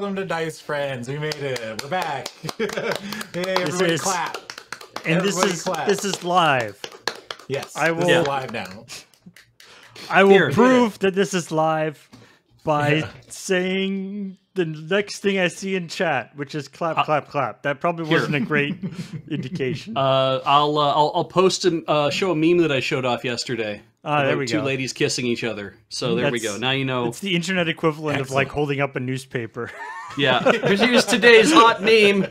welcome to Dice Friends. We made it. We're back. Hey, everybody clap. And this is live. Yes, I will, this is live now. I will prove that this is live by saying the next thing I see in chat, which is clap, clap, clap. That probably wasn't a great indication. I'll post and show a meme that I showed off yesterday. There we go. Two ladies kissing each other. So there we go. Now you know. It's the internet equivalent of like holding up a newspaper. Yeah. Here's today's hot meme.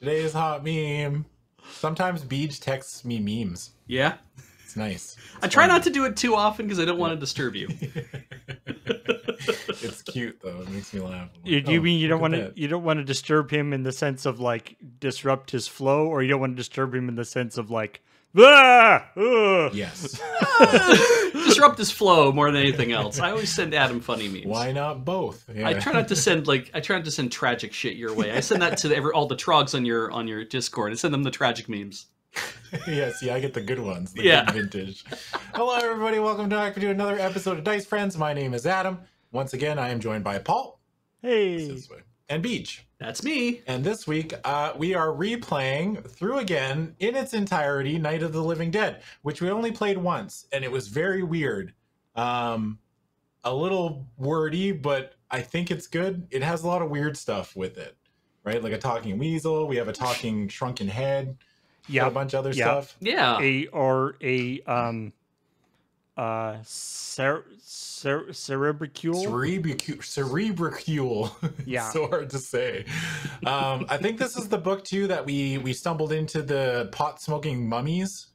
Today's hot meme. Sometimes Beej texts me memes. Yeah. It's nice. I try not to do it too often because I don't want to disturb you. It's cute though. It makes me laugh. Like, you mean you don't want to disturb him in the sense of like disrupt his flow, or you don't want to disturb him in the sense of like yes. Disrupt his flow more than anything else. I always send Adam funny memes. Why not both? Yeah. I try not to send tragic shit your way. I send that to all the trogs on your Discord. I send them the tragic memes. Yeah, see, I get the good ones, the good vintage. Hello, everybody. Welcome back to another episode of Dice Friends. My name is Adam. Once again, I am joined by Paul. Hey. And Beej. That's me. And this week, we are replaying through again, in its entirety, Night of the Living Dead, which we only played once, and it was very weird. A little wordy, but I think it's good. It has a lot of weird stuff with it, right? Like a talking weasel. We have a talking shrunken head. Yeah, a bunch of other stuff. Yeah, cerebricule. Yeah, so hard to say. I think this is the book too that we stumbled into, the pot smoking mummies.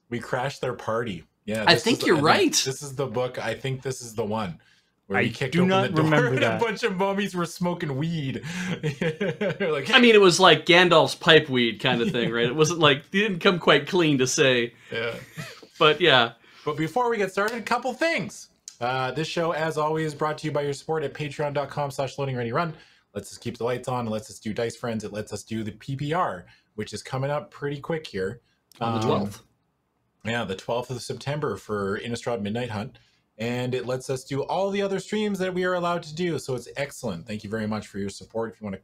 We crashed their party. Yeah, I think you're right. This is the book. I think this is the one. Where I do not remember that. A bunch of mummies were smoking weed. Like, I mean, it was like Gandalf's pipe weed kind of thing, right? It wasn't like, he didn't come quite clean to say. Yeah. But yeah. But before we get started, a couple things. This show, as always, brought to you by your support at patreon.com/loadingreadyrun. Lets us keep the lights on. It lets us do Dice Friends. It lets us do the PPR, which is coming up pretty quick here. On the 12th. Yeah, the 12th of September for Innistrad Midnight Hunt. And it lets us do all the other streams that we are allowed to do. So it's excellent. Thank you very much for your support. If you want to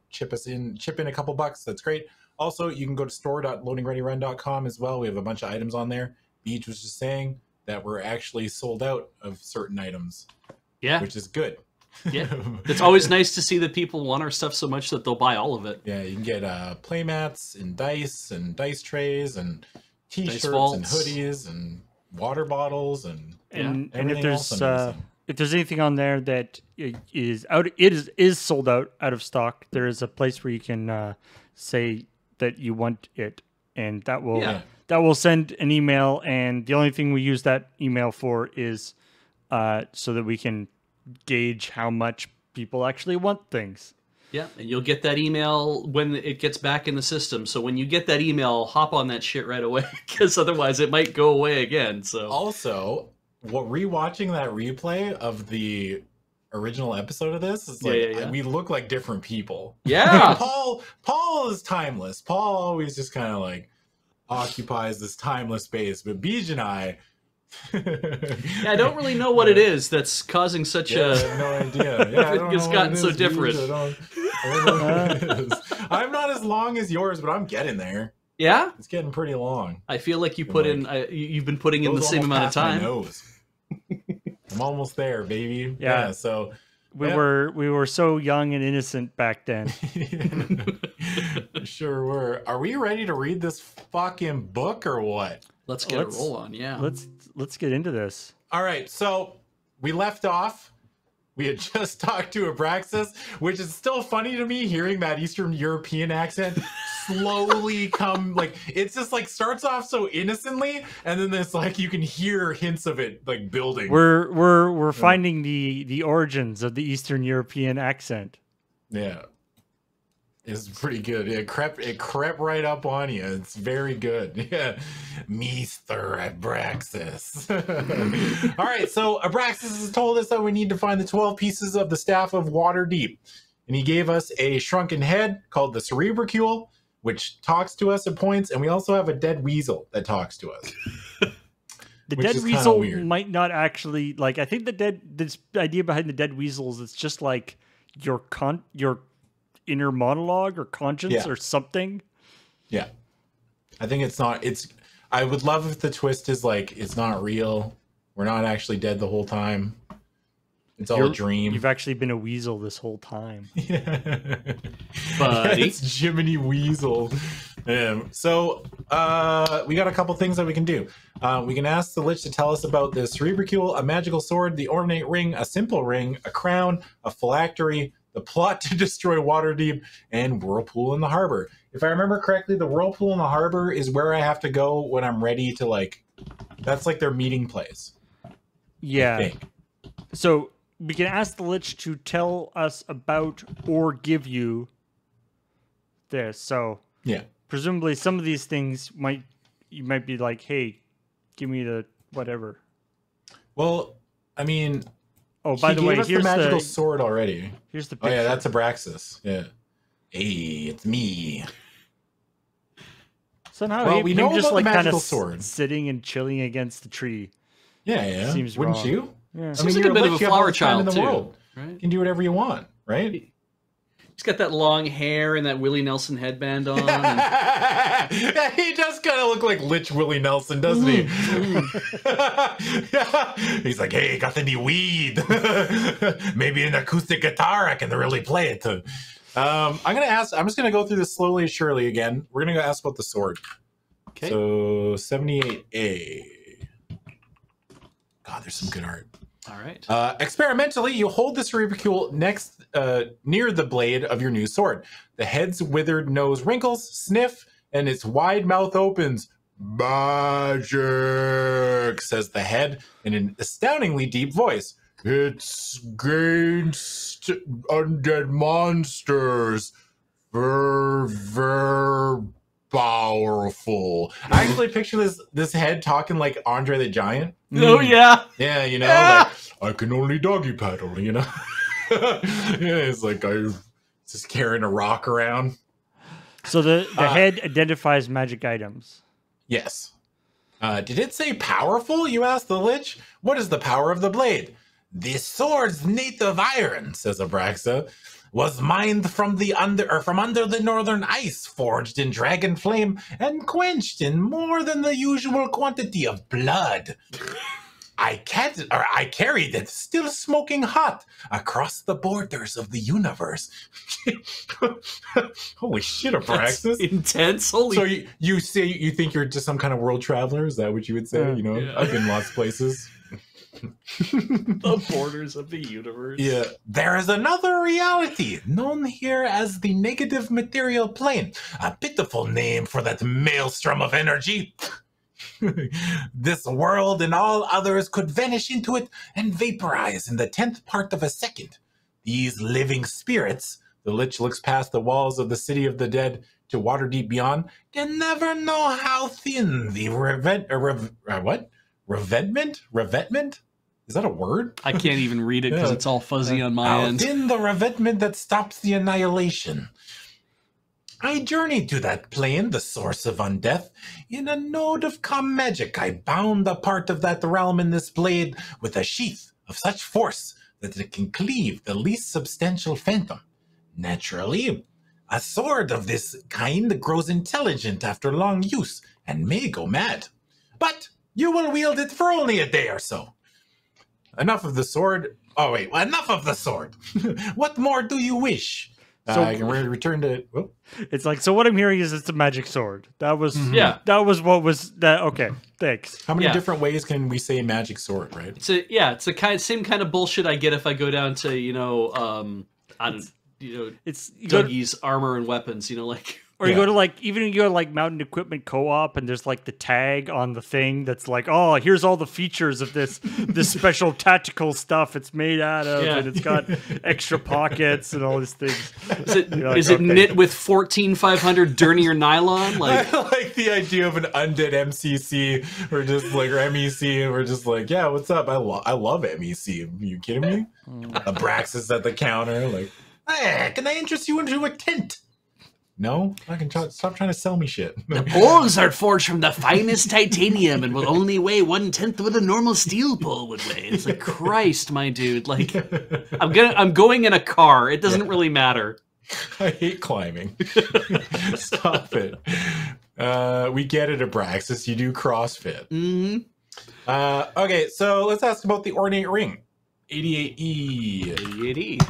chip in a couple bucks, that's great. Also, you can go to store.loadingreadyrun.com as well. We have a bunch of items on there. Beej was just saying that we're actually sold out of certain items. Yeah. Which is good. Yeah. It's always nice to see that people want our stuff so much that they'll buy all of it. Yeah, you can get playmats and dice trays and t-shirts and hoodies and water bottles and if there's anything on there that is sold out of stock, there is a place where you can say that you want it, and that will send an email. And the only thing we use that email for is so that we can gauge how much people actually want things. Yeah, and you'll get that email when it gets back in the system. So when you get that email, hop on that shit right away, because otherwise it might go away again. So also, rewatching that replay of the original episode of this is like we look like different people. Yeah, Paul is timeless. Paul always just kind of like occupies this timeless space, but Beej and I. Yeah, I don't really know what it is that's causing such I have no idea. Yeah, it's gotten so different. I don't know what it is. I'm not as long as yours, but I'm getting there. Yeah, it's getting pretty long. I feel like you've been putting in the same amount of time. My nose. I'm almost there, baby. Yeah. So we were so young and innocent back then. Sure were. Are we ready to read this fucking book or what? Let's get a roll on. Yeah. Let's get into this. All right. So we left off. We had just talked to Abraxas, which is still funny to me hearing that Eastern European accent slowly come, like, it's just like starts off so innocently, and then there's like you can hear hints of it like building. We're finding the origins of the Eastern European accent. Yeah. It's pretty good. It crept right up on you. It's very good. Yeah. Mr. Abraxas. All right, so Abraxas has told us that we need to find the 12 pieces of the Staff of Waterdeep. And he gave us a shrunken head called the Cerebricule, which talks to us at points, and we also have a dead weasel that talks to us. The which dead is kinda weasel weird. might not actually like. I think this idea behind the dead weasels, it's just like your inner monologue or conscience or something. Yeah, I think it's not. I would love if the twist is like it's not real. We're not actually dead the whole time. It's all a dream. You've actually been a weasel this whole time. Buddy. It's Jiminy Weasel. So we got a couple things that we can do. We can ask the Lich to tell us about the Cerebricule, a magical sword, the ornate ring, a simple ring, a crown, a phylactery, the plot to destroy Waterdeep, and Whirlpool in the Harbor. If I remember correctly, the Whirlpool in the Harbor is where I have to go when I'm ready to, like, that's like their meeting place. Yeah. So we can ask the Lich to tell us about or give you this. So yeah, presumably some of these things you might be like, hey, give me the whatever. Well, I mean, oh, by the way, here's the magical sword already. Here's the picture. Oh yeah, that's Abraxas. Yeah. Hey, it's me. Somehow we know just about like the kind magical of sword. Sitting and chilling against the tree. Yeah. Seems Wouldn't wrong. you? Yeah. Seems like a bit of a flower child in the too, world. right? You can do whatever you want, right? He's got that long hair and that Willie Nelson headband on. Yeah, he does kind of look like Lich Willie Nelson, doesn't he? Yeah. He's like, hey, got any weed? Maybe an acoustic guitar, I can really play it. I'm just gonna go through this slowly and surely again. We're gonna go ask about the sword. Okay. So 78A. God, there's some good art. All right. Experimentally, you hold the Cerebricule next near the blade of your new sword. The head's withered nose wrinkles, sniff, and its wide mouth opens. Magic, says the head in an astoundingly deep voice. It's against undead monsters. Very powerful. I actually picture this head talking like Andre the Giant. Oh yeah. Yeah, you know, like, I can only doggy paddle, you know. Yeah, it's like I'm just carrying a rock around. So the head identifies magic items. Yes. Did it say powerful? You asked the Lich. What is the power of the blade? This sword's native iron, says Abraxa, was mined from under the northern ice, forged in dragon flame, and quenched in more than the usual quantity of blood. I carried it still smoking hot across the borders of the universe. Holy shit, Abraxas. That's intense. Holy. So you say you think you're just some kind of world traveler? Is that what you would say? You know, Yeah. I've been lots of places. The borders of the universe. Yeah. There is another reality, known here as the negative material plane. A pitiful name for that maelstrom of energy. This world and all others could vanish into it and vaporize in the 10th part of a second. These living spirits, the Lich looks past the walls of the city of the dead to Waterdeep beyond, can never know how thin the revetment? Is that a word? I can't even read it because it's all fuzzy on my How end. thin the revetment that stops the annihilation. I journeyed to that plane, the source of undeath. In a node of calm magic, I bound a part of that realm in this blade with a sheath of such force that it can cleave the least substantial phantom. Naturally, a sword of this kind grows intelligent after long use and may go mad. But you will wield it for only a day or so. Enough of the sword. Oh, wait, enough of the sword. What more do you wish? So I can return to. Oh. It's like, so what I'm hearing is it's a magic sword. That was That was what was that. Okay, thanks. How many different ways can we say magic sword? Right. It's a same kind of bullshit I get if I go down to It's Dougie's armor and weapons. You know, like. Or you go to you go to Mountain Equipment Co-op and there's like the tag on the thing that's like, oh, here's all the features of this special tactical stuff it's made out of, and it's got extra pockets and all these things. Is it knit with 14,500 Dernier nylon? Like, I like the idea of an undead MCC or just like or MEC, and we're just like, yeah, what's up? I love MEC. Are you kidding me? Abraxas at the counter, like, hey, can I interest you into a tent? No? I can stop trying to sell me shit. The poles are forged from the finest titanium and will only weigh 1/10 what a normal steel pole would weigh. It's like, Christ, my dude. Like, I'm going in a car. It doesn't really matter. I hate climbing. Stop it. We get it, Abraxas. You do CrossFit. Mm-hmm. Okay, so let's ask about the ornate ring. 88E. 88E.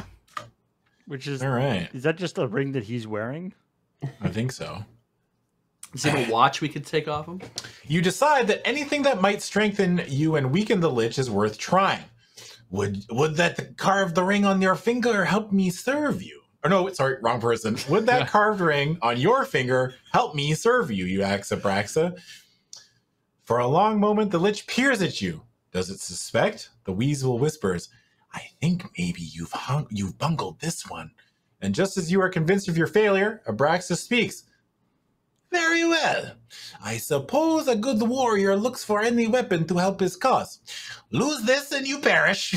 Which is, all right. Is that just a ring that he's wearing? I think so. Is it a watch we could take off him? You decide that anything that might strengthen you and weaken the Lich is worth trying. Would that carve the ring on your finger help me serve you? Or no, sorry, wrong person. Would that carved ring on your finger help me serve you, you ask Abraxa? For a long moment, the Lich peers at you. Does it suspect? The weasel whispers, I think maybe you've bungled this one. And just as you are convinced of your failure, Abraxas speaks. Very well. I suppose a good warrior looks for any weapon to help his cause. Lose this and you perish.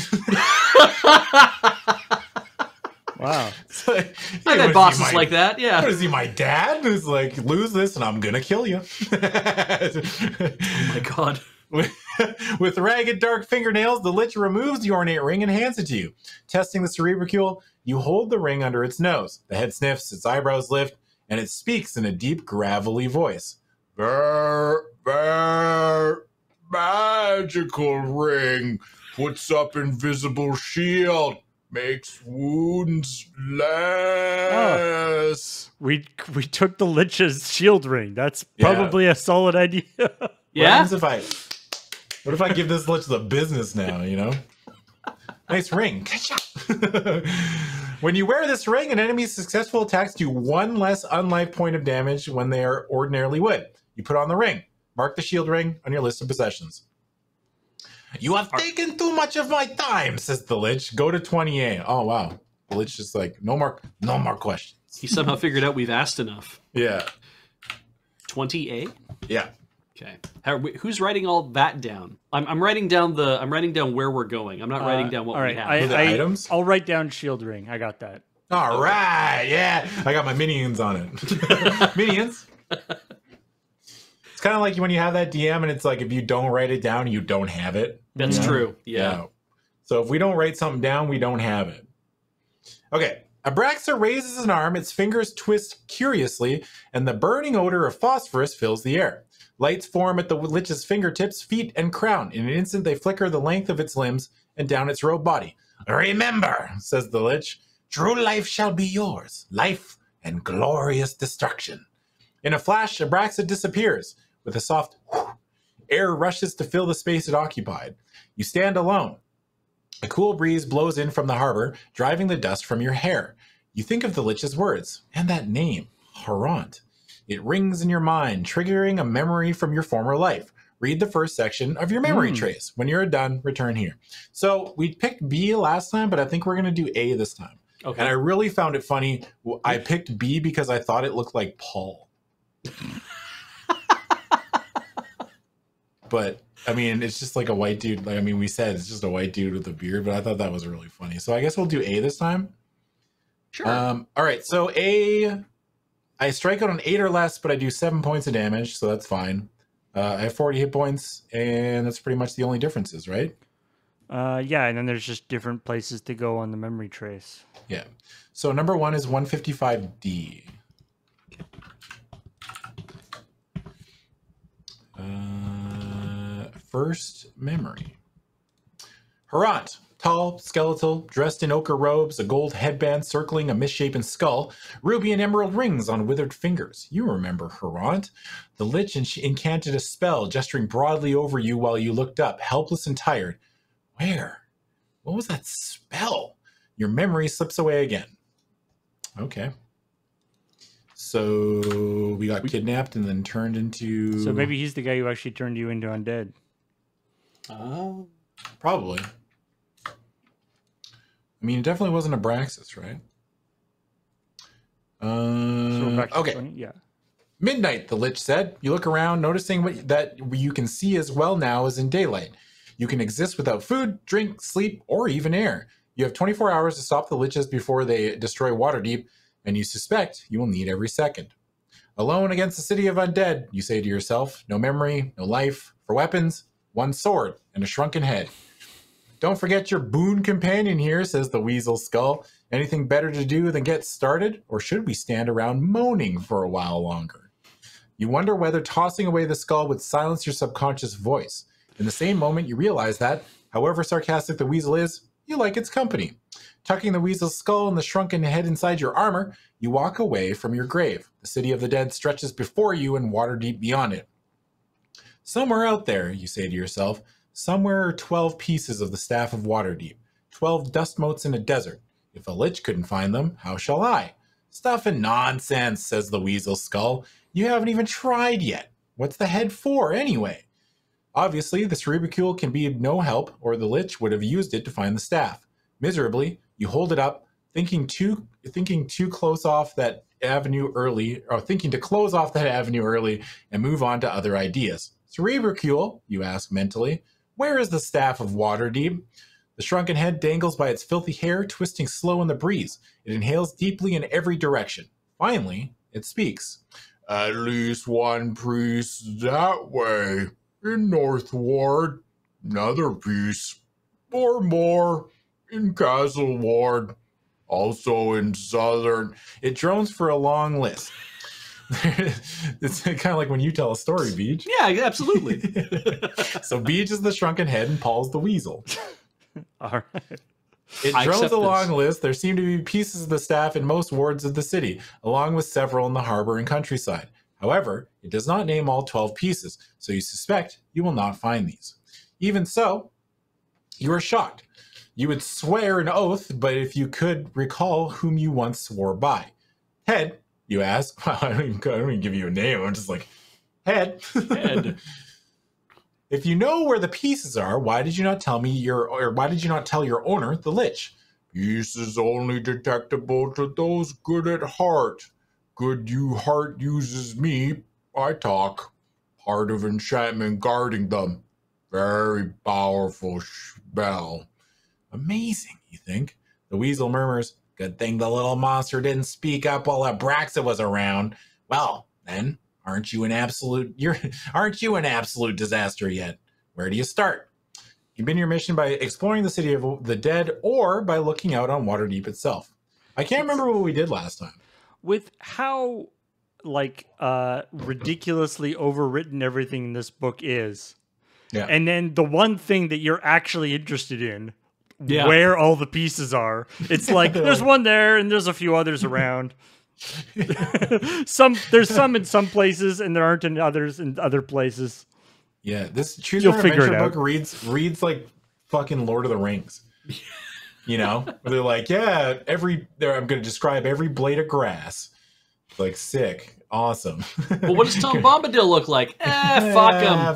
Wow. So, I had bosses like that, yeah. What is he, my dad? Who's like, lose this and I'm gonna kill you. Oh my god. With ragged dark fingernails, the Lich removes the ornate ring and hands it to you. Testing the cerebricule, you hold the ring under its nose. The head sniffs, its eyebrows lift, and it speaks in a deep, gravelly voice. Brr, brr, magical ring. Puts up invisible shield. Makes wounds less. We took the Lich's shield ring. That's probably a solid idea. Yeah? What if I give this Lich the business now, you know? Nice ring. When you wear this ring, an enemy's successful attacks do one less unlife point of damage when they are ordinarily would. You put on the ring. Mark the shield ring on your list of possessions. You have taken too much of my time, says the Lich. Go to 20A. Oh, wow. The Lich just like, no more questions. He somehow figured out we've asked enough. Yeah. 20A? Yeah. Okay. Who's writing all that down? I'm writing down where we're going. I'm not writing down what we have. Items? I'll write down shield ring. I got that. All right. Yeah. I got my minions on it. Minions. It's kind of like when you have that DM and it's like, if you don't write it down, you don't have it. That's true. Yeah. So if we don't write something down, we don't have it. Okay. Abraxa raises an arm, its fingers twist curiously, and the burning odor of phosphorus fills the air. Lights form at the Lich's fingertips, feet, and crown. In an instant, they flicker the length of its limbs and down its robed body. Remember, says the Lich, true life shall be yours, life and glorious destruction. In a flash, Abraxa disappears. With a soft whoosh, air rushes to fill the space it occupied. You stand alone. A cool breeze blows in from the harbor, driving the dust from your hair. You think of the Lich's words, and that name, Harant. It rings in your mind, triggering a memory from your former life. Read the first section of your memory trace. When you're done, return here. So we picked B last time, but I think we're going to do A this time. Okay. And I really found it funny. I picked B because I thought it looked like Paul. But, I mean, it's just like a white dude. Like, I mean, we said it's just a white dude with a beard, but I thought that was really funny. So I guess we'll do A this time. Sure. All right. So A, I strike out on 8 or less, but I do 7 points of damage. So that's fine. I have 40 hit points, and that's pretty much the only differences, right? Yeah, and then there's just different places to go on the memory trace. Yeah. So number 1 is 155D. First memory. Harant, tall, skeletal, dressed in ochre robes, a gold headband circling a misshapen skull, ruby and emerald rings on withered fingers. You remember Harant. The Lich incanted a spell, gesturing broadly over you while you looked up, helpless and tired. Where? What was that spell? Your memory slips away again. Okay. So we got kidnapped and then turned into... So maybe he's the guy who actually turned you into undead. Oh. Probably. I mean, it definitely wasn't Abraxas, right? So we're back to okay. 20? Yeah. Midnight, the Lich said. You look around, noticing that you can see as well now as in daylight. You can exist without food, drink, sleep, or even air. You have 24 hours to stop the Liches before they destroy Waterdeep, and you suspect you will need every second. Alone against the city of undead, you say to yourself, no memory, no life. For weapons, one sword and a shrunken head. Don't forget your boon companion here, says the weasel skull. Anything better to do than get started? Or should we stand around moaning for a while longer? You wonder whether tossing away the skull would silence your subconscious voice. In the same moment, you realize that, however sarcastic the weasel is, you like its company. Tucking the weasel's skull and the shrunken head inside your armor, you walk away from your grave. The city of the dead stretches before you and water deep beyond it. Somewhere out there, you say to yourself, somewhere are 12 pieces of the staff of Waterdeep, 12 dust motes in a desert. If a lich couldn't find them, how shall I? Stuff and nonsense, says the weasel skull. You haven't even tried yet. What's the head for, anyway? Obviously, the cerebricule can be of no help, or the lich would have used it to find the staff. Miserably, you hold it up, thinking to close off that avenue early, and move on to other ideas. Cerebricule, you ask mentally, where is the staff of Waterdeep? The shrunken head dangles by its filthy hair, twisting slow in the breeze. It inhales deeply in every direction. Finally, it speaks. At least one priest that way. In North Ward. Another piece. Or more. In Castle Ward. Also in Southern. It drones for a long list. It's kind of like when you tell a story, Beej. Yeah, absolutely. So Beej is the shrunken head and Paul's the weasel. All right. It drones a long list. There seem to be pieces of the staff in most wards of the city, along with several in the harbor and countryside. However, it does not name all 12 pieces, so you suspect you will not find these. Even so, you are shocked. You would swear an oath, but if you could recall whom you once swore by. Head, you ask. I don't even give you a name. I'm just like, Head. Head. If you know where the pieces are, why did you not tell your owner, the lich? Pieces only detectable to those good at heart. Good you heart uses me, I talk. Heart of enchantment guarding them. Very powerful spell. Amazing, you think? The weasel murmurs, good thing the little monster didn't speak up while Abraxa was around. Well, then, aren't you an absolute disaster yet? Where do you start? You begin your mission by exploring the city of the dead or by looking out on Waterdeep itself. I can't remember what we did last time. With how ridiculously overwritten everything in this book is. Yeah. And then the one thing that you're actually interested in, where all the pieces are. It's like there's one there and there's a few others around. There's some in some places and there aren't in others in other places. Yeah, this Choose Your Adventure book reads like fucking Lord of the Rings. You know, where they're like, I'm going to describe every blade of grass. Like, sick, awesome. Well, what does Tom Bombadil look like? Fuck him.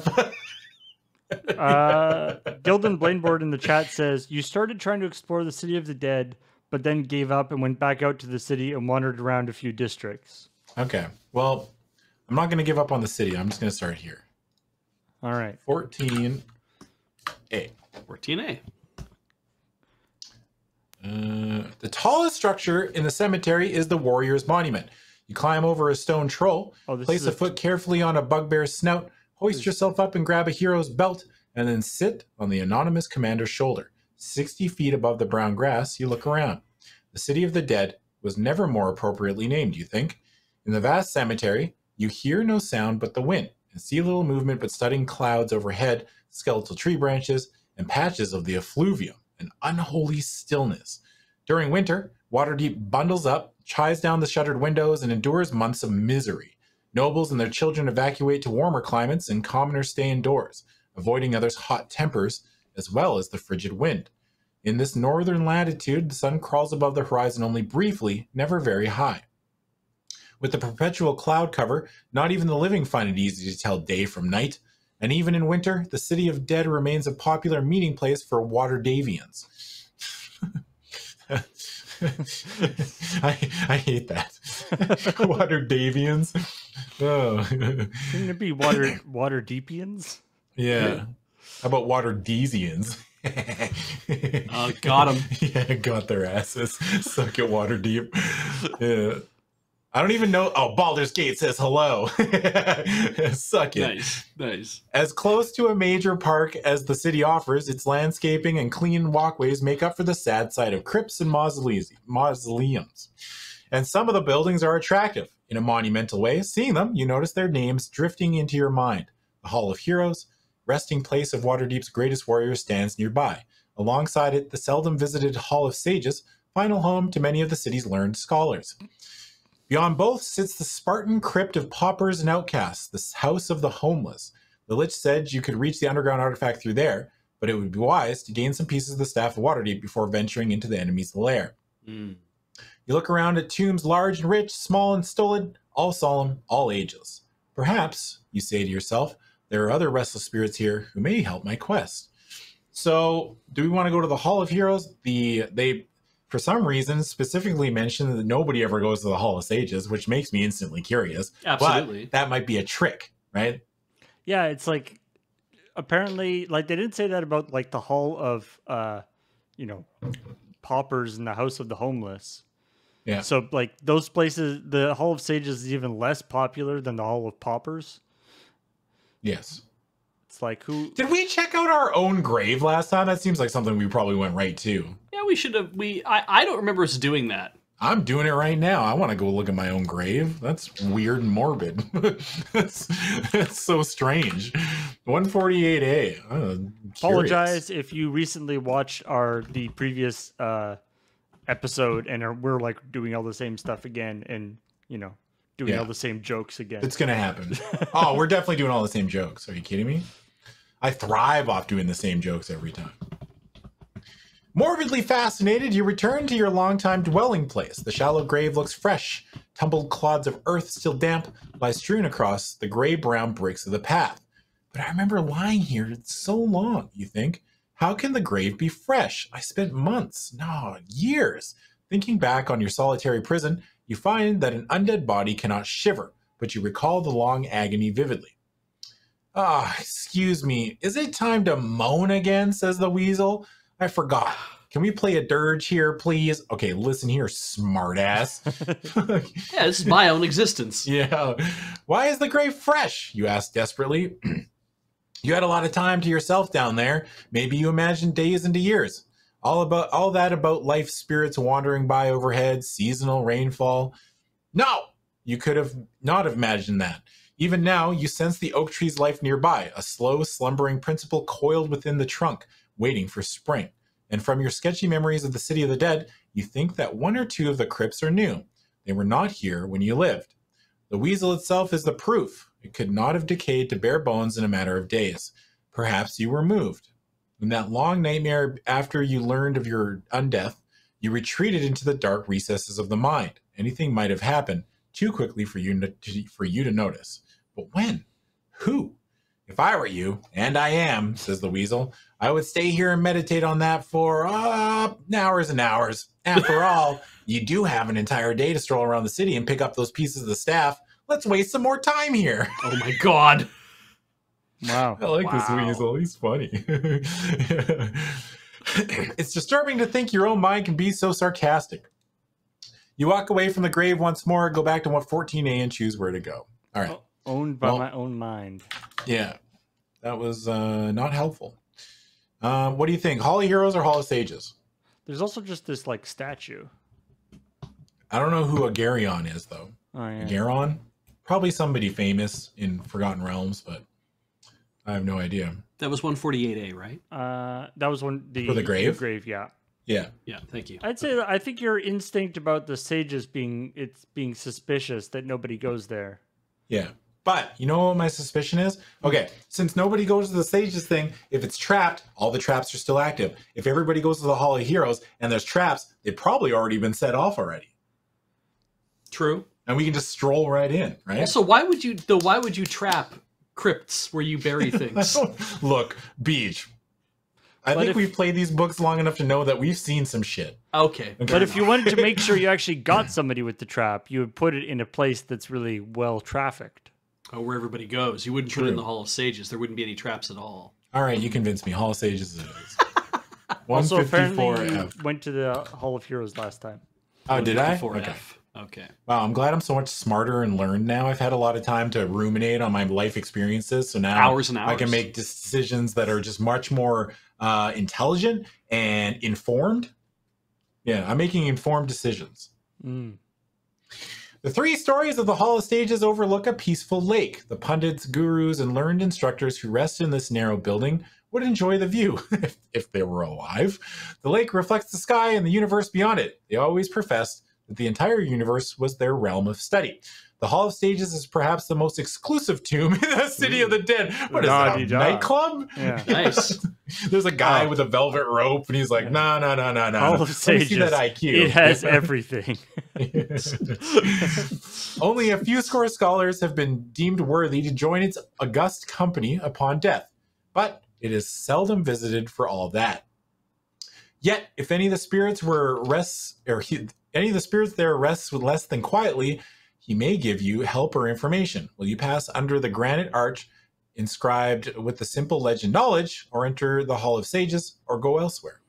Gildan Blaineboard in the chat says, you started trying to explore the city of the dead, but then gave up and went back out to the city and wandered around a few districts. Okay, well, I'm not going to give up on the city. I'm just going to start here. All right. 14A. 14A. The tallest structure in the cemetery is the Warrior's Monument. You climb over a stone troll, place a foot carefully on a bugbear's snout, hoist yourself up and grab a hero's belt, and then sit on the anonymous commander's shoulder. 60 feet above the brown grass, you look around. The city of the dead was never more appropriately named, you think. In the vast cemetery, you hear no sound but the wind, and see little movement but studding clouds overhead, skeletal tree branches, and patches of the effluvium, an unholy stillness. During winter, Waterdeep bundles up, chies down the shuttered windows, and endures months of misery. Nobles and their children evacuate to warmer climates, and commoners stay indoors, avoiding others' hot tempers, as well as the frigid wind. In this northern latitude, the sun crawls above the horizon only briefly, never very high. With the perpetual cloud cover, not even the living find it easy to tell day from night. And even in winter, the city of dead remains a popular meeting place for Waterdavians. I hate that. Waterdavians. Oh. Shouldn't it be Waterdeepians? Yeah. How about Waterdesians? Got them. Yeah, got their asses. Suck at Waterdeep. Yeah. I don't even know. Oh, Baldur's Gate says hello. Suck it. Nice. As close to a major park as the city offers, its landscaping and clean walkways make up for the sad side of crypts and mausoleums. And some of the buildings are attractive in a monumental way. Seeing them, you notice their names drifting into your mind. The Hall of Heroes, resting place of Waterdeep's greatest warriors, stands nearby. Alongside it, the seldom visited Hall of Sages, final home to many of the city's learned scholars. Beyond both sits the Spartan crypt of paupers and outcasts, the house of the homeless. The Lich said you could reach the underground artifact through there, but it would be wise to gain some pieces of the staff of Waterdeep before venturing into the enemy's lair. You look around at tombs large and rich, small and stolid, all solemn, all ageless. Perhaps, you say to yourself, there are other restless spirits here who may help my quest. So, do we want to go to the Hall of Heroes? They, for some reason, specifically mentioned that nobody ever goes to the Hall of Sages, which makes me instantly curious. Absolutely. But that might be a trick, right? Yeah, it's like, apparently, like, they didn't say that about, like, the Hall of, paupers and the House of the Homeless. Yeah. So, like, those places, the Hall of Sages is even less popular than the Hall of Paupers. Yes. It's like, who... Did we check out our own grave last time? That seems like something we probably went right to. Yeah, we should have. I don't remember us doing that. I'm doing it right now. I want to go look at my own grave. That's weird and morbid. That's so strange. 148A. Apologize if you recently watched the previous episode and we're like doing all the same stuff again and, doing all the same jokes again. It's going to happen. Oh, we're definitely doing all the same jokes. Are you kidding me? I thrive off doing the same jokes every time. Morbidly fascinated, you return to your longtime dwelling place. The shallow grave looks fresh. Tumbled clods of earth, still damp, lie strewn across the gray-brown bricks of the path. But I remember lying here so long, you think. How can the grave be fresh? I spent months, no, years. Thinking back on your solitary prison, you find that an undead body cannot shiver, but you recall the long agony vividly. Excuse me, is it time to moan again, says the weasel. I forgot. Can we play a dirge here, please? Okay, listen here, smartass. Yeah, this is my own existence. Yeah. Why is the grave fresh? You ask desperately. You had a lot of time to yourself down there. Maybe you imagined days into years. All that about life spirits wandering by overhead, seasonal rainfall. No, you could have not imagined that. Even now, you sense the oak tree's life nearby, a slow, slumbering principle coiled within the trunk, waiting for spring. And from your sketchy memories of the city of the dead, you think that one or two of the crypts are new. They were not here when you lived. The weasel itself is the proof. It could not have decayed to bare bones in a matter of days. Perhaps you were moved. In that long nightmare after you learned of your undeath, you retreated into the dark recesses of the mind. Anything might have happened too quickly for you to notice. But when? Who? If I were you, and I am, says the weasel, I would stay here and meditate on that for hours and hours. After all, you do have an entire day to stroll around the city and pick up those pieces of the staff. Let's waste some more time here. Oh my god. Wow. I like this weasel. He's funny. It's disturbing to think your own mind can be so sarcastic. You walk away from the grave once more, go back to 14A and choose where to go. All right. Owned by my own mind. Yeah. That was not helpful. What do you think? Hall of Heroes or Hall of Sages? There's also just this like statue. I don't know who Agarion is though. Oh, yeah. Agaron? Probably somebody famous in Forgotten Realms, but I have no idea. That was 148A, right? That was one For the grave? The grave, yeah. Yeah. Yeah, thank you. I think your instinct about the sages being suspicious that nobody goes there. Yeah. But you know what my suspicion is? Okay, since nobody goes to the Sages thing, if it's trapped, all the traps are still active. If everybody goes to the Hall of Heroes and there's traps, they've probably already been set off already. True. And we can just stroll right in, right? Also, why would you trap crypts where you bury things? Look, Beej. I think we've played these books long enough to know that we've seen some shit. Okay. But if you wanted to make sure you actually got somebody with the trap, you would put it in a place that's really well trafficked. Oh, where everybody goes. You wouldn't put it in the Hall of Sages. There wouldn't be any traps at all. All right, you convinced me. Hall of Sages it is. Also, apparently 154F. you went to the Hall of Heroes last time. Oh, did I? 154F. Okay. Okay. Wow, I'm glad I'm so much smarter and learned now. I've had a lot of time to ruminate on my life experiences, so now Hours and I can hours. make decisions that are just much more intelligent and informed. Yeah, I'm making informed decisions. Mm. The 3 stories of the Hall of Stages overlook a peaceful lake. The pundits, gurus, and learned instructors who rest in this narrow building would enjoy the view if they were alive. The lake reflects the sky and the universe beyond it. They always professed that the entire universe was their realm of study. The Hall of Stages is perhaps the most exclusive tomb in the City of the Dead. What is that, a nightclub? Yeah. Nice. There's a guy with a velvet rope, and he's like, no. Hall of Let me see that Sages. IQ. It has everything. Only a few score scholars have been deemed worthy to join its august company upon death, but it is seldom visited for all that. Yet, if any of the spirits there rests with less than quietly, he may give you help or information. Will you pass under the granite arch inscribed with the simple legend knowledge, or enter the Hall of Sages, or go elsewhere?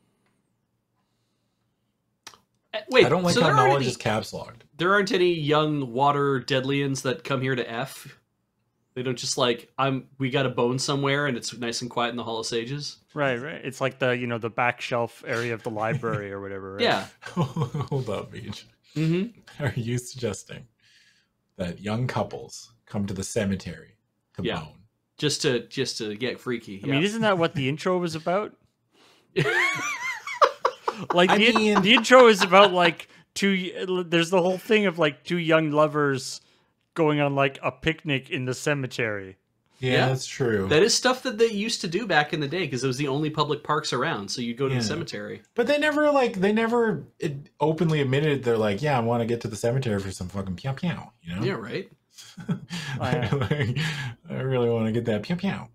Wait, I don't like how knowledge is caps locked. There aren't any young water deadlians that come here to F. They don't just like, we got a bone somewhere and it's nice and quiet in the Hall of Sages. Right. It's like the back shelf area of the library or whatever. Right? Yeah. Hold up, Beej. Mm-hmm. Are you suggesting that young couples come to the cemetery to bone? Just to get freaky. I mean, isn't that what the intro was about? Like the intro is about like there's the whole thing of like 2 young lovers going on like a picnic in the cemetery. Yeah, that's true. That is stuff that they used to do back in the day because it was the only public parks around. So you'd go to the cemetery. But they never openly admitted they're like, yeah, I want to get to the cemetery for some fucking pew pew. You know? Yeah, right. I really want to get that pew pew.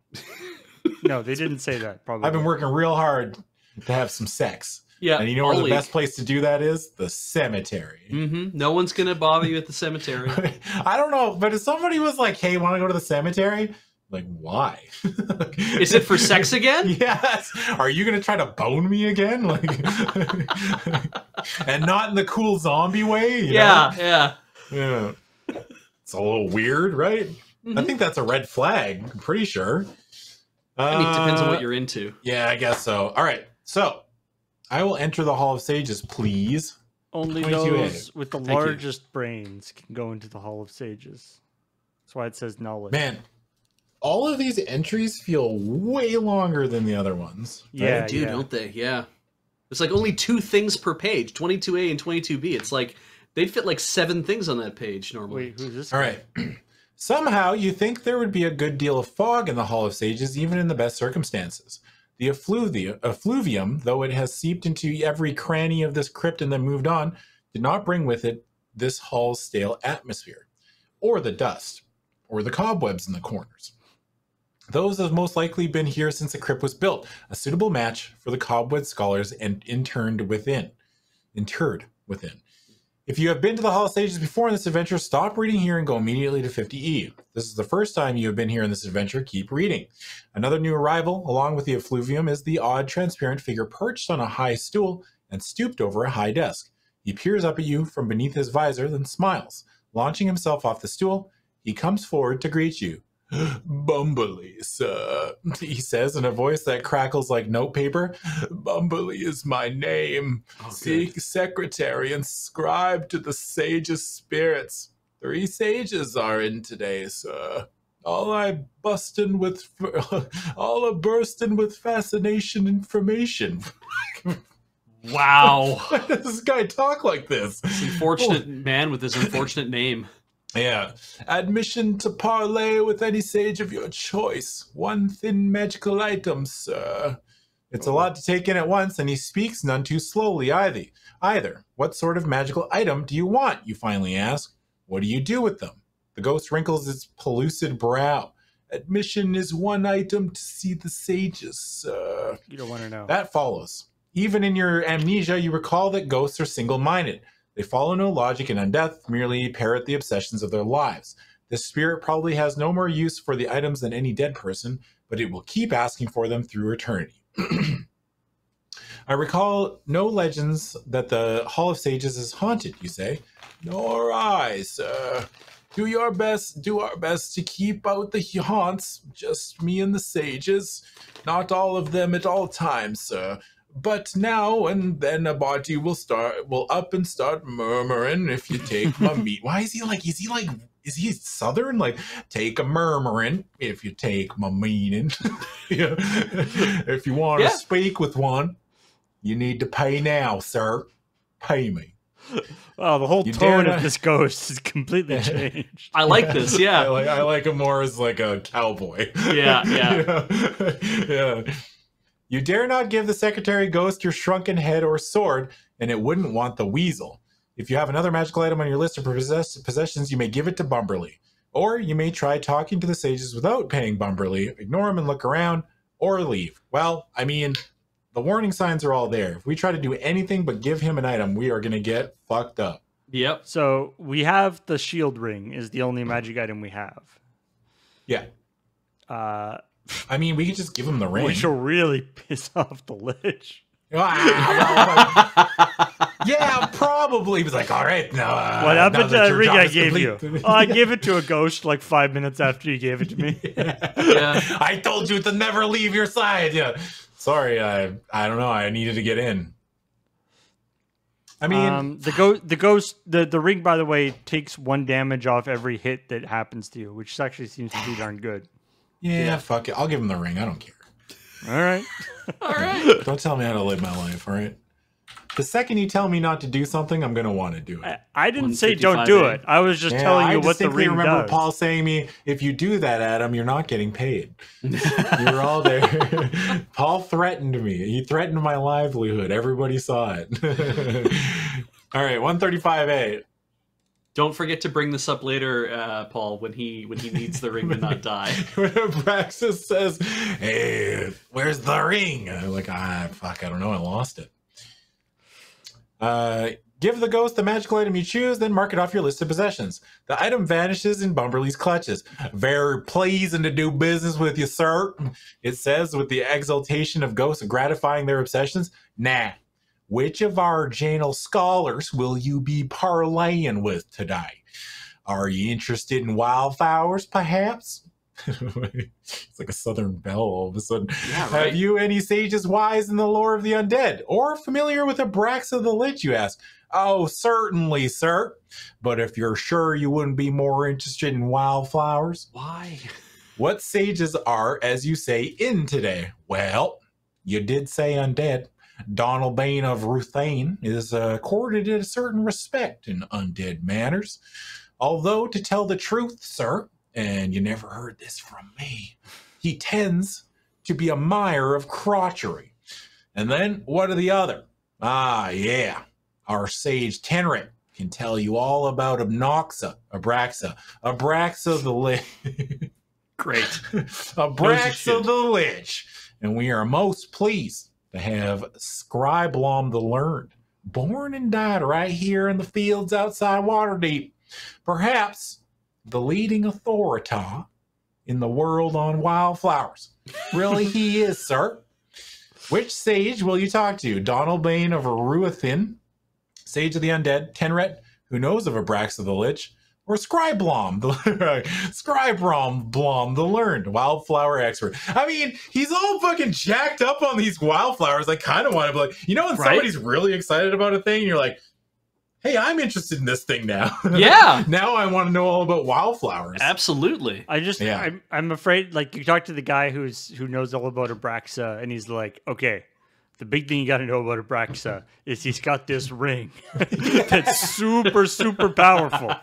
No, they didn't say that. Probably. I've been working real hard to have some sex. Yeah, and you know where the best place to do that is? The cemetery. Mm-hmm. No one's gonna bother you at the cemetery. I don't know, but if somebody was like, "Hey, want to go to the cemetery?" Like, why? Is it for sex again? Yes. Are you gonna try to bone me again? Like, and not in the cool zombie way? You know? Yeah. It's a little weird, right? Mm-hmm. I think that's a red flag. I'm pretty sure. I mean, it depends on what you're into. Yeah, I guess so. All right, so I will enter the Hall of Sages, please. Only those with the largest brains can go into the Hall of Sages. That's why it says knowledge. Man, all of these entries feel way longer than the other ones. Right? Yeah, they do, don't they? Yeah. It's like only 2 things per page, 22A and 22B. It's like they'd fit like 7 things on that page normally. Wait, who's this? All right. Somehow you think there would be a good deal of fog in the Hall of Sages, even in the best circumstances. The effluvium, though it has seeped into every cranny of this crypt and then moved on, did not bring with it this hall's stale atmosphere, or the dust, or the cobwebs in the corners. Those have most likely been here since the crypt was built, a suitable match for the cobweb scholars and interred within. If you have been to the Hall of Sages before in this adventure, stop reading here and go immediately to 50E. This is the first time you have been here in this adventure, keep reading. Another new arrival, along with the effluvium, is the odd, transparent figure perched on a high stool and stooped over a high desk. He peers up at you from beneath his visor, then smiles. Launching himself off the stool, he comes forward to greet you. "Bumbly, sir," he says in a voice that crackles like notepaper. "Bumbly is my name. Seek secretary and scribe to the sage's spirits. 3 sages are in today, sir. All are bursting with fascination information." Wow. Why does this guy talk like this? This unfortunate man with his unfortunate name. Yeah. "Admission to parley with any sage of your choice. 1 thin magical item, sir." It's a lot to take in at once, and he speaks none too slowly either. "What sort of magical item do you want?" you finally ask. "What do you do with them?" The ghost wrinkles its pellucid brow. "Admission is 1 item to see the sages, sir." You don't want to know. That follows. Even in your amnesia, you recall that ghosts are single-minded. They follow no logic in undeath, merely parrot the obsessions of their lives. This spirit probably has no more use for the items than any dead person, but it will keep asking for them through eternity. I recall no legends that the Hall of Sages is haunted, you say. Nor I, sir. Do our best to keep out the haunts, just me and the sages. Not all of them at all times, sir. But now and then a body will up and start murmuring if you take my meat. Why is he southern? Like, take a murmuring if you take my meaning. Yeah. If you want to speak with one, you need to pay now, sir. Pay me. Wow, the whole tone of this ghost is completely changed. I like this, yeah. I like him more as like a cowboy. Yeah. Yeah. You dare not give the secretary ghost your shrunken head or sword, and it wouldn't want the weasel. If you have another magical item on your list of possessions, you may give it to Bumberly. Or you may try talking to the sages without paying Bumberly, ignore them and look around, or leave. Well, I mean, the warning signs are all there. If we try to do anything but give him an item, we are going to get fucked up. Yep. So we have the shield ring is the only magic item we have. Yeah. I mean, we could just give him the ring. We should really piss off the Lich. Yeah, probably. He was like, all right, now. What happened to that ring I gave you? Oh, I gave it to a ghost like 5 minutes after you gave it to me. Yeah. I told you to never leave your side. Yeah. Sorry, I don't know. I needed to get in. I mean, the ring, by the way, takes 1 damage off every hit that happens to you, which actually seems to be darn good. Yeah, fuck it. I'll give him the ring. I don't care. All right. All right. Don't tell me how to live my life, all right? The second you tell me not to do something, I'm going to want to do it. I didn't say don't do it. I was just telling you what the ring does. I remember Paul saying to me, if you do that, Adam, you're not getting paid. You were all there. Paul threatened me. He threatened my livelihood. Everybody saw it. All right, 135A. Don't forget to bring this up later, Paul, when he needs the ring to not die. When Abraxas says, hey, where's the ring? I'm like, fuck, I don't know. I lost it. Give the ghost the magical item you choose, then mark it off your list of possessions. The item vanishes in Bumberly's clutches. Very pleasing to do business with you, sir. It says with the exultation of ghosts gratifying their obsessions. Nah. Which of our Janal scholars will you be parlaying with today? Are you interested in wildflowers, perhaps? It's like a southern belle all of a sudden. Yeah, right. Have you any sages wise in the lore of the undead? Or familiar with Abraxa the Lich, you ask? Oh, certainly, sir. But if you're sure you wouldn't be more interested in wildflowers. Why? What sages are, as you say, in today? Well, you did say undead. Donald Bane of Ruthane is accorded a certain respect in undead matters. Although, to tell the truth, sir, and you never heard this from me, he tends to be a mire of crotchery. And then, what are the other? Ah, yeah, our sage Tenrit can tell you all about Abraxa the Lich. Great. Abraxa the Lich. And we are most pleased to have Scriblom the Learned, born and died right here in the fields outside Waterdeep. Perhaps the leading authority in the world on wildflowers. Really, he is, sir. Which sage will you talk to? Donald Bane of Ruathin, Sage of the Undead, Tenret, who knows of Abraxa the Lich, or Scriblom the Learned, wildflower expert. I mean, he's all fucking jacked up on these wildflowers. I kind of want to be like, you know, when somebody's really excited about a thing, and you're like, hey, I'm interested in this thing now. Yeah. Now I want to know all about wildflowers. Absolutely. I'm afraid, like, you talk to the guy who knows all about Abraxa, and he's like, okay, the big thing you got to know about Abraxa is he's got this ring that's super, super powerful.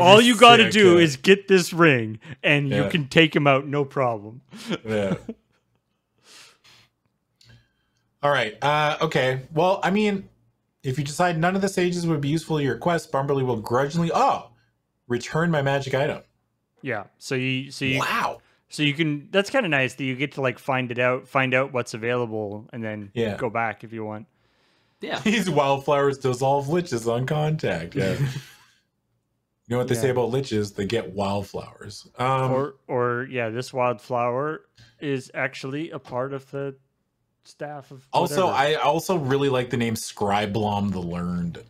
All you got to do is get this ring, and you can take him out, no problem. Yeah. All right. Okay. Well, I mean, if you decide none of the sages would be useful to your quest, Bumberly will grudgingly, return my magic item. Yeah. So you wow. So you can, that's kind of nice that you get to like find out what's available, and then go back if you want. Yeah. These wildflowers dissolve liches on contact. Yeah. You know what they say about liches? They get wildflowers. Or this wildflower is actually a part of the staff of Also, whatever. I also really like the name Scriblom the Learned.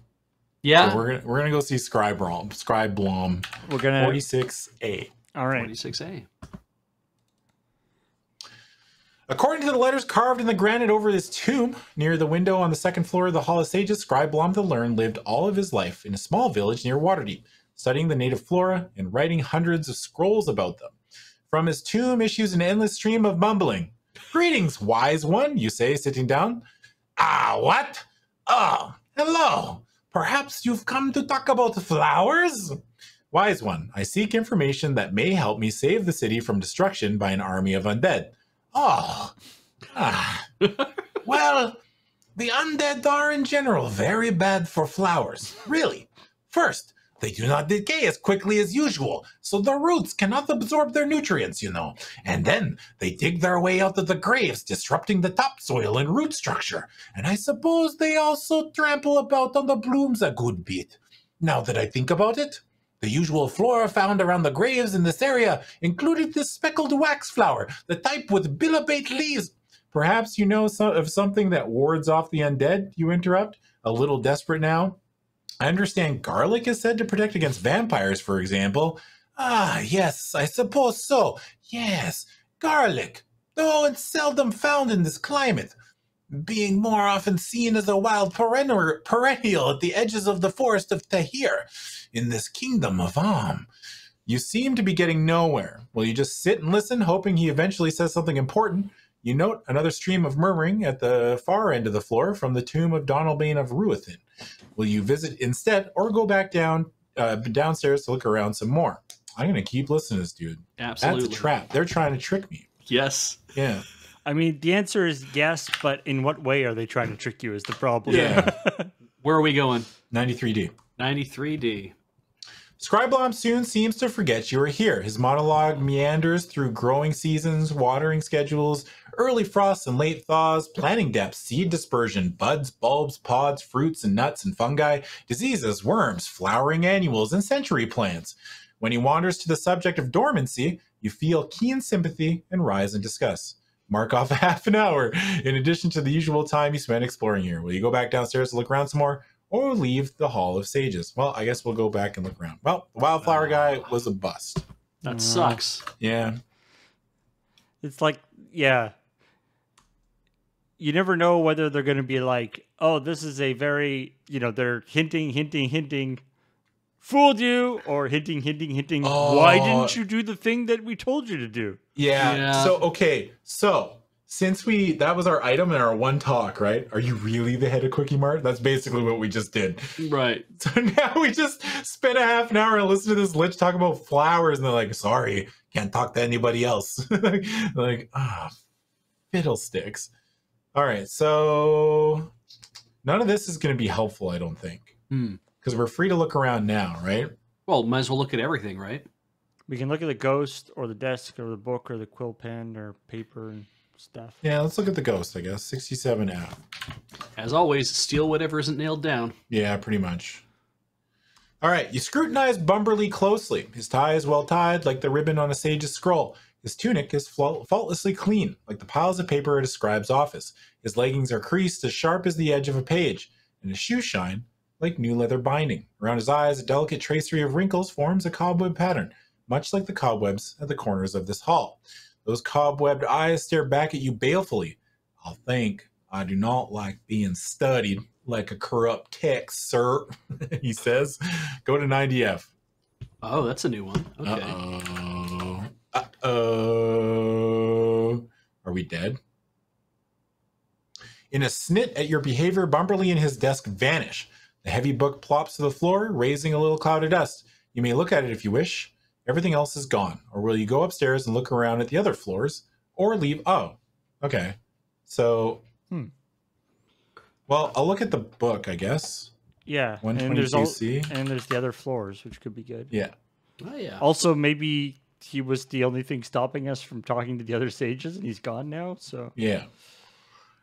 Yeah. So we're gonna go see Scriblom. We're gonna 46A. All right. 46A. According to the letters carved in the granite over this tomb, near the window on the second floor of the Hall of Sages, Scriblom the Learned lived all of his life in a small village near Waterdeep, studying the native flora and writing hundreds of scrolls about them. From his tomb issues an endless stream of mumbling. Greetings, wise one, you say, sitting down. Ah, what? Oh, hello. Perhaps you've come to talk about flowers? Wise one, I seek information that may help me save the city from destruction by an army of undead. Oh, well, the undead are in general very bad for flowers, really. First, they do not decay as quickly as usual, so the roots cannot absorb their nutrients, you know. And then they dig their way out of the graves, disrupting the topsoil and root structure. And I suppose they also trample about on the blooms a good bit. Now that I think about it, the usual flora found around the graves in this area included this speckled wax flower, the type with bilobate leaves. Perhaps you know of something that wards off the undead, you interrupt, a little desperate now. I understand garlic is said to protect against vampires, for example. Ah, yes, I suppose so. Yes, garlic, though it's seldom found in this climate, being more often seen as a wild perennial at the edges of the forest of Tahir, in this kingdom of Am. You seem to be getting nowhere. Will you just sit and listen, hoping he eventually says something important? You note another stream of murmuring at the far end of the floor from the tomb of Donalbain of Ruathin. Will you visit instead, or go back downstairs to look around some more? I'm going to keep listening to this dude. Absolutely. That's a trap. They're trying to trick me. Yes. Yeah. I mean, the answer is yes, but in what way are they trying to trick you is the problem. Yeah. Where are we going? 93D. 93D. Scriblom soon seems to forget you are here. His monologue meanders through growing seasons, watering schedules, early frosts and late thaws, planting depths, seed dispersion, buds, bulbs, pods, fruits and nuts and fungi, diseases, worms, flowering annuals, and century plants. When he wanders to the subject of dormancy, you feel keen sympathy and rise and discuss. Mark off a half an hour, in addition to the usual time you spend exploring here. Will you go back downstairs to look around some more? Or leave the Hall of Sages? Well, I guess we'll go back and look around. Well, the wildflower guy was a bust. That sucks. Yeah. It's like, yeah. You never know whether they're going to be like, oh, this is a very, they're hinting, fooled you, or hinting, why didn't you do the thing that we told you to do? Yeah. So, okay. So, since that was our item in our one talk, right? Are you really the head of Quickie Mart? That's basically what we just did. Right. So now we just spent a half an hour and listen to this lich talk about flowers, and they're like, sorry, can't talk to anybody else. Like, fiddlesticks. All right, so none of this is going to be helpful, I don't think. Because we're free to look around now, right? Well, might as well look at everything, right? We can look at the ghost, or the desk, or the book, or the quill pen, or paper, and stuff. Yeah, let's look at the ghost, I guess. 67F. As always, steal whatever isn't nailed down. Yeah, pretty much. All right, you scrutinize Bumberly closely. His tie is well tied, like the ribbon on a sage's scroll. His tunic is faultlessly clean, like the piles of paper at a scribe's office. His leggings are creased as sharp as the edge of a page, and his shoes shine like new leather binding. Around his eyes, a delicate tracery of wrinkles forms a cobweb pattern, much like the cobwebs at the corners of this hall. Those cobwebbed eyes stare back at you balefully. I'll think I do not like being studied like a corrupt text, sir, he says. Go to 90F. Oh, that's a new one. Okay. Uh-oh. Are we dead? In a snit at your behavior, Bumberly and his desk vanish. The heavy book plops to the floor, raising a little cloud of dust. You may look at it if you wish. Everything else is gone. Or will you go upstairs and look around at the other floors? Or leave... Oh, okay. So... Well, I'll look at the book, I guess. Yeah. 122C. And there's the other floors, which could be good. Yeah. Oh, yeah. Also, maybe he was the only thing stopping us from talking to the other sages, and he's gone now, so... Yeah.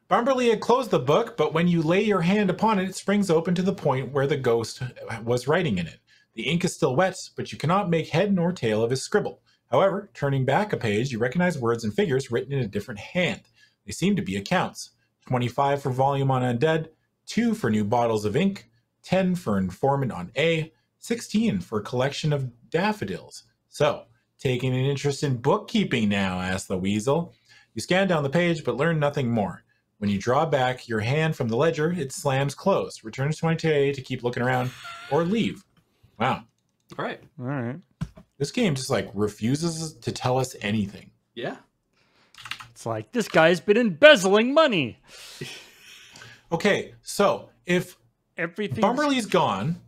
Bumberly had closed the book, but when you lay your hand upon it, it springs open to the point where the ghost was writing in it. The ink is still wet, but you cannot make head nor tail of his scribble. However, turning back a page, you recognize words and figures written in a different hand. They seem to be accounts. 25 for volume on undead, 2 for new bottles of ink, 10 for informant on A, 16 for collection of daffodils. So, taking an interest in bookkeeping now, asked the weasel. You scan down the page, but learn nothing more. When you draw back your hand from the ledger, it slams closed. Return to 22A to keep looking around, or leave. Wow. All right. All right. This game just like refuses to tell us anything. Yeah. It's like, this guy's been embezzling money. Okay, so if Everything's Bumberly's gone,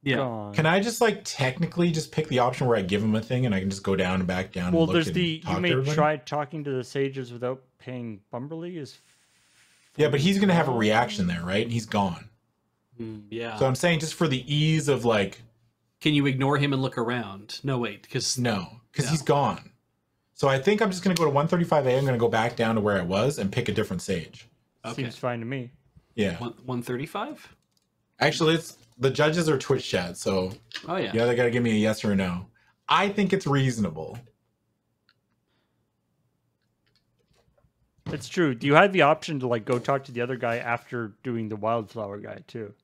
gone. can I just like technically just pick the option where I give him a thing and I can just go down and back down? Well, and look there's and the, talk you to may everybody? try talking to the sages without paying Bumberly is... Yeah, but he's going to have a reaction there, right? He's gone. Yeah. So I'm saying just for the ease of like... Can you ignore him and look around? No, wait, because... No, because he's gone. So I think I'm just going to go to 135A. I'm going to go back down to where I was and pick a different sage. Okay. Seems fine to me. Yeah. 135? Actually, it's the judges are Twitch chat, so Oh, yeah. you either got to give me a yes or a no. I think it's reasonable. It's true. Do you have the option to like go talk to the other guy after doing the wildflower guy too?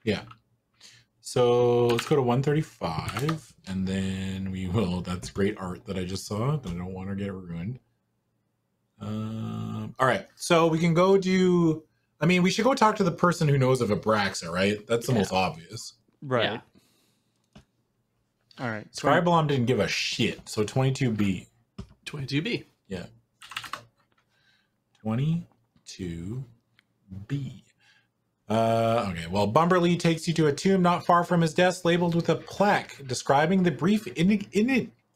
Yeah. So let's go to 135, and then we will. That's great art that I just saw, but I don't want to get ruined. All right, so we can go do. I mean, we should go talk to the person who knows of Abraxa, right? That's the most obvious. Right. Yeah. All right. Scribalom didn't give a shit, so 22B. 22B. Yeah. 22B. Okay, well, Bumberly takes you to a tomb not far from his desk labeled with a plaque describing the brief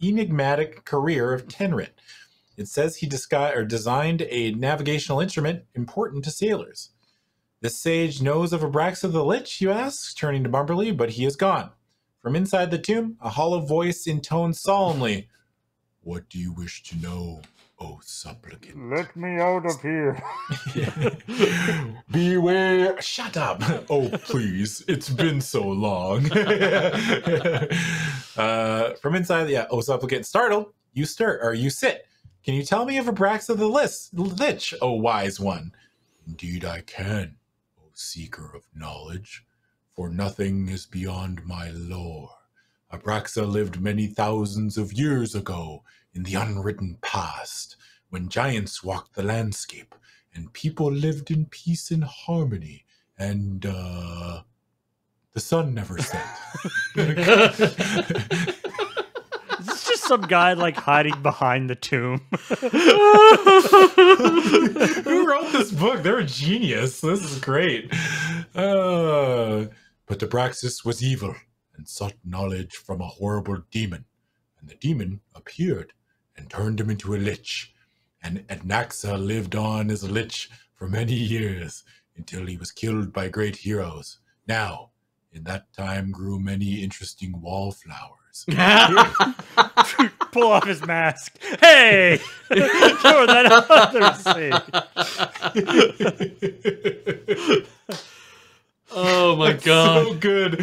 enigmatic career of Tenrit. It says he designed a navigational instrument important to sailors. This sage knows of Abraxa the Lich, you ask, turning to Bumberly, but he is gone. From inside the tomb, a hollow voice intones solemnly, "What do you wish to know, O supplicant?" Let me out of here. Beware. Shut up. Oh, please. It's been so long. From inside, O supplicant, startled, you sit. Can you tell me of Abraxa the Lich, O wise one? Indeed I can, O seeker of knowledge, for nothing is beyond my lore. Abraxa lived many thousands of years ago in the unwritten past, when giants walked the landscape and people lived in peace and harmony, and the sun never set. Is this just some guy like hiding behind the tomb? Who wrote this book? They're a genius. This is great. But Abraxas was evil and sought knowledge from a horrible demon, and the demon appeared and turned him into a lich. And Adnaxa lived on as a lich for many years until he was killed by great heroes. Now, in that time grew many interesting wallflowers. Pull off his mask. Hey! Throw that other Oh my That's god. so good.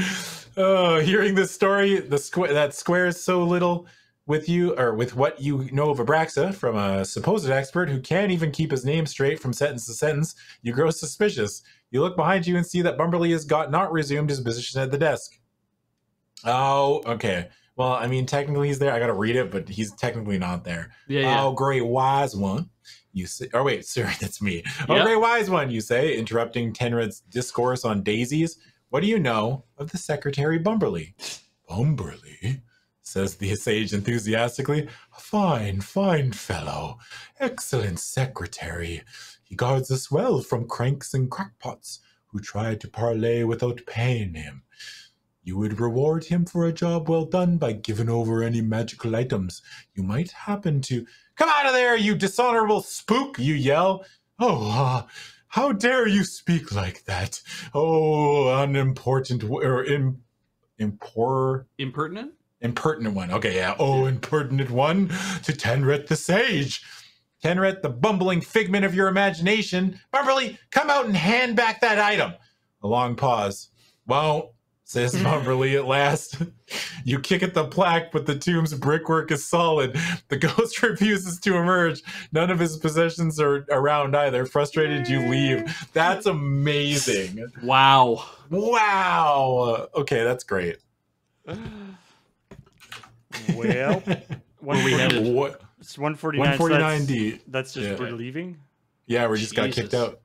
Hearing this story, that squares so little with you, or with what you know of Abraxa from a supposed expert who can't even keep his name straight from sentence to sentence, you grow suspicious. You look behind you and see that Bumberly has not resumed his position at the desk. Oh, okay. Well, I mean, technically he's there. I gotta read it, but he's technically not there. Yeah. Oh, great wise one, you say. Oh, wait, sorry, that's me. Oh, Yep. great wise one, you say, interrupting Tenred's discourse on daisies. What do you know of the Secretary Bumberly? Bumberly, says the sage enthusiastically. Fine, fine fellow. Excellent secretary. He guards us well from cranks and crackpots who try to parley without paying him. You would reward him for a job well done by giving over any magical items you might happen to... Come out of there, you dishonorable spook, you yell. Oh, how dare you speak like that? Oh, unimportant... Impertinent? Impertinent one. Okay, yeah. Oh, impertinent one to Tenret the Sage. Tenret, the bumbling figment of your imagination. Bumberly, come out and hand back that item. A long pause. Won't, says Bumberly at last. You kick at the plaque, but the tomb's brickwork is solid. The ghost refuses to emerge. None of his possessions are around either. Frustrated, you leave. That's amazing. Wow. Wow. Okay, that's great. Well, Where we headed? What? it's 149. 149D. That's just we're leaving. Yeah, we just got kicked out.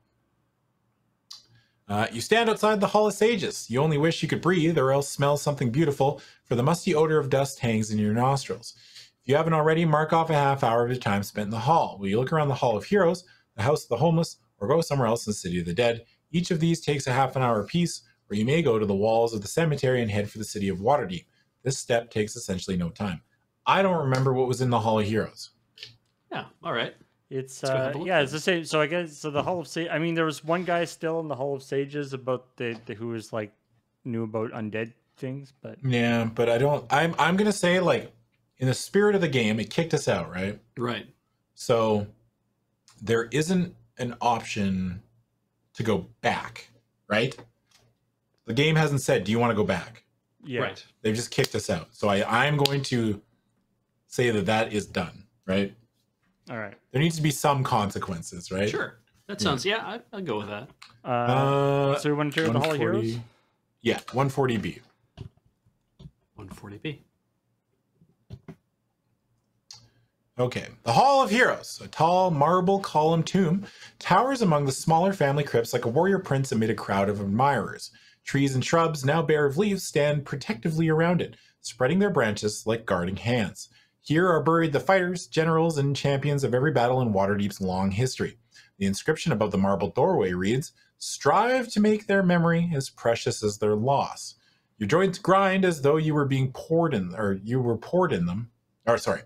You stand outside the Hall of Sages. You only wish you could breathe or else smell something beautiful, for the musty odor of dust hangs in your nostrils. If you haven't already, mark off a half hour of your time spent in the hall. Will you look around the Hall of Heroes, the House of the Homeless, or go somewhere else in the City of the Dead? Each of these takes a half an hour apiece, or you may go to the walls of the cemetery and head for the City of Waterdeep. This step takes essentially no time. I don't remember what was in the Hall of Heroes. Yeah, all right. It's it's the same. So I guess the Hall of Sage. I mean, there was one guy still in the Hall of Sages about the who was like knew about undead things, but yeah, but I don't. I'm gonna say, like, in the spirit of the game, it kicked us out, right? Right. So there isn't an option to go back, right? The game hasn't said, "Do you want to go back?" yeah, Right. They've just kicked us out. So I'm going to say that is done, right? All right. There needs to be some consequences, right? Sure. That sounds, I'll go with that. So we want to hear the Hall of Heroes. Yeah, 140B. 140B. Okay. The Hall of Heroes, a tall marble column tomb, towers among the smaller family crypts like a warrior prince amid a crowd of admirers. Trees and shrubs, now bare of leaves, stand protectively around it, spreading their branches like guarding hands. Here are buried the fighters, generals, and champions of every battle in Waterdeep's long history. The inscription above the marble doorway reads, "Strive to make their memory as precious as their loss. Your joints grind as though you were being poured in, or you were poured in them. Or sorry,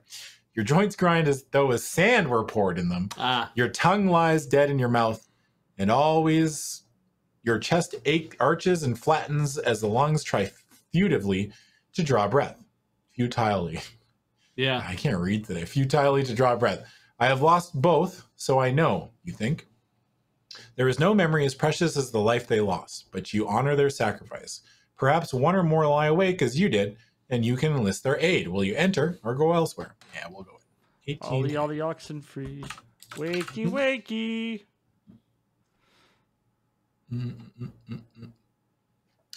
your joints grind as though as sand were poured in them. Your tongue lies dead in your mouth, and always your chest arches and flattens as the lungs try futilely to draw breath. Futilely." Yeah. I can't read today. Futilely to draw breath. I have lost both, so I know, you think. There is no memory as precious as the life they lost, but you honor their sacrifice. Perhaps one or more lie awake as you did, and you can enlist their aid. Will you enter or go elsewhere? Yeah, we'll go. 18. All the oxen free. Wakey, wakey.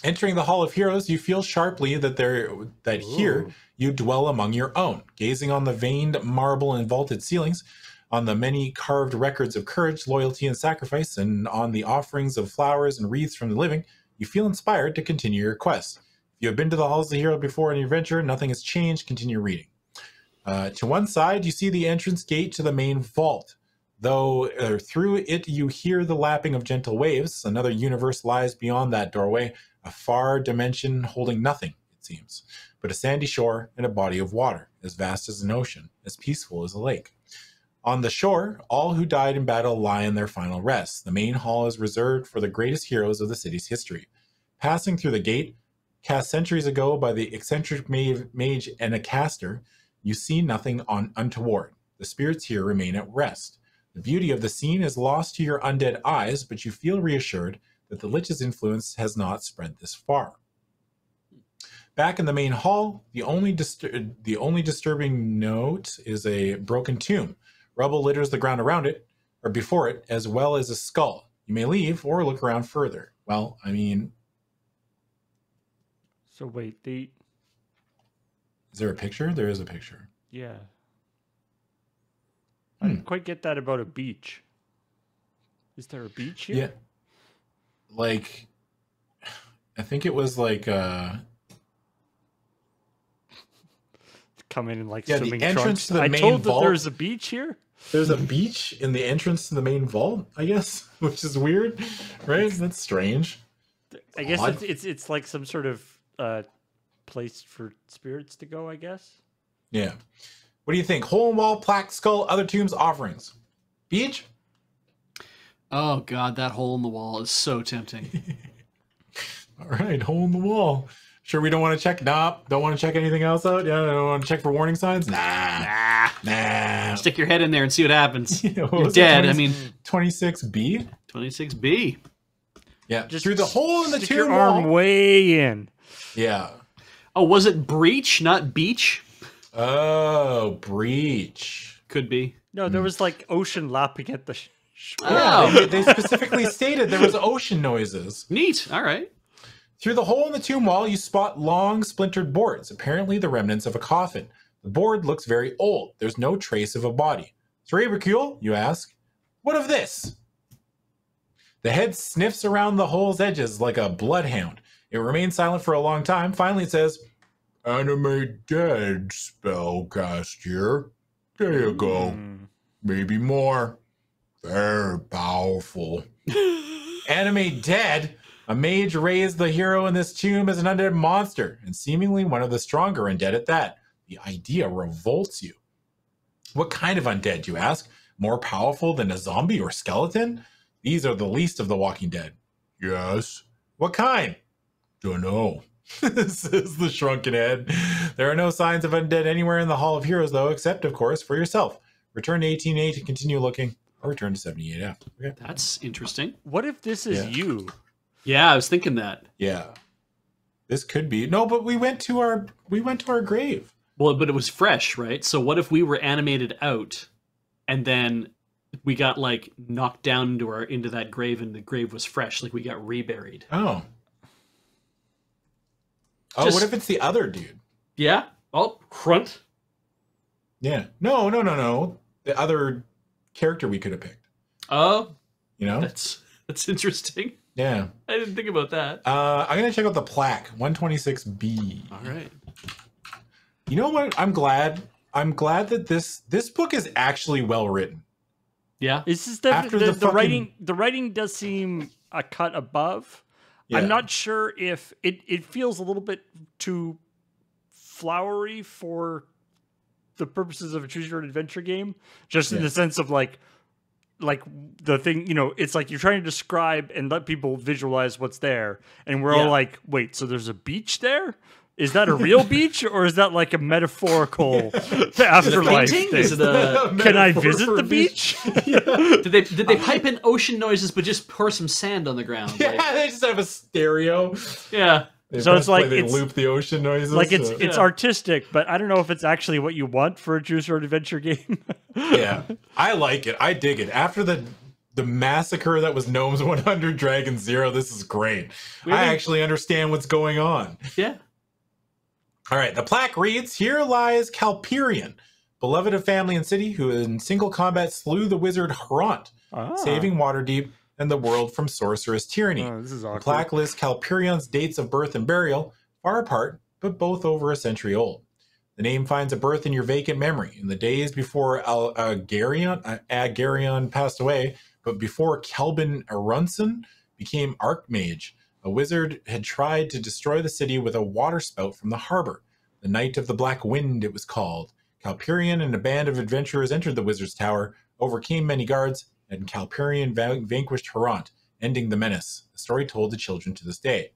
Entering the Hall of Heroes, you feel sharply that here you dwell among your own. Gazing on the veined marble and vaulted ceilings, on the many carved records of courage, loyalty, and sacrifice, and on the offerings of flowers and wreaths from the living, you feel inspired to continue your quest. If you have been to the Halls of the Hero before in your venture, nothing has changed. Continue reading. To one side, you see the entrance gate to the main vault. Though through it you hear the lapping of gentle waves, another universe lies beyond that doorway, a far dimension holding nothing, it seems, but a sandy shore and a body of water, as vast as an ocean, as peaceful as a lake. On the shore, all who died in battle lie in their final rest. The main hall is reserved for the greatest heroes of the city's history. Passing through the gate, cast centuries ago by the eccentric mage and a caster, you see nothing untoward. The spirits here remain at rest. The beauty of the scene is lost to your undead eyes, but you feel reassured that the Lich's influence has not spread this far. Back in the main hall, the only disturbing note is a broken tomb. Rubble litters the ground around it, or before it, as well as a skull. You may leave or look around further. Well, I mean... So wait, is there a picture? There is a picture. Yeah. I didn't quite get that about a beach. Is there a beach here? Yeah. Like, I think it was like come in like the swimming entrance trunks. to the I main told vault. that there's a beach here. There's a beach in the entrance to the main vault, I guess, which is weird, right? That's strange. I guess it's like some sort of place for spirits to go, I guess. Yeah. What do you think? Hole in wall, plaque, skull, other tombs, offerings. Beej? Oh god, that hole in the wall is so tempting. All right, hole in the wall. Sure, we don't want to check. Nah, don't want to check anything else out. Yeah, don't want to check for warning signs. Nah. Stick your head in there and see what happens. Yeah, You're dead. 26B. 26B. Yeah, just through the hole in the stick tomb your wall. arm way in. Yeah. Oh, was it breach, not beach? Oh, breach. Could be. No, there was like ocean lapping at the Yeah, Oh. they specifically stated there was ocean noises. Neat. All right. Through the hole in the tomb wall, you spot long, splintered boards, apparently the remnants of a coffin. The board looks very old. There's no trace of a body. Cerebricule, you ask. What of this? The head sniffs around the hole's edges like a bloodhound. It remains silent for a long time. Finally, it says, Animate dead, spellcaster. There you go. Maybe more. Very powerful. Animate dead? A mage raised the hero in this tomb as an undead monster, and seemingly one of the stronger undead at that. The idea revolts you. What kind of undead, you ask? More powerful than a zombie or skeleton? These are the least of the walking dead. Yes. What kind? Dunno. Says the shrunken head. There are no signs of undead anywhere in the Hall of Heroes, though, except, of course, for yourself. Return to 18A to continue looking, or return to 78F. Okay. That's interesting. What if this is you? Yeah, I was thinking that. Yeah. This could be. No, but we went to our grave. Well, but it was fresh, right? So what if we were animated out and then we got like knocked down into that grave and the grave was fresh, like we got reburied? Oh. Oh, Just- what if it's the other dude? Yeah. Oh, front. Yeah. No. The other character we could have picked. Oh, You know? that's interesting. Yeah. I didn't think about that. I'm gonna check out the plaque, 126B. All right. You know what? I'm glad that this book is actually well written. Yeah. This is After the the writing. The writing does seem a cut above. Yeah. I'm not sure if it feels a little bit too flowery for the purposes of a choose your own adventure game, just in Yeah. the sense of like the thing, it's like you're trying to describe and let people visualize what's there, and we're Yeah. all like, wait, so there's a beach there? Is that a real beach, or is that like a metaphorical afterlife Painting? thing? Is it a... Can I Metaphor visit for the a beach? Did they pipe in ocean noises but just pour some sand on the ground? Yeah, Like, they just have a stereo. yeah. They So it's like they it's- loop the ocean noises. Like it's so- it's Yeah. artistic, but I don't know if it's actually what you want for a choose your own adventure game. yeah. I like it. I dig it. After the massacre that was Gnomes 100 Dragon Zero, this is great. I Really? actually understand what's going on. Yeah. All right, the plaque reads, Here lies Calperion, beloved of family and city, who in single combat slew the wizard Hrant, saving Waterdeep and the world from sorceress tyranny. Oh, this is The awkward. plaque lists Calperion's dates of birth and burial, far apart, but both over a century old. The name finds a birth in your vacant memory. In the days before Agarion passed away, but before Kelbin Arunson became Archmage, a wizard had tried to destroy the city with a water spout from the harbor. The Night of the Black Wind, it was called. Calperion and a band of adventurers entered the wizard's tower, overcame many guards, and Calperion vanquished Hrant, ending the menace. The story told to children to this day.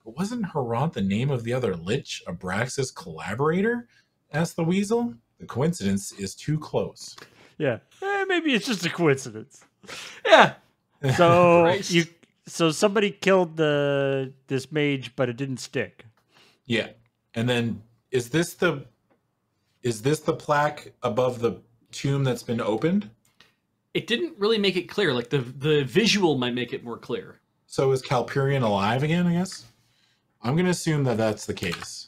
But wasn't Hrant the name of the other Lich, Abraxas' collaborator? Asked the weasel. The coincidence is too close. Yeah, maybe it's just a coincidence. Yeah. So Christ. so somebody killed this mage, but it didn't stick. Yeah. And then is this the plaque above the tomb that's been opened? It didn't really make it clear. Like the visual might make it more clear. So is Calperion alive again, I guess? I'm going to assume that that's the case.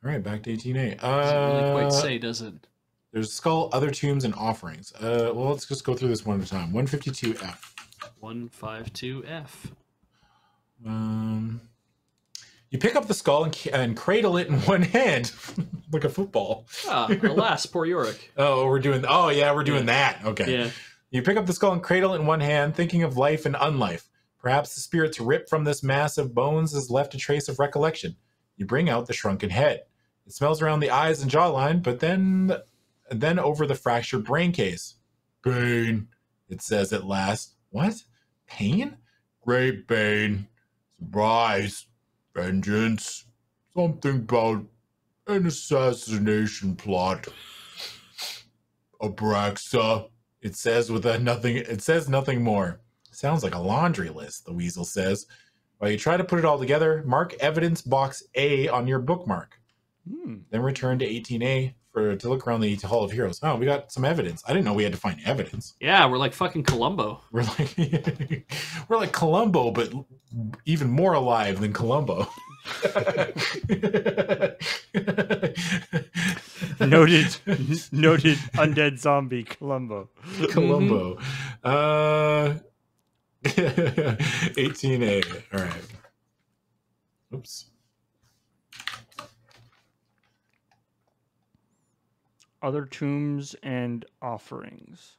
All right, back to 18A. Doesn't really quite say, does it? There's skull, other tombs, and offerings. Well, let's just go through this one at a time. 152F. 152F. You pick up the skull and cradle it in one hand, like a football. Ah, alas, poor Yorick. We're doing that. Okay. Yeah. You pick up the skull and cradle it in one hand, thinking of life and unlife. Perhaps the spirit's rip from this mass of bones has left a trace of recollection. You bring out the shrunken head. It smells around the eyes and jawline, but then over the fractured brain case. Pain, it says at last. What? Pain? Great pain. Surprise. Vengeance. Something about an assassination plot. Abraxa. It says nothing more. Sounds like a laundry list, the weasel says. While you try to put it all together, mark evidence box A on your bookmark. Then return to 18A to look around the Hall of Heroes. Oh, we got some evidence. I didn't know we had to find evidence. Yeah, we're like fucking Columbo. We're like Columbo, but even more alive than Columbo. Noted undead zombie Columbo. 18A. All right. Oops. Other tombs and offerings.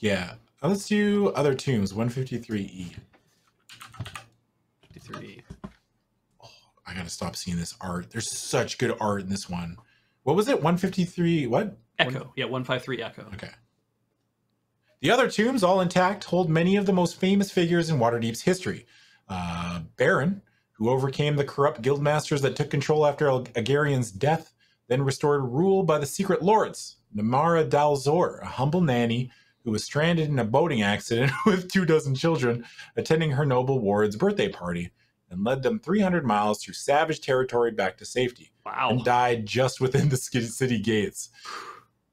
Yeah. Let's do other tombs. 153E. 53. Oh, I gotta stop seeing this art. There's such good art in this one. What was it? 153 what? Echo. Yeah, 153 Echo. Okay. The other tombs, all intact, hold many of the most famous figures in Waterdeep's history. Baron, who overcame the corrupt guildmasters that took control after Agarian's death, then restored rule by the secret lords. Namara Dalzor, a humble nanny who was stranded in a boating accident with 24 children, attending her noble ward's birthday party, and led them 300 miles through savage territory back to safety. Wow. And died just within the city gates.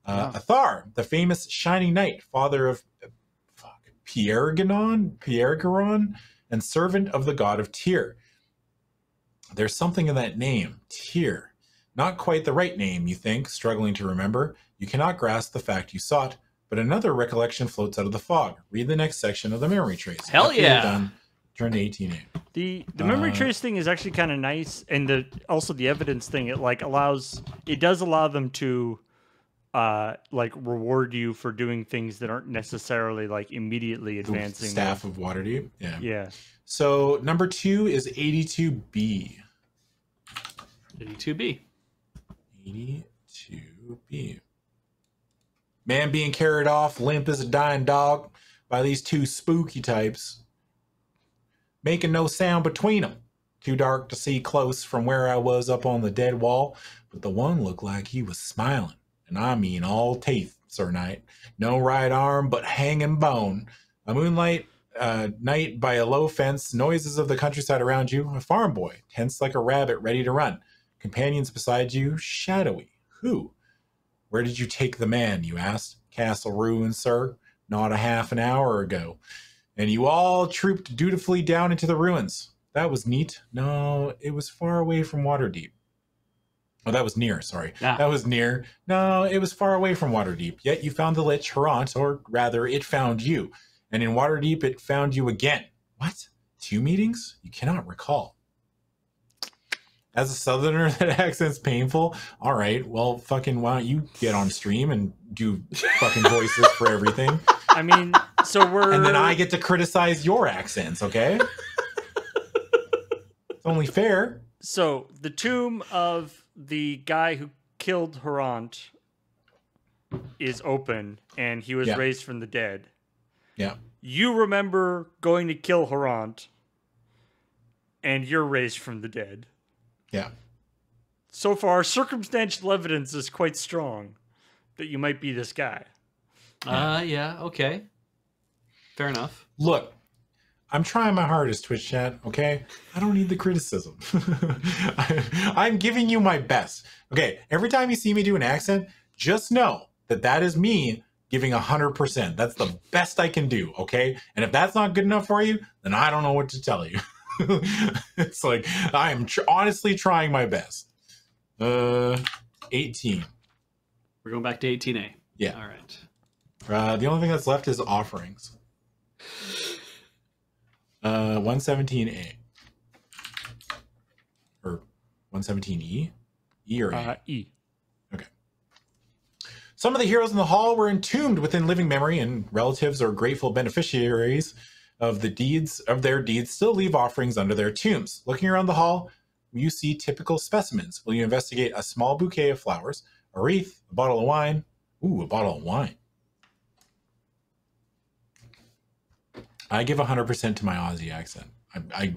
Athar, the famous Shining Knight, father of Piergaron, and servant of the god of Tyr. There's something in that name, Tyr. Not quite the right name, you think, struggling to remember. You cannot grasp the fact you sought, but another recollection floats out of the fog. Read the next section of the memory trace. Hell After yeah! you're done, turn to 18A. The memory trace thing is actually kind of nice, and also the evidence thing. It does allow them to reward you for doing things that aren't necessarily like immediately advancing. Staff of Waterdeep. Yeah. Yeah. So number 2 is 82B. 82B. 82B. Man being carried off limp as a dying dog by these two spooky types, making no sound between them. Too dark to see close from where I was up on the dead wall, but the one looked like he was smiling, and I mean all teeth, Sir Knight. No right arm, but hanging bone. A moonlight night by a low fence, noises of the countryside around you, a farm boy, tense like a rabbit ready to run. Companions beside you, shadowy. Who? Where did you take the man, you asked. Castle ruins, sir. Not a half an hour ago. And you all trooped dutifully down into the ruins. That was neat. No, it was far away from Waterdeep. Oh, that was near, sorry. Ah. That was near. No, it was far away from Waterdeep. Yet you found the Lich Harant, or rather, it found you. And in Waterdeep, it found you again. What? 2 meetings? You cannot recall. As a southerner, that accent's painful. All right, well, fucking why don't you get on stream and do fucking voices for everything? I mean, so we're... And then I get to criticize your accents, okay? It's only fair. So, the tomb of the guy who killed Harant is open, and he was raised from the dead. Yeah. You remember going to kill Harant, and you're raised from the dead. Yeah. So far, circumstantial evidence is quite strong that you might be this guy. Yeah, okay. Fair enough. Look, I'm trying my hardest, Twitch chat, okay? I don't need the criticism. I'm giving you my best. Okay, every time you see me do an accent, just know that that is me giving 100%. That's the best I can do, okay? And if that's not good enough for you, then I don't know what to tell you. It's like, I am honestly trying my best. 18. We're going back to 18A. Yeah. All right. The only thing that's left is offerings. 117A. Or 117E? E or A? E. Okay. Some of the heroes in the hall were entombed within living memory, and relatives or grateful beneficiaries of their deeds still leave offerings under their tombs. Looking around the hall, you see typical specimens. Will you investigate a small bouquet of flowers, a wreath, a bottle of wine? Ooh, a bottle of wine. I give 100% to my Aussie accent. I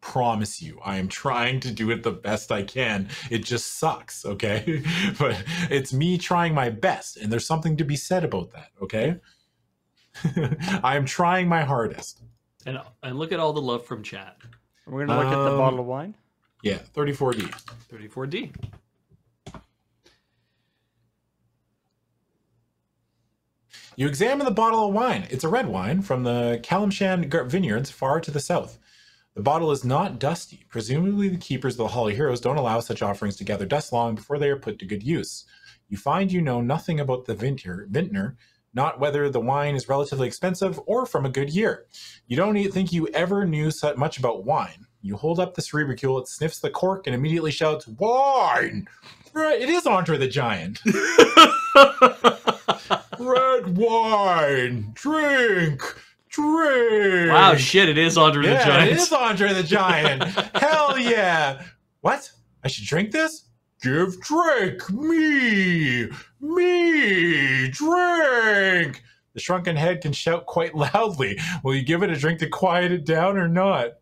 promise you, I am trying to do it the best I can. It just sucks, okay? But it's me trying my best, and there's something to be said about that, okay? I am trying my hardest. And look at all the love from chat. We're gonna look at the bottle of wine. Yeah, 34D. 34D. You examine the bottle of wine. It's a red wine from the Calimshan vineyards far to the south. The bottle is not dusty. Presumably the keepers of the Hall of Heroes don't allow such offerings to gather dust long before they are put to good use. You find you know nothing about the vintner, not whether the wine is relatively expensive or from a good year. You don't think you ever knew so much about wine. You hold up the cerebricule, it sniffs the cork and immediately shouts, "Wine! Right, it is Andre the Giant." "Red wine! Drink! Drink!" Wow, shit, it is Andre the Giant. It is Andre the Giant. Hell yeah. What? I should drink this? Give drink. Me, drink. The shrunken head can shout quite loudly. Will you give it a drink to quiet it down or not?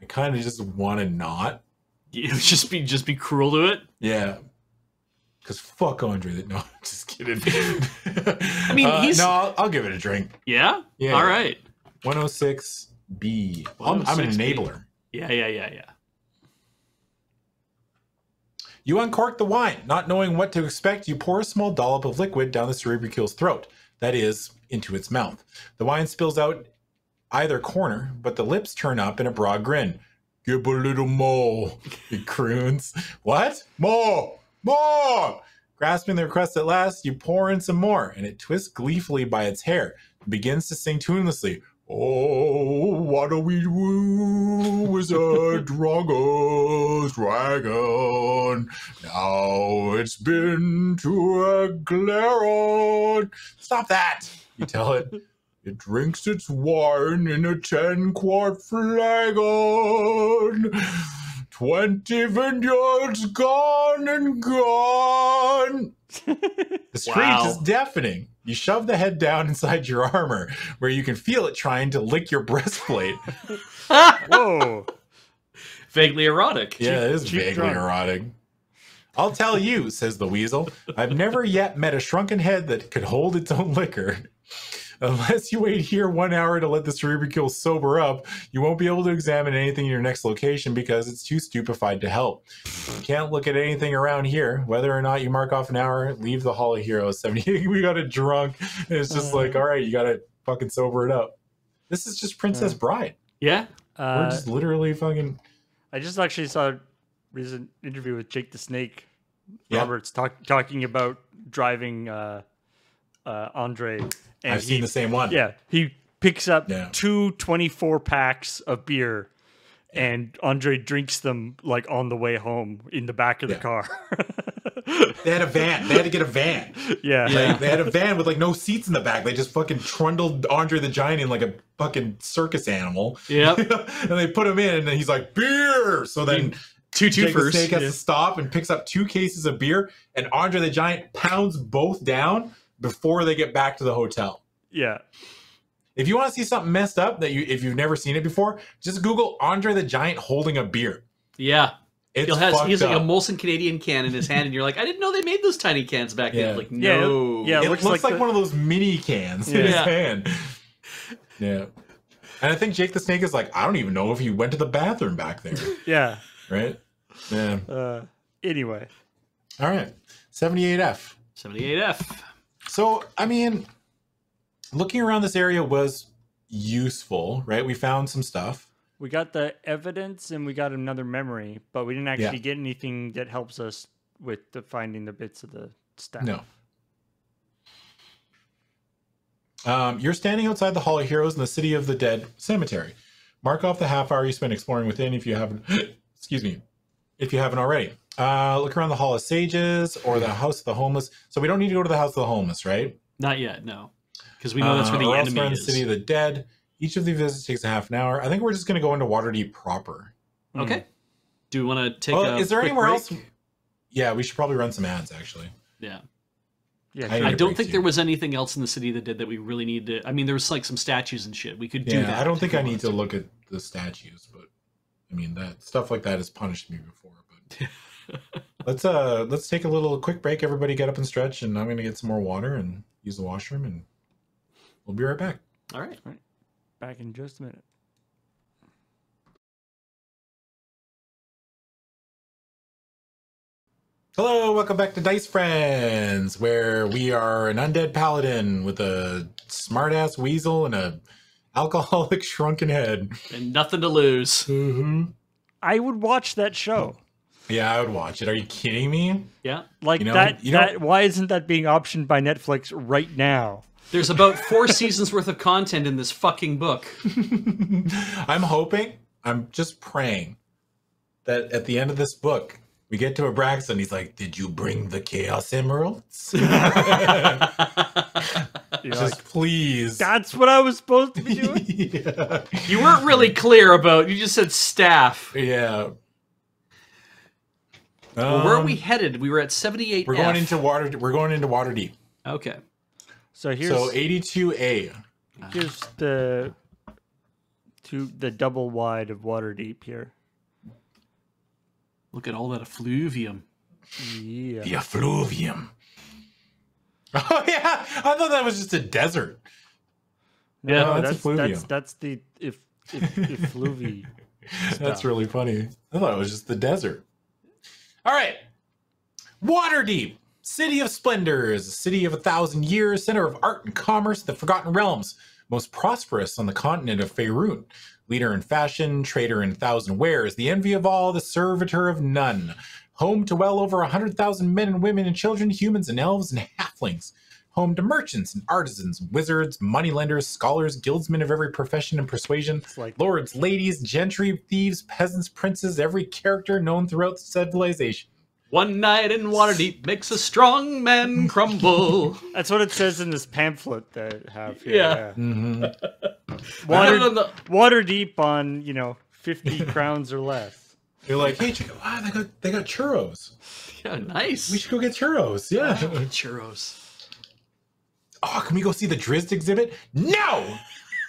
I kind of just want to not. Just be cruel to it. Yeah. Because fuck Andre. No, just kidding. I mean, no, I'll give it a drink. Yeah? Yeah. All right. 106B. I'm an enabler. Yeah. You uncork the wine. Not knowing what to expect, you pour a small dollop of liquid down the cerebricule's throat. That is, into its mouth. The wine spills out either corner, but the lips turn up in a broad grin. "Give a little more," it croons. "What? More! More!" Grasping the request at last, you pour in some more, and it twists gleefully by its hair and begins to sing tunelessly. "Oh, what do we do with a Drago's dragon? Now it's been to a Glaron." Stop that, you tell it. "It drinks its wine in a 10-quart flagon. 20 vineyards gone and gone." The screech is deafening. You shove the head down inside your armor, where you can feel it trying to lick your breastplate. Whoa. Vaguely erotic. Yeah, it is vaguely erotic. "I'll tell you," says the weasel, "I've never yet met a shrunken head that could hold its own liquor. Unless you wait here 1 hour to let the cerebricule sober up, you won't be able to examine anything in your next location because it's too stupefied to help. You can't look at anything around here. Whether or not you mark off an hour, leave the Hall of Heroes." 70. We got it drunk. And it's just like, all right, you got to fucking sober it up. This is just Princess Bride. Yeah. We're just literally fucking... I just actually saw a recent interview with Jake the Snake. Yeah. Roberts talking about driving Andre. And I've seen the same one. Yeah, he picks up two 24-packs of beer, and Andre drinks them like on the way home in the back of the car. They had a van. They had to get a van. Yeah. Like, they had a van with like no seats in the back. They just fucking trundled Andre the Giant in like a fucking circus animal. Yep. And they put him in, and then he's like, "Beer!" So then Jake the Snake has to stop and picks up 2 cases of beer, and Andre the Giant pounds both down before they get back to the hotel. Yeah. If you want to see something messed up if you've never seen it before, just Google Andre the Giant holding a beer. Yeah. He has like a Molson Canadian can in his hand, and you're like, I didn't know they made those tiny cans back then. Like, no. Yeah, it looks like one of those mini cans in his hand. Yeah. And I think Jake the Snake is like, I don't even know if he went to the bathroom back there. Yeah. Right? Yeah. Anyway. All right. 78F. 78F. So, I mean, looking around this area was useful, right? We found some stuff. We got the evidence and we got another memory, but we didn't actually get anything that helps us with finding the bits of the staff. No. You're standing outside the Hall of Heroes in the City of the Dead cemetery. Mark off the half hour you spent exploring within if you haven't, excuse me, if you haven't already. Look around the Hall of Sages or the House of the Homeless. So we don't need to go to the House of the Homeless, right? Not yet, no. Because we know that's where the enemy is. The City of the Dead. Each of the visits takes a half an hour. I think we're just going to go into Waterdeep proper. Okay. Do we want to take a is there anywhere break? else? Yeah, we should probably run some ads, actually. Yeah. Yeah, I don't think there was anything else in the City of the Dead that we really need to... I mean, there was like some statues and shit. We could do that. I don't think I need to look at the statues, but I mean, that stuff like that has punished me before. But let's take a quick break. Everybody get up and stretch, and I'm going to get some more water and use the washroom, and We'll be right back. All right. Back in just a minute. Hello, welcome back to Dice Friends, where we are an undead paladin with a smart-ass weasel and a alcoholic shrunken head. And nothing to lose. Mm-hmm. I would watch that show. Yeah, I would watch it. Are you kidding me? Yeah. Like why isn't that being optioned by Netflix right now? There's about 4 seasons worth of content in this fucking book. I'm just praying that at the end of this book, we get to Abraxas and he's like, "Did you bring the Chaos Emeralds?" Just please. That's what I was supposed to be doing? Yeah. You weren't really clear about, you just said staff. Yeah. Well, where are we headed? We were at 78. We're going into Waterdeep. Okay. So 82A. Here's the double wide of Waterdeep here. Look at all that effluvium. Yeah. The effluvium. Oh yeah, I thought that was just a desert. Yeah, that's effluvium. That's the effluvi. That's really funny. I thought it was just the desert. All right, Waterdeep, city of splendors, city of 1,000 years, center of art and commerce, the Forgotten Realms, most prosperous on the continent of Faerun. Leader in fashion, trader in 1,000 wares, the envy of all, the servitor of none. Home to well over 100,000 men and women and children, humans and elves and halflings. Home to merchants and artisans, wizards, moneylenders, scholars, guildsmen of every profession and persuasion, lords, ladies, gentry, thieves, peasants, princes, every character known throughout civilization. One night in Waterdeep makes a strong man crumble. That's what it says in this pamphlet that I have here. Yeah. Mm-hmm. Water deep on 50 crowns or less. They're like, hey, check it out. They got churros. Yeah, nice. We should go get churros. Yeah, churros. Oh, can we go see the Drizzt exhibit? No,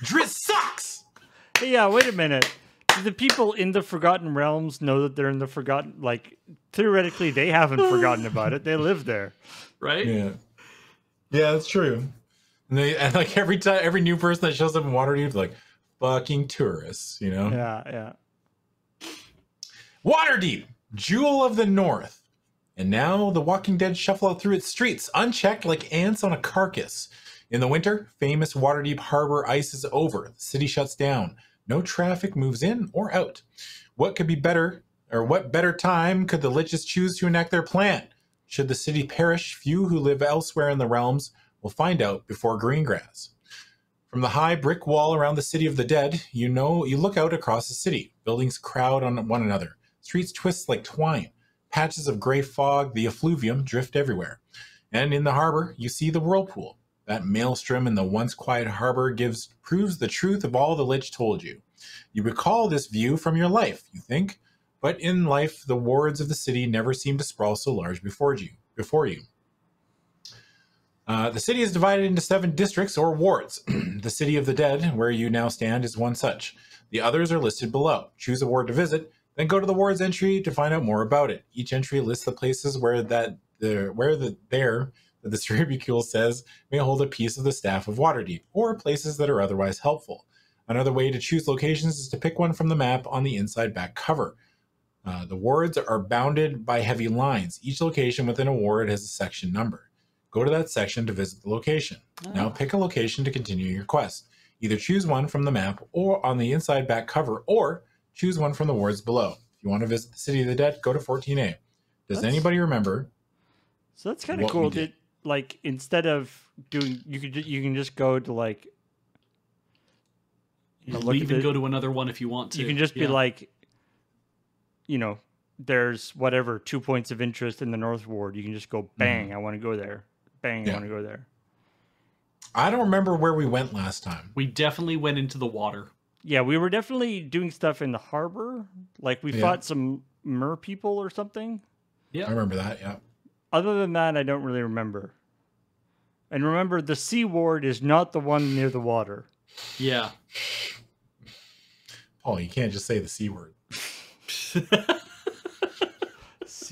Drizzt sucks. Hey, yeah, wait a minute. Do the people in the Forgotten Realms know that they're in the Forgotten? Like, theoretically, they haven't forgotten about it. They live there, right? Yeah, that's true. And like every new person that shows up in Waterdeep, like fucking tourists, Yeah. Waterdeep, jewel of the north, and now the Walking Dead shuffle out through its streets, unchecked like ants on a carcass. In the winter, famous Waterdeep harbor ices over. The city shuts down. No traffic moves in or out. What could be better, or what better time could the Liches choose to enact their plan? Should the city perish, few who live elsewhere in the realms will find out before Greengrass. From the high brick wall around the city of the dead, you look out across the city. Buildings crowd on one another. Streets twist like twine. Patches of gray fog, the effluvium, drift everywhere. And in the harbor, you see the whirlpool. That maelstrom in the once quiet harbor proves the truth of all the Lich told you. You recall this view from your life, you think, but in life, the wards of the city never seem to sprawl so large before you. The city is divided into 7 districts or wards. The city of the dead, where you now stand, is one such. The others are listed below. Choose a ward to visit, then go to the ward's entry to find out more about it. Each entry lists the places where the distributule says may hold a piece of the staff of Waterdeep, or places that are otherwise helpful. Another way to choose locations is to pick one from the map on the inside back cover. The wards are bounded by heavy lines. Each location within a ward has a section number. Go to that section to visit the location. Now pick a location to continue your quest. Either choose one from the map or on the inside back cover, or choose one from the wards below. If you want to visit the City of the Dead, go to 14A. Does anybody remember? So that's kind of cool. That, like, instead of doing, you can just go to like. You leave and go to another one if you want to. You can just be like, there's whatever 2 points of interest in the North Ward. You can just go bang. I want to go there. Bang. I want to go there. I don't remember where we went last time. We definitely went into the water. Yeah, we were definitely doing stuff in the harbor. Like we fought some mer people or something. Yeah, I remember that. Yeah. Other than that, I don't really remember. And remember, the Sea Ward is not the one near the water. Yeah. Oh, you can't just say the C word.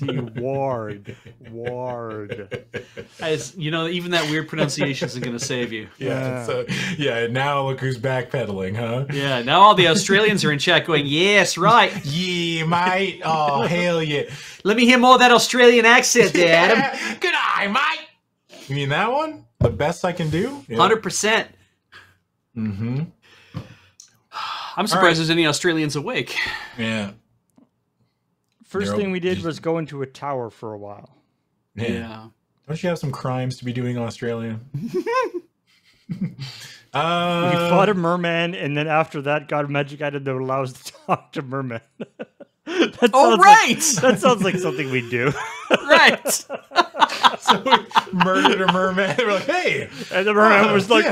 Ward. You know, even that weird pronunciation isn't going to save you. Yeah. So now look who's backpedaling, huh? Yeah. Now all the Australians are in chat going, "Yes, right. Yeah, mate. Oh, hell yeah. Let me hear more of that Australian accent there, Adam." Good eye, mate. You mean that one? The best I can do? 100%. Mm-hmm. I'm surprised there's any Australians awake. Yeah. First thing we did was go into a tower for a while. Yeah. Don't you have some crimes to be doing in Australia? We fought a merman, and then after that got a magic item that allows us to talk to mermen. That sounds like something we do. Right. So we murdered a merman. We're like, hey. And the merman was like...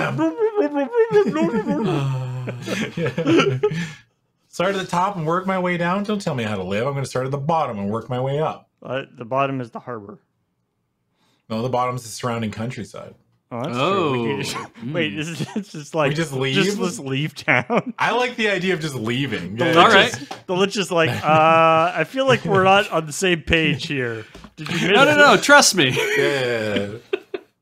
Start at the top and work my way down. Don't tell me how to live. I'm going to start at the bottom and work my way up. The bottom is the harbor. No, the bottom's the surrounding countryside. Oh, that's true. Wait, it's just like... We just leave? Just leave town? I like the idea of just leaving. All right. The Lich is like, I feel like we're not on the same page here. Did you miss No, trust me. Yeah.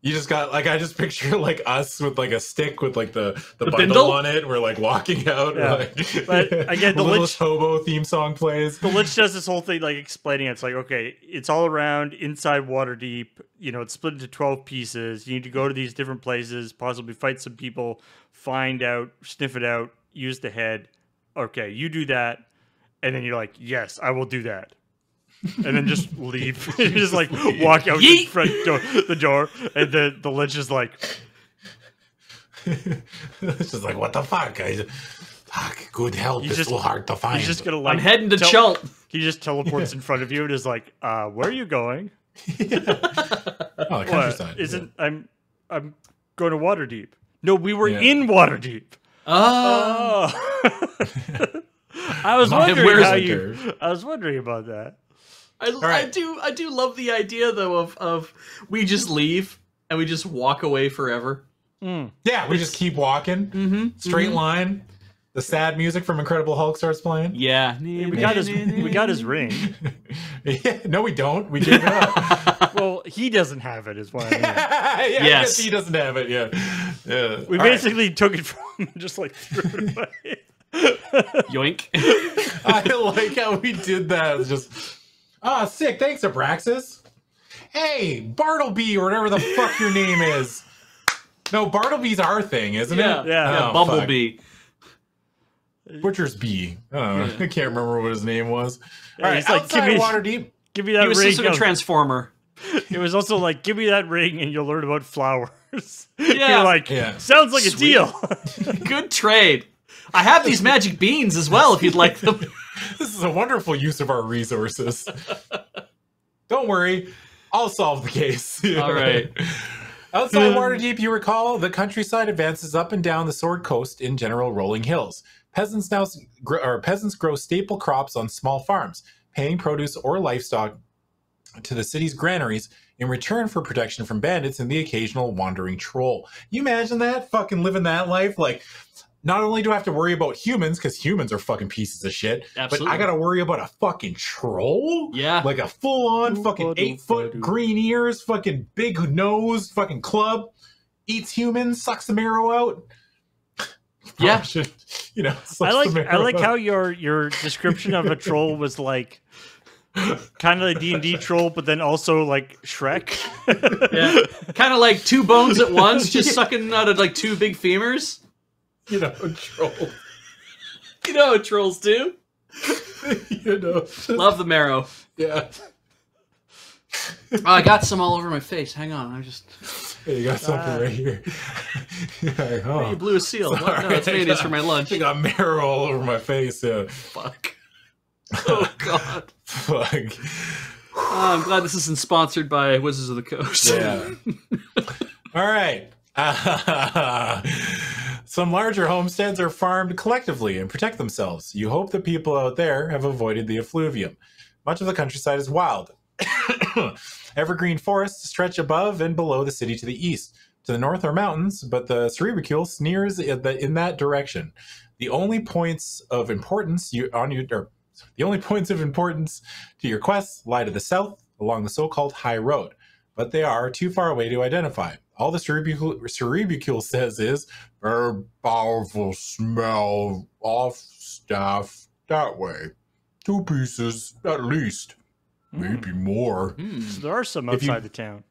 You just got, like, I just picture, like, us with, like, a stick with, like, the bundle bindle? on it. We're, like, walking out. Yeah. Like, But, again, the little Lich... hobo theme song plays. The Lich does this whole thing, like, explaining it's like, okay, it's all around, inside Waterdeep. You know, it's split into 12 pieces. You need to go to these different places, possibly fight some people, find out, sniff it out, use the head. Okay, you do that. And then you're like, yes, I will do that. And then just leave. You just like walk out the front door, and then the Lich is like, it's just like, what the fuck? Fuck, good help. It's so hard to find. He's just gonna like. I'm heading to Chult. He just teleports in front of you and is like, where are you going? Oh, the countryside. I'm going to Waterdeep. No, we were in Waterdeep. Oh. I was wondering about that. I do love the idea though of we just leave and we just walk away forever. Yeah, we just keep walking, straight line. The sad music from Incredible Hulk starts playing. Yeah, we got his ring. Yeah, no, we don't. We gave it up. Well, he doesn't have it, is what I mean. Yeah, yes, he doesn't have it. Yeah. We basically took it from him and just like threw it away. Yoink. I like how we did that. It's just, sick. Thanks, Abraxas. Hey, Bartleby, or whatever the fuck your name is. No, Bartleby's our thing, isn't it? Yeah. Oh, Bumblebee. Butcher's Bee. I don't know. I can't remember what his name was. Yeah, All right, he's like, outside Waterdeep. Give me that ring. He was some sort of transformer. It was also like, give me that ring and you'll learn about flowers. Yeah. You're like, sounds like Sweet. a deal. Good trade. I have these magic beans as well if you'd like them. This is a wonderful use of our resources. Don't worry. I'll solve the case. All right. Outside Waterdeep, you recall, the countryside advances up and down the Sword Coast in general rolling hills. Peasants grow staple crops on small farms, paying produce or livestock to the city's granaries in return for protection from bandits and the occasional wandering troll. You imagine that? Fucking living that life? Like, not only do I have to worry about humans, because humans are fucking pieces of shit, Absolutely. but I gotta worry about a fucking troll? Yeah. Like a full-on fucking 8-foot green ears, fucking big nose, fucking club, eats humans, sucks the marrow out. Yeah. You know, I like how your description of a troll was like kind of a D&D troll, but then also like Shrek. Yeah. Kind of like two bones at once, just sucking out of like two big femurs. You know, troll. You know what trolls do. You know. Love the marrow. Yeah. Oh, I got some all over my face. Hang on, I just... Hey, you got something right here. Like, Hey, you blew a seal. What? No, it's mayonnaise for my lunch. I got marrow all over my face. Yeah. Fuck. Oh, God. Fuck. I'm glad this isn't sponsored by Wizards of the Coast. Yeah. All right. Some larger homesteads are farmed collectively and protect themselves. You hope the people out there have avoided the effluvium. Much of the countryside is wild. Evergreen forests stretch above and below the city to the east. To the north are mountains, but the Cerebricule sneers in that direction. The only points of importance The only points of importance to your quests lie to the south along the so-called High Road, but they are too far away to identify. All the cerebicule says is, very powerful smell off staff that way. 2 pieces at least, maybe more. So there are some outside the town.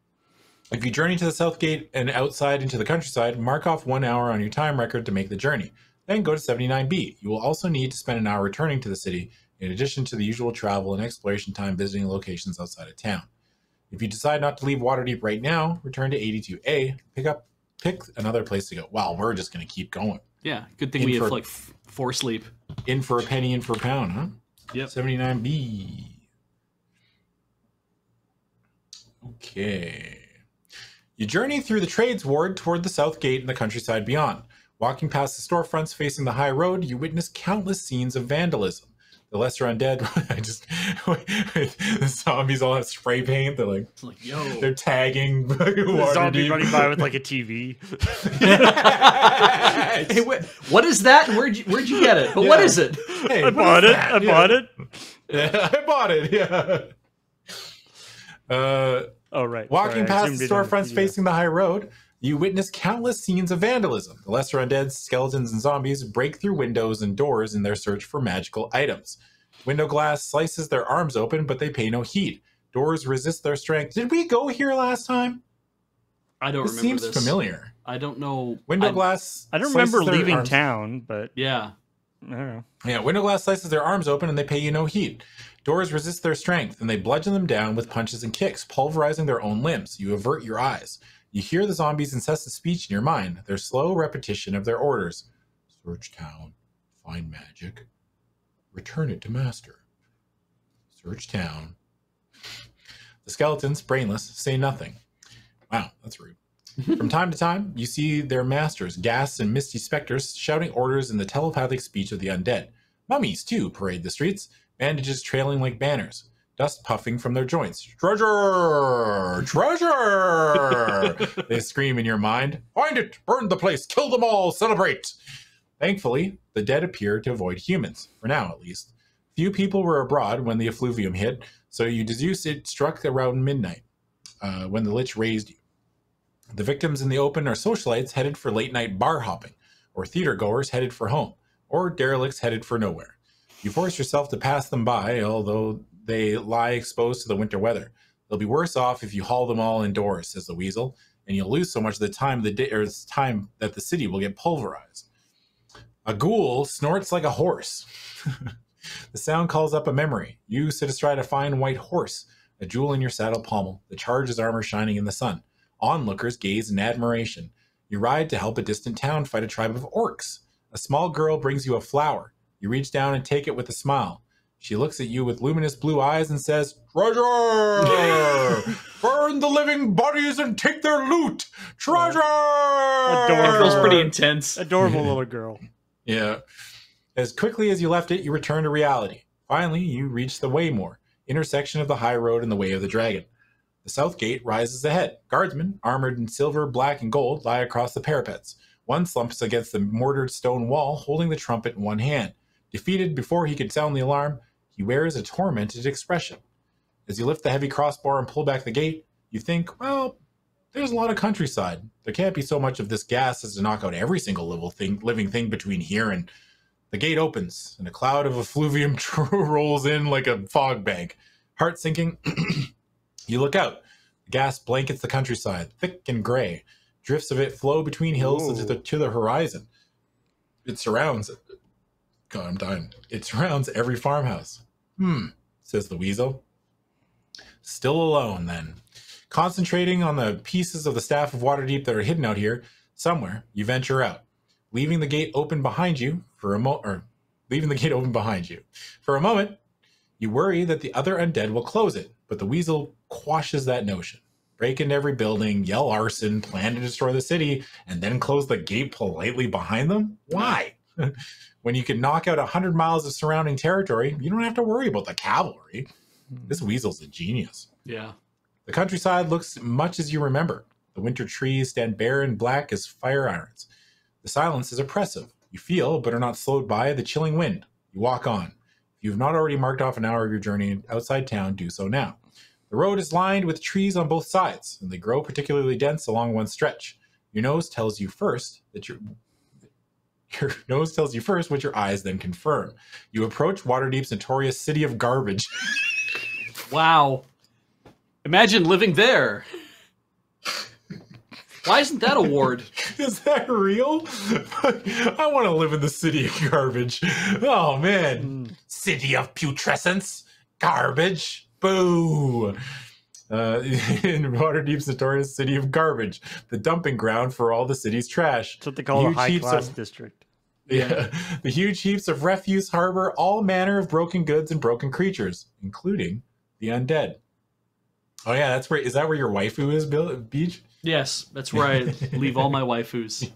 If you journey to the south gate and outside into the countryside, mark off 1 hour on your time record to make the journey. Then go to 79B. You will also need to spend an hour returning to the city, in addition to the usual travel and exploration time visiting locations outside of town. If you decide not to leave Waterdeep right now, return to 82A, pick another place to go. Wow, we're just going to keep going. Yeah, good thing we have like 4 sleep. In for a penny, in for a pound, huh? Yep. 79B. Okay. You journey through the trades ward toward the south gate and the countryside beyond. Walking past the storefronts facing the high road, you witness countless scenes of vandalism. The lesser undead, the zombies all have spray paint. They're like yo, they're tagging. The zombie running by with like a TV. Hey, what is that? Where'd you get it? But what is it? Hey, I bought it. I bought it. Yeah, I bought it. Yeah. Oh right. Walking past the storefronts facing the high road, you witness countless scenes of vandalism. The lesser undead, skeletons, and zombies break through windows and doors in their search for magical items. Window glass slices their arms open, but they pay no heed. Doors resist their strength. Did we go here last time? I don't remember this. Seems familiar. I don't know. Window glass. I don't remember leaving town, but yeah. I don't know. Yeah, window glass slices their arms open and they pay you no heed. Doors resist their strength and they bludgeon them down with punches and kicks, pulverizing their own limbs. You avert your eyes. You hear the zombies' incessant speech in your mind, their slow repetition of their orders. Search town, find magic, return it to master. Search town. The skeletons, brainless, say nothing. Wow, that's rude. From time to time, you see their masters, ghasts and misty specters, shouting orders in the telepathic speech of the undead. Mummies, too, parade the streets, bandages trailing like banners. Dust puffing from their joints. Treasure! Treasure! They scream in your mind. Find it! Burn the place! Kill them all! Celebrate! Thankfully, the dead appear to avoid humans, for now at least. Few people were abroad when the effluvium hit, so you deduce it struck around midnight, when the Lich raised you. The victims in the open are socialites headed for late-night bar hopping, or theater-goers headed for home, or derelicts headed for nowhere. You force yourself to pass them by, although they lie exposed to the winter weather. They'll be worse off if you haul them all indoors, says the weasel, and you'll lose so much of the time time that the city will get pulverized. A ghoul snorts like a horse. The sound calls up a memory. You sit astride a fine white horse, a jewel in your saddle pommel, the charger's armor shining in the sun. Onlookers gaze in admiration. You ride to help a distant town fight a tribe of orcs. A small girl brings you a flower. You reach down and take it with a smile. She looks at you with luminous blue eyes and says, Treasure! Burn the living bodies and take their loot! Treasure! Adorable. That girl's pretty intense. Adorable little girl. Yeah. As quickly as you left it, you return to reality. Finally, you reach the Waymore, intersection of the High Road and the Way of the Dragon. The south gate rises ahead. Guardsmen, armored in silver, black, and gold, lie across the parapets. One slumps against the mortared stone wall, holding the trumpet in one hand. Defeated before he could sound the alarm, he wears a tormented expression. As you lift the heavy crossbar and pull back the gate, you think, well, there's a lot of countryside. There can't be so much of this gas as to knock out every single living thing between here and... The gate opens, and a cloud of effluvium rolls in like a fog bank. Heart sinking, you look out. The gas blankets the countryside, thick and gray. Drifts of it flow between hills to the horizon. It surrounds... God, I'm dying. It surrounds every farmhouse. Says the weasel. Still alone, then. Concentrating on the pieces of the staff of Waterdeep that are hidden out here, somewhere, you venture out. Leaving the gate open behind you for a moment, you worry that the other undead will close it, but the weasel quashes that notion. Break into every building, yell arson, plan to destroy the city, and then close the gate politely behind them? Why? When you can knock out 100 miles of surrounding territory, you don't have to worry about the cavalry. This weasel's a genius. Yeah. The countryside looks much as you remember. The winter trees stand bare and black as fire irons. The silence is oppressive. You feel, but are not slowed by, the chilling wind. You walk on. If you have not already marked off an hour of your journey outside town, do so now. The road is lined with trees on both sides, and they grow particularly dense along one stretch. Your nose tells you first what your eyes then confirm. You approach Waterdeep's notorious city of garbage. Wow. Imagine living there. Why isn't that a ward? Is that real? I want to live in the city of garbage. Oh, man. City of putrescence. Garbage. Boo. In Waterdeep's notorious city of garbage, the dumping ground for all the city's trash. That's what they call a high-class district. Yeah. The huge heaps of refuse harbor all manner of broken goods and broken creatures, including the undead. Oh, yeah, that's where... Is that where your waifu is, Beej? Yes, that's where I leave all my waifus.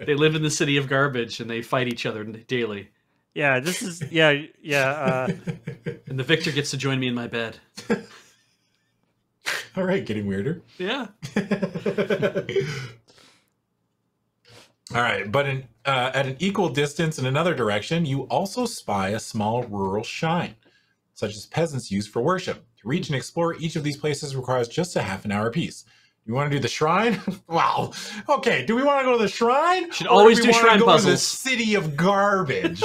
They live in the city of garbage, and they fight each other daily. Yeah, this is... Yeah. And the victor gets to join me in my bed. All right, getting weirder. Yeah. All right, but at an equal distance in another direction, you also spy a small rural shrine, such as peasants use for worship. To reach and explore each of these places requires just a half an hour apiece. You want to do the shrine? Wow. Okay, do we want to go to the shrine? Should always do shrine puzzles. To the city of garbage.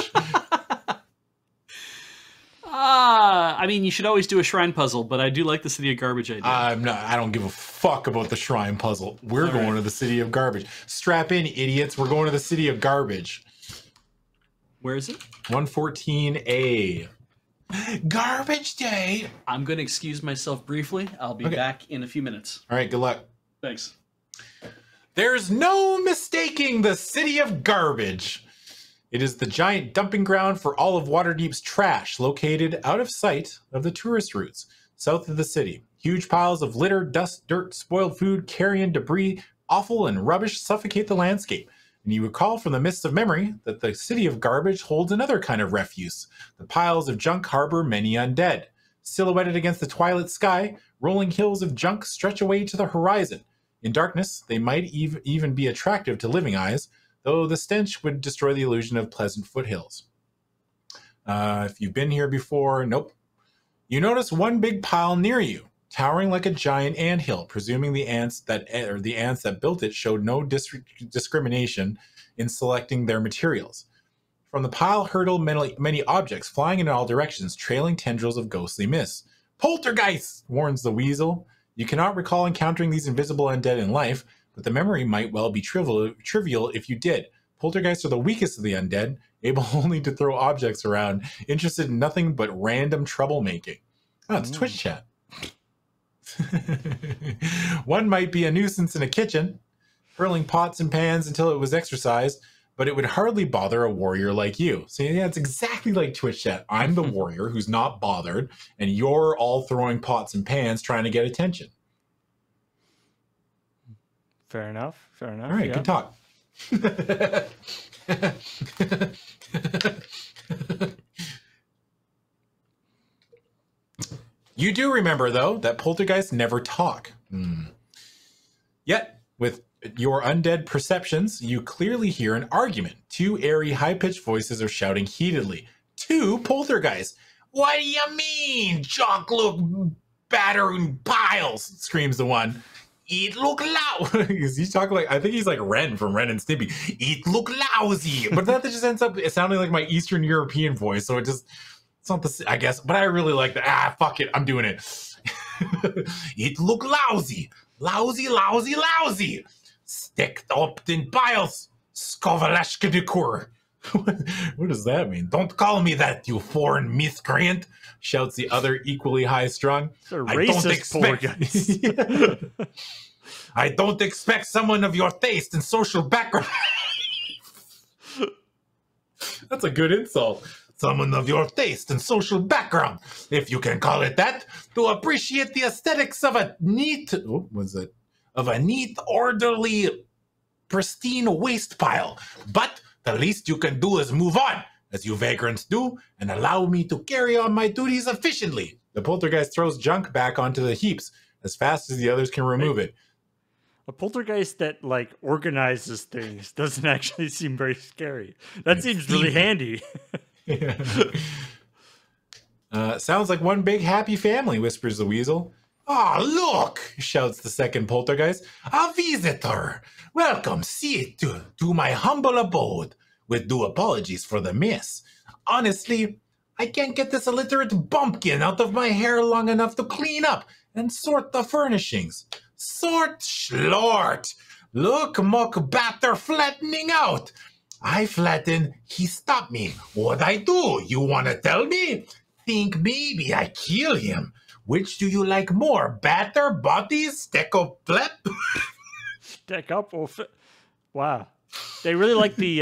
I mean, you should always do a shrine puzzle, but I do like the city of garbage idea. I don't give a fuck about the shrine puzzle. We're going to the city of garbage. Strap in, idiots. We're going to the city of garbage. Where is it? 114A. Garbage day. I'm going to excuse myself briefly. I'll be back in a few minutes. All right, good luck. Thanks. There's no mistaking the city of garbage. It is the giant dumping ground for all of Waterdeep's trash, located out of sight of the tourist routes, south of the city. Huge piles of litter, dust, dirt, spoiled food, carrion, debris, offal, and rubbish suffocate the landscape. And you recall from the mists of memory that the city of garbage holds another kind of refuse. The piles of junk harbor many undead. Silhouetted against the twilight sky, rolling hills of junk stretch away to the horizon. In darkness, they might even be attractive to living eyes, though the stench would destroy the illusion of pleasant foothills. If you've been here before, nope. You notice one big pile near you, towering like a giant anthill, presuming the ants that built it showed no discrimination in selecting their materials. From the pile hurtle many objects, flying in all directions, trailing tendrils of ghostly mist. Poltergeist, warns the weasel. You cannot recall encountering these invisible undead in life, but the memory might well be trivial if you did. Poltergeists are the weakest of the undead, able only to throw objects around, interested in nothing but random troublemaking. Oh, it's Twitch chat. One might be a nuisance in a kitchen, hurling pots and pans until it was exercised, but it would hardly bother a warrior like you. So yeah, it's exactly like Twitch chat. I'm the warrior who's not bothered, and you're all throwing pots and pans trying to get attention. Fair enough. Fair enough. All right, good talk. You do remember, though, that poltergeists never talk. Yet, with your undead perceptions, you clearly hear an argument. Two airy, high-pitched voices are shouting heatedly. Two poltergeists. What do you mean, junk look battered piles? Screams the one. It look loud. He's talking like, I think he's like Ren from Ren and Stimpy. It look lousy. But that just ends up sounding like my Eastern European voice. So it's not the, I guess, but I really like that. Fuck it. I'm doing it. It look lousy. Lousy, lousy, lousy. Sticked up in piles. Skovalashka dekur. What does that mean? Don't call me that, you foreign miscreant, shouts the other equally high-strung. I don't expect someone of your taste and social background. That's a good insult. Someone of your taste and social background, if you can call it that, to appreciate the aesthetics of a neat, orderly, pristine waste pile. But the least you can do is move on, as you vagrants do, and allow me to carry on my duties efficiently. The poltergeist throws junk back onto the heaps as fast as the others can remove it. A poltergeist that, like, organizes things doesn't actually seem very scary. That seems really handy. Sounds like one big happy family, whispers the weasel. Ah, look, shouts the second poltergeist. A visitor. Welcome, sit to my humble abode. With due apologies for the miss. Honestly, I can't get this illiterate bumpkin out of my hair long enough to clean up and sort the furnishings. Sort schlort. Look, muck batter flattening out. I flatten, he stop me. What I do, you wanna tell me? Think maybe I kill him. Which do you like more, batter, body, stick up, flap? Stick up or wow. They really like the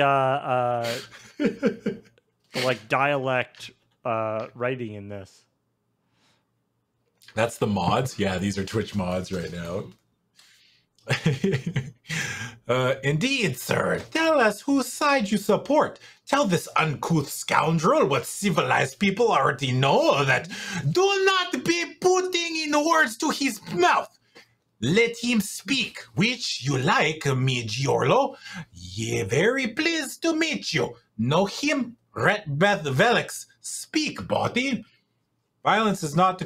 like dialect writing in this. That's the mods? Yeah, these are Twitch mods right now. Indeed, sir. Tell us whose side you support. Tell this uncouth scoundrel what civilized people already know, that do not be putting in words to his mouth. Let him speak, which you like, me Giorlo. Ye very pleased to meet you. Know him, Retbeth Velix. Speak, body. Violence is not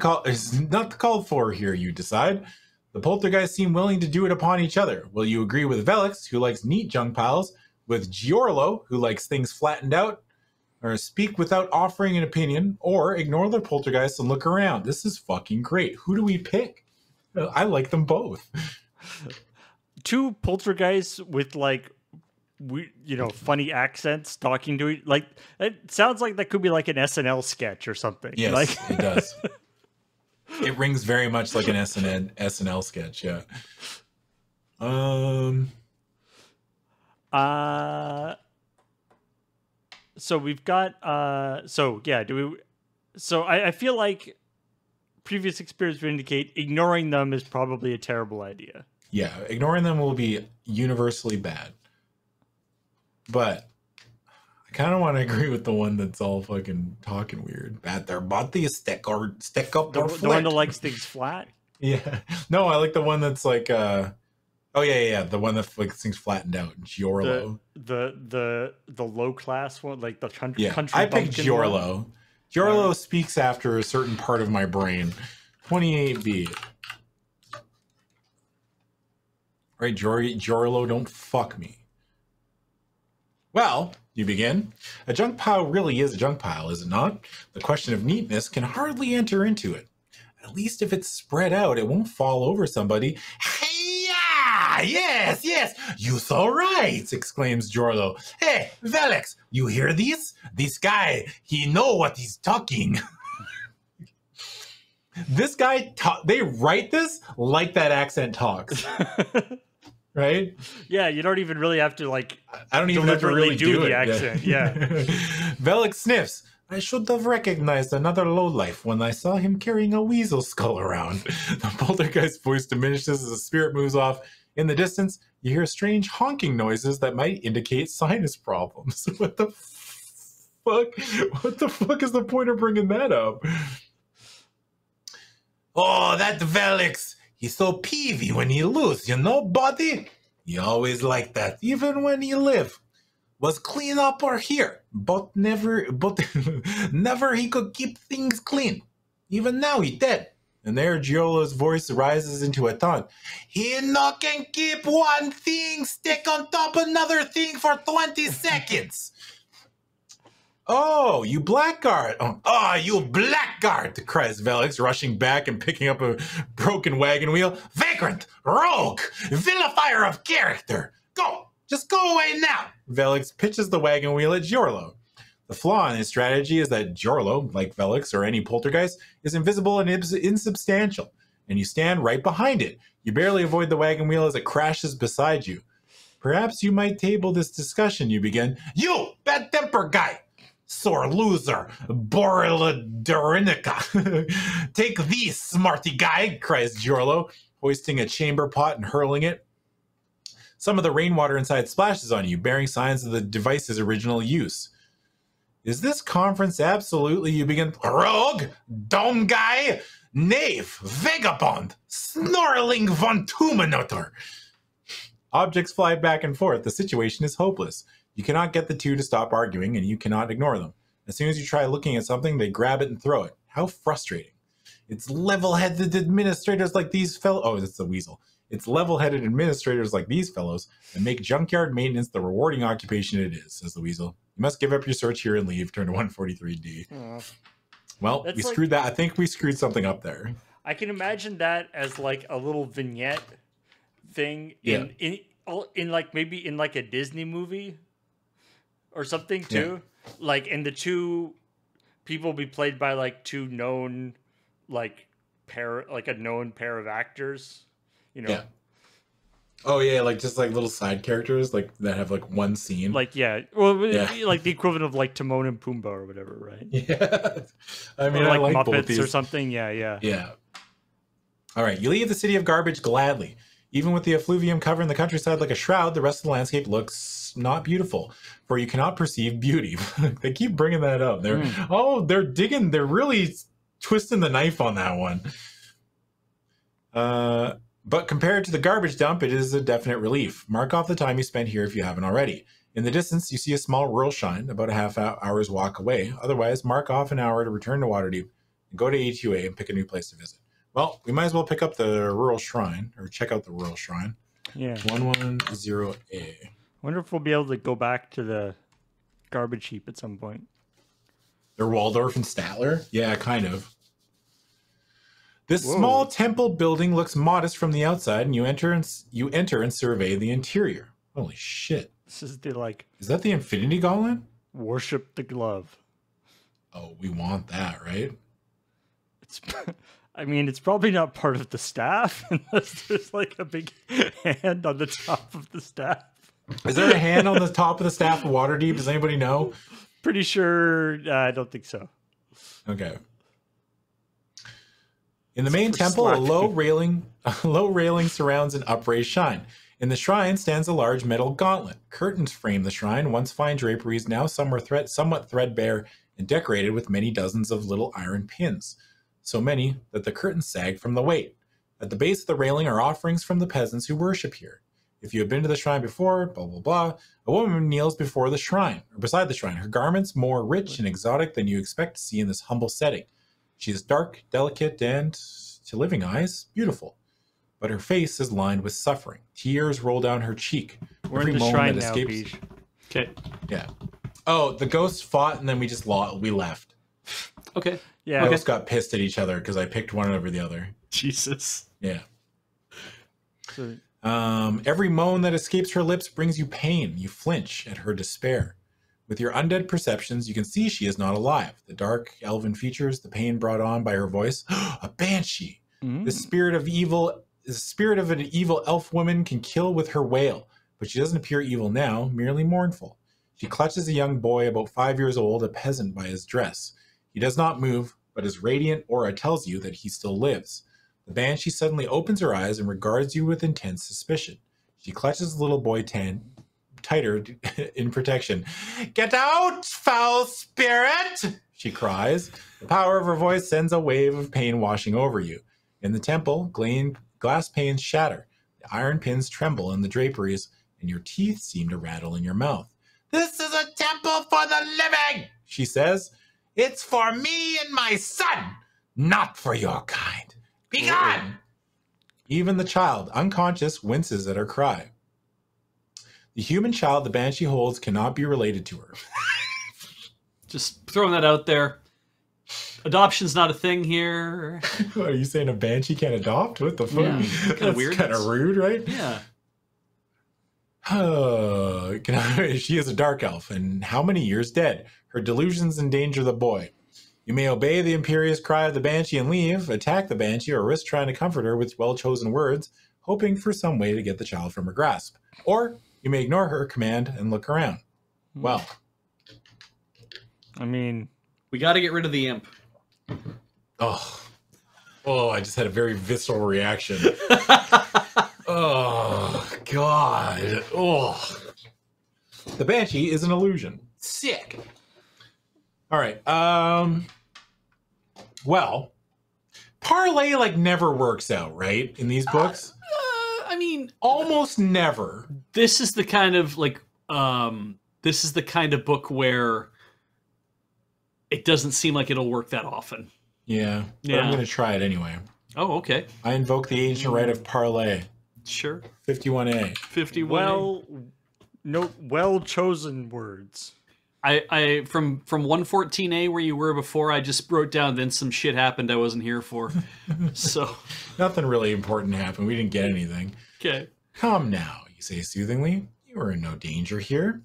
called for here, you decide. The poltergeists seem willing to do it upon each other. Will you agree with Velix, who likes neat junk piles, with Giorlo, who likes things flattened out, or speak without offering an opinion, or ignore the poltergeist and look around? This is fucking great. Who do we pick? I like them both. Two poltergeists with like, funny accents talking to each. Like, it sounds like that could be like an SNL sketch or something. Yes, like, it does. It rings very much like an SNL sketch. Yeah. So we've got. I feel like previous experience would indicate ignoring them is probably a terrible idea. Yeah, ignoring them will be universally bad. But I kind of want to agree with the one that's all fucking talking weird. Bat their body, stick up or flat. The one that likes things flat? Yeah. No, I like the one that's like, the one that like things flattened out. Giorlo. The low class one, like the country. Yeah, I picked Giorlo. One. Giorlo speaks after a certain part of my brain. 28B. Right, Giorlo, don't fuck me. Well, you begin. A junk pile really is a junk pile, is it not? The question of neatness can hardly enter into it. At least if it's spread out, it won't fall over somebody. Hey-ya! Yes, you so right, exclaims Giorlo. Hey, Velix, you hear this? This guy, he know what he's talking. This guy, they write this like that accent talks. Right? Yeah, you don't even really have to like. I don't even have to really do the accent. Yeah. Velix sniffs. I should have recognized another lowlife when I saw him carrying a weasel skull around. The poltergeist voice diminishes as the spirit moves off. In the distance, you hear strange honking noises that might indicate sinus problems. What the fuck? What the fuck is the point of bringing that up? Oh, that Velix. He's so peevy when he lose, you know, buddy? He always like that, even when he live. Was clean up or here, but never he could keep things clean. Even now he dead. And there Giolo's voice rises into a taunt. He no can keep one thing stick on top another thing for 20 seconds. Oh, you blackguard. Oh, you blackguard, cries Velix, rushing back and picking up a broken wagon wheel. Vagrant, rogue, vilifier of character. Go, just go away now. Velix pitches the wagon wheel at Giorlo. The flaw in his strategy is that Giorlo, like Velix or any poltergeist, is invisible and insubstantial, and you stand right behind it. You barely avoid the wagon wheel as it crashes beside you. Perhaps you might table this discussion, you begin. You, bad temper guy. Sore loser, Borilodorinica. Take these, smarty guy, cries Giorlo, hoisting a chamber pot and hurling it. Some of the rainwater inside splashes on you, bearing signs of the device's original use. Is this conference absolutely, you begin, rogue, dumb guy, knave, vagabond, snarling von Tumenotor. Objects fly back and forth. The situation is hopeless. You cannot get the two to stop arguing, and you cannot ignore them. As soon as you try looking at something, they grab it and throw it. How frustrating. It's level-headed administrators like these fellows. Oh, it's the weasel. It's level-headed administrators like these fellows that make junkyard maintenance the rewarding occupation it is, says the weasel. You must give up your search here and leave. Turn to 143D. Well, we screwed that. I think we screwed something up there. I can imagine that as like a little vignette thing in like maybe in like a Disney movie or something too. Like, and the two people be played by like two known like a known pair of actors, you know. Yeah. Oh yeah, like just like little side characters like that have like one scene. Like like the equivalent of like Timon and Pumbaa or whatever, right? Yeah. I mean, or like, I like Muppets both these. or something. Yeah. All right, you leave the city of garbage gladly. Even with the effluvium covering the countryside like a shroud, the rest of the landscape looks not beautiful, for you cannot perceive beauty. They keep bringing that up. They're digging. They're really twisting the knife on that one. But compared to the garbage dump, it is a definite relief. Mark off the time you spent here if you haven't already. In the distance, you see a small rural shrine about a half hour's walk away. Otherwise, mark off an hour to return to Waterdeep and go to A2A and pick a new place to visit. Well, we might as well pick up the rural shrine, or check out the rural shrine. Yeah. 110A. Wonder if we'll be able to go back to the garbage heap at some point. They're Waldorf and Statler? Yeah, kind of. This small temple building looks modest from the outside, and you enter and survey the interior. Holy shit. This is the like... Is that the Infinity Gauntlet? Worship the glove. Oh, we want that, right? I mean, it's probably not part of the staff unless there's like a big hand on the top of the staff. Is there a hand on the top of the staff of Waterdeep? Does anybody know? Pretty sure. I don't think so. Okay. In the main temple, a low railing surrounds an upraised shrine. In the shrine stands a large metal gauntlet. Curtains frame the shrine, once fine draperies, now somewhat threadbare and decorated with many dozens of little iron pins. So many that the curtains sag from the weight. At the base of the railing are offerings from the peasants who worship here. If you have been to the shrine before, blah, blah, blah, a woman kneels before the shrine, or beside the shrine, her garments more rich and exotic than you expect to see in this humble setting. She is dark, delicate, and, to living eyes, beautiful. But her face is lined with suffering. Tears roll down her cheek. We're in the shrine now, Beej. Okay. Yeah. Oh, the ghosts fought, and then we left. Okay. Yeah. We both got pissed at each other because I picked one over the other. Jesus. Yeah. So, every moan that escapes her lips brings you pain. You flinch at her despair. With your undead perceptions, you can see she is not alive. The dark, elven features, the pain brought on by her voice. A banshee. The spirit of an evil elf woman can kill with her wail, but she doesn't appear evil now, merely mournful. She clutches a young boy about 5 years old, a peasant, by his dress. He does not move, but his radiant aura tells you that he still lives. The banshee suddenly opens her eyes and regards you with intense suspicion. She clutches the little boy tighter in protection. "Get out, foul spirit!" she cries. The power of her voice sends a wave of pain washing over you. In the temple, glass panes shatter. The iron pins tremble in the draperies, and your teeth seem to rattle in your mouth. "This is a temple for the living," she says. "It's for me and my son, not for your kind. Be gone!" Even the child, unconscious, winces at her cry. The human child the banshee holds cannot be related to her. Just throwing that out there. Adoption's not a thing here. Are you saying a banshee can't adopt? What the fuck? Yeah, That's weird. Kind of rude, right? Yeah. She is a dark elf, and how many years dead? Her delusions endanger the boy. You may obey the imperious cry of the banshee and leave, attack the banshee, or risk trying to comfort her with well-chosen words, hoping for some way to get the child from her grasp. Or you may ignore her command and look around. Well, I mean, we got to get rid of the imp. Oh, I just had a very visceral reaction. Oh, God. Oh. The banshee is an illusion. Sick. All right. Well, parlay never works out, right? In these books? I mean, almost never. This is the kind of book where It doesn't seem like it'll work that often. Yeah, but I'm going to try it anyway. Oh, okay. I invoke the ancient right of parlay. Sure. 51A. 51A. Well chosen words. I from 114A where you were before, I just wrote down then some shit happened I wasn't here for. So Nothing really important happened. We didn't get anything. okay. Come now, you say soothingly. You are in no danger here.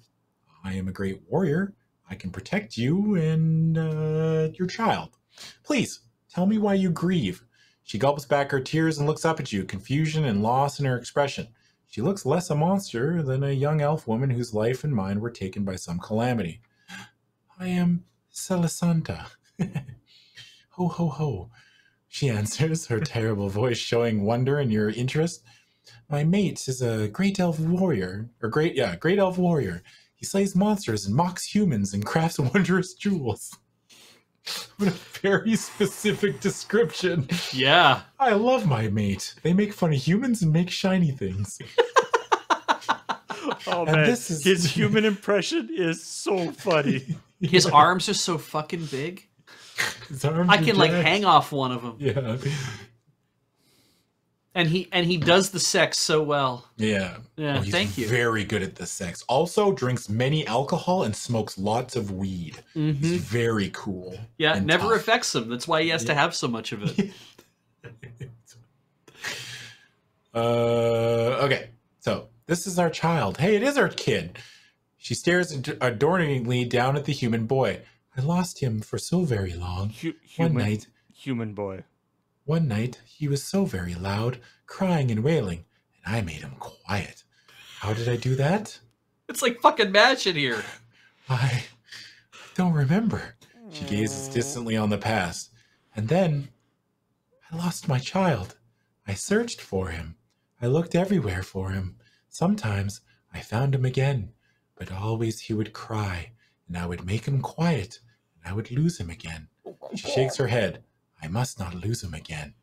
I am a great warrior. I can protect you and your child. Please, tell me why you grieve. She gulps back her tears and looks up at you, confusion and loss in her expression. She looks less a monster than a young elf woman whose life and mind were taken by some calamity. I am Celisanta. Ho, ho, ho, she answers, her terrible voice showing wonder in your interest. My mate is a great elf warrior, great elf warrior. He slays monsters and mocks humans and crafts wondrous jewels. What a very specific description. Yeah. I love my mate. They make fun of humans and make shiny things. Oh, man. His human impression is so funny. His arms are so fucking big. His arms I can are like jacked. hang off one of them. Yeah. And he does the sex so well. Yeah. Yeah, he's thank you. Very good at the sex. Also drinks many alcohol and smokes lots of weed. Mm-hmm. He's very cool. Yeah, it never tough. affects him. That's why he has to have so much of it. Okay. So this is our child. Hey, it is our kid. She stares adorningly down at the human boy. I lost him for so very long. Human boy. One night, he was so very loud, crying and wailing, and I made him quiet. How did I do that? It's like fucking MASH in here. I don't remember. She gazes distantly on the past. And then, I lost my child. I searched for him. I looked everywhere for him. Sometimes I found him again, but always he would cry, and I would make him quiet, and I would lose him again. She shakes her head. I must not lose him again.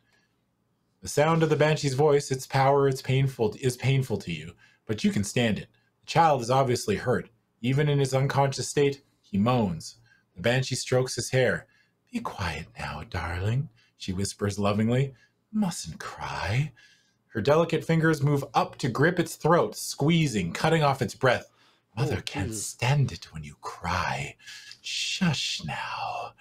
The sound of the banshee's voice, its power, is painful to you, but you can stand it. The child is obviously hurt. Even in his unconscious state, he moans. The banshee strokes his hair. Be quiet now, darling, she whispers lovingly. Mustn't cry. Her delicate fingers move up to grip its throat, squeezing, cutting off its breath. Mother can't stand it when you cry. Shush now.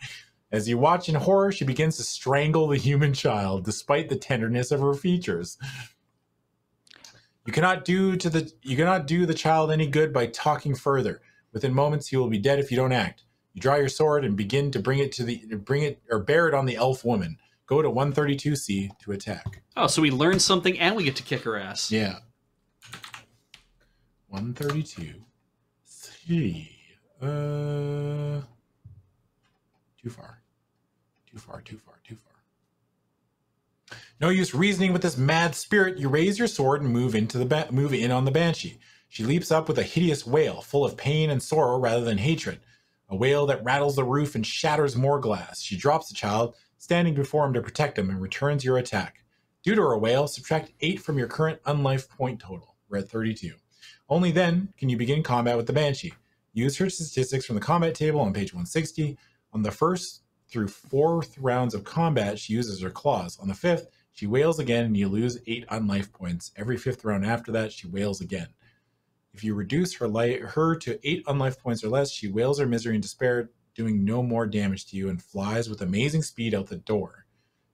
As you watch in horror, she begins to strangle the human child, despite the tenderness of her features. You cannot do the child any good by talking further. Within moments, he will be dead if you don't act. You draw your sword and begin to bear it on the elf woman. Go to 132C to attack. Oh, so we learned something and we get to kick her ass. Yeah. 132C. Too far. No use reasoning with this mad spirit. You raise your sword and move in on the banshee. She leaps up with a hideous wail, full of pain and sorrow rather than hatred. A wail that rattles the roof and shatters more glass. She drops the child, standing before him to protect him, and returns your attack. Due to her wail, subtract 8 from your current unlife point total. We're at 32. Only then can you begin combat with the banshee. Use her statistics from the combat table on page 160. On the first through 4th rounds of combat, she uses her claws. On the 5th, she wails again and you lose 8 unlife points. Every 5th round after that, she wails again. If you reduce her to 8 unlife points or less, she wails her misery and despair, doing no more damage to you, and flies with amazing speed out the door.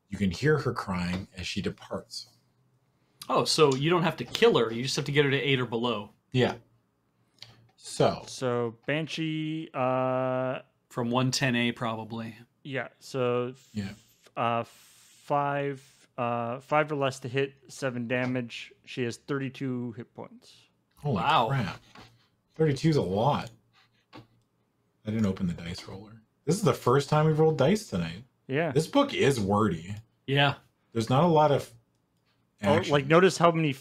You can hear her crying as she departs. Oh, so you don't have to kill her. You just have to get her to 8 or below. Yeah. So Banshee... From 110A, probably. Yeah, so... Yeah. 5 or less to hit, 7 damage. She has 32 hit points. Holy crap. 32 is a lot. I didn't open the dice roller. This is the first time we've rolled dice tonight. Yeah. This book is wordy. Yeah. There's not a lot of action. Like, notice how many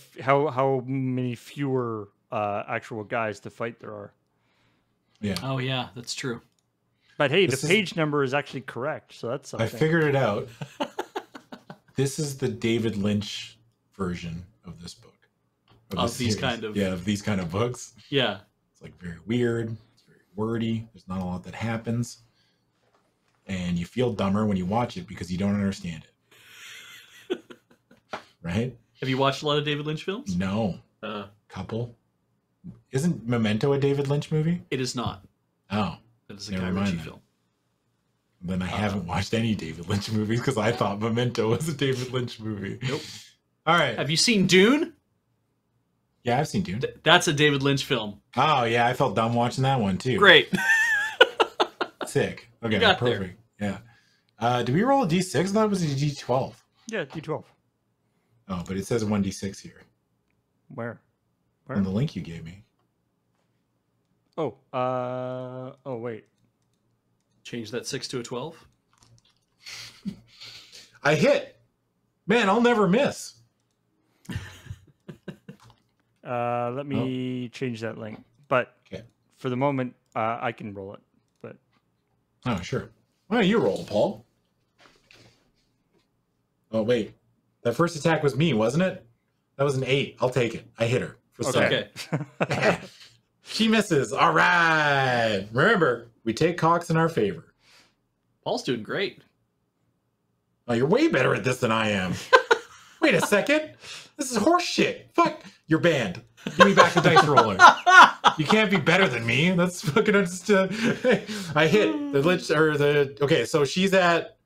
fewer actual guys to fight there are. Yeah. Oh, yeah, that's true. But hey, the page number is actually correct, so that's something. I figured it out. This is the David Lynch version of this book. Of these kind of... Yeah, of these kind of books. Yeah. It's like very weird. It's very wordy. There's not a lot that happens. and you feel dumber when you watch it because you don't understand it. Right? Have you watched a lot of David Lynch films? No. Couple. Isn't Memento a David Lynch movie? It is not. Oh. It is a Guy Ritchie film. Then I haven't watched any David Lynch movies because I thought Memento was a David Lynch movie. Nope. All right. Have you seen Dune? Yeah, I've seen Dune. That's a David Lynch film. Oh, yeah, I felt dumb watching that one, too. Great. Sick. Okay, got perfect. There. Yeah. Did we roll a D6? I thought it was a D12. Yeah, D12. Oh, but it says 1D6 here. Where? On the link you gave me. Oh, wait. Change that 6 to a 12. I hit. Man, I'll never miss. Let me change that link. But for the moment, I can roll it. But oh, sure. Well, you roll, Paul. Oh, wait. That first attack was me, wasn't it? That was an 8. I'll take it. I hit her. Okay. She misses. All right. Remember, we take cocks in our favor. Paul's doing great. Oh, you're way better at this than I am. Wait a second. This is horse shit. Fuck. You're banned. Give me back the dice roller. You can't be better than me. That's fucking understood. I hit the lich or the. Okay, so she's at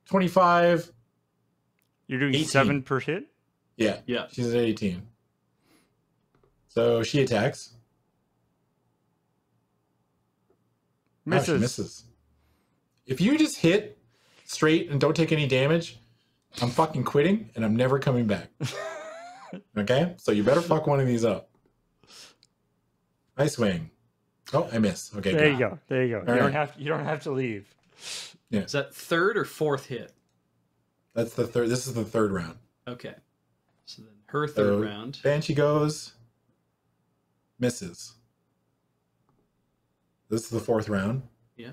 25. You're doing 18. 7 per hit? Yeah. She's at 18. So she attacks. Misses. Oh, she misses. If you just hit straight and don't take any damage, I'm fucking quitting and I'm never coming back. Okay? So you better fuck one of these up. I swing. Oh, I miss. Okay, There good. you go. There you go. You don't have to leave. Yeah. Is that third or fourth hit? That's the third. This is the third round. Okay. So then her third round. Banshee goes. Misses. This is the fourth round. Yeah.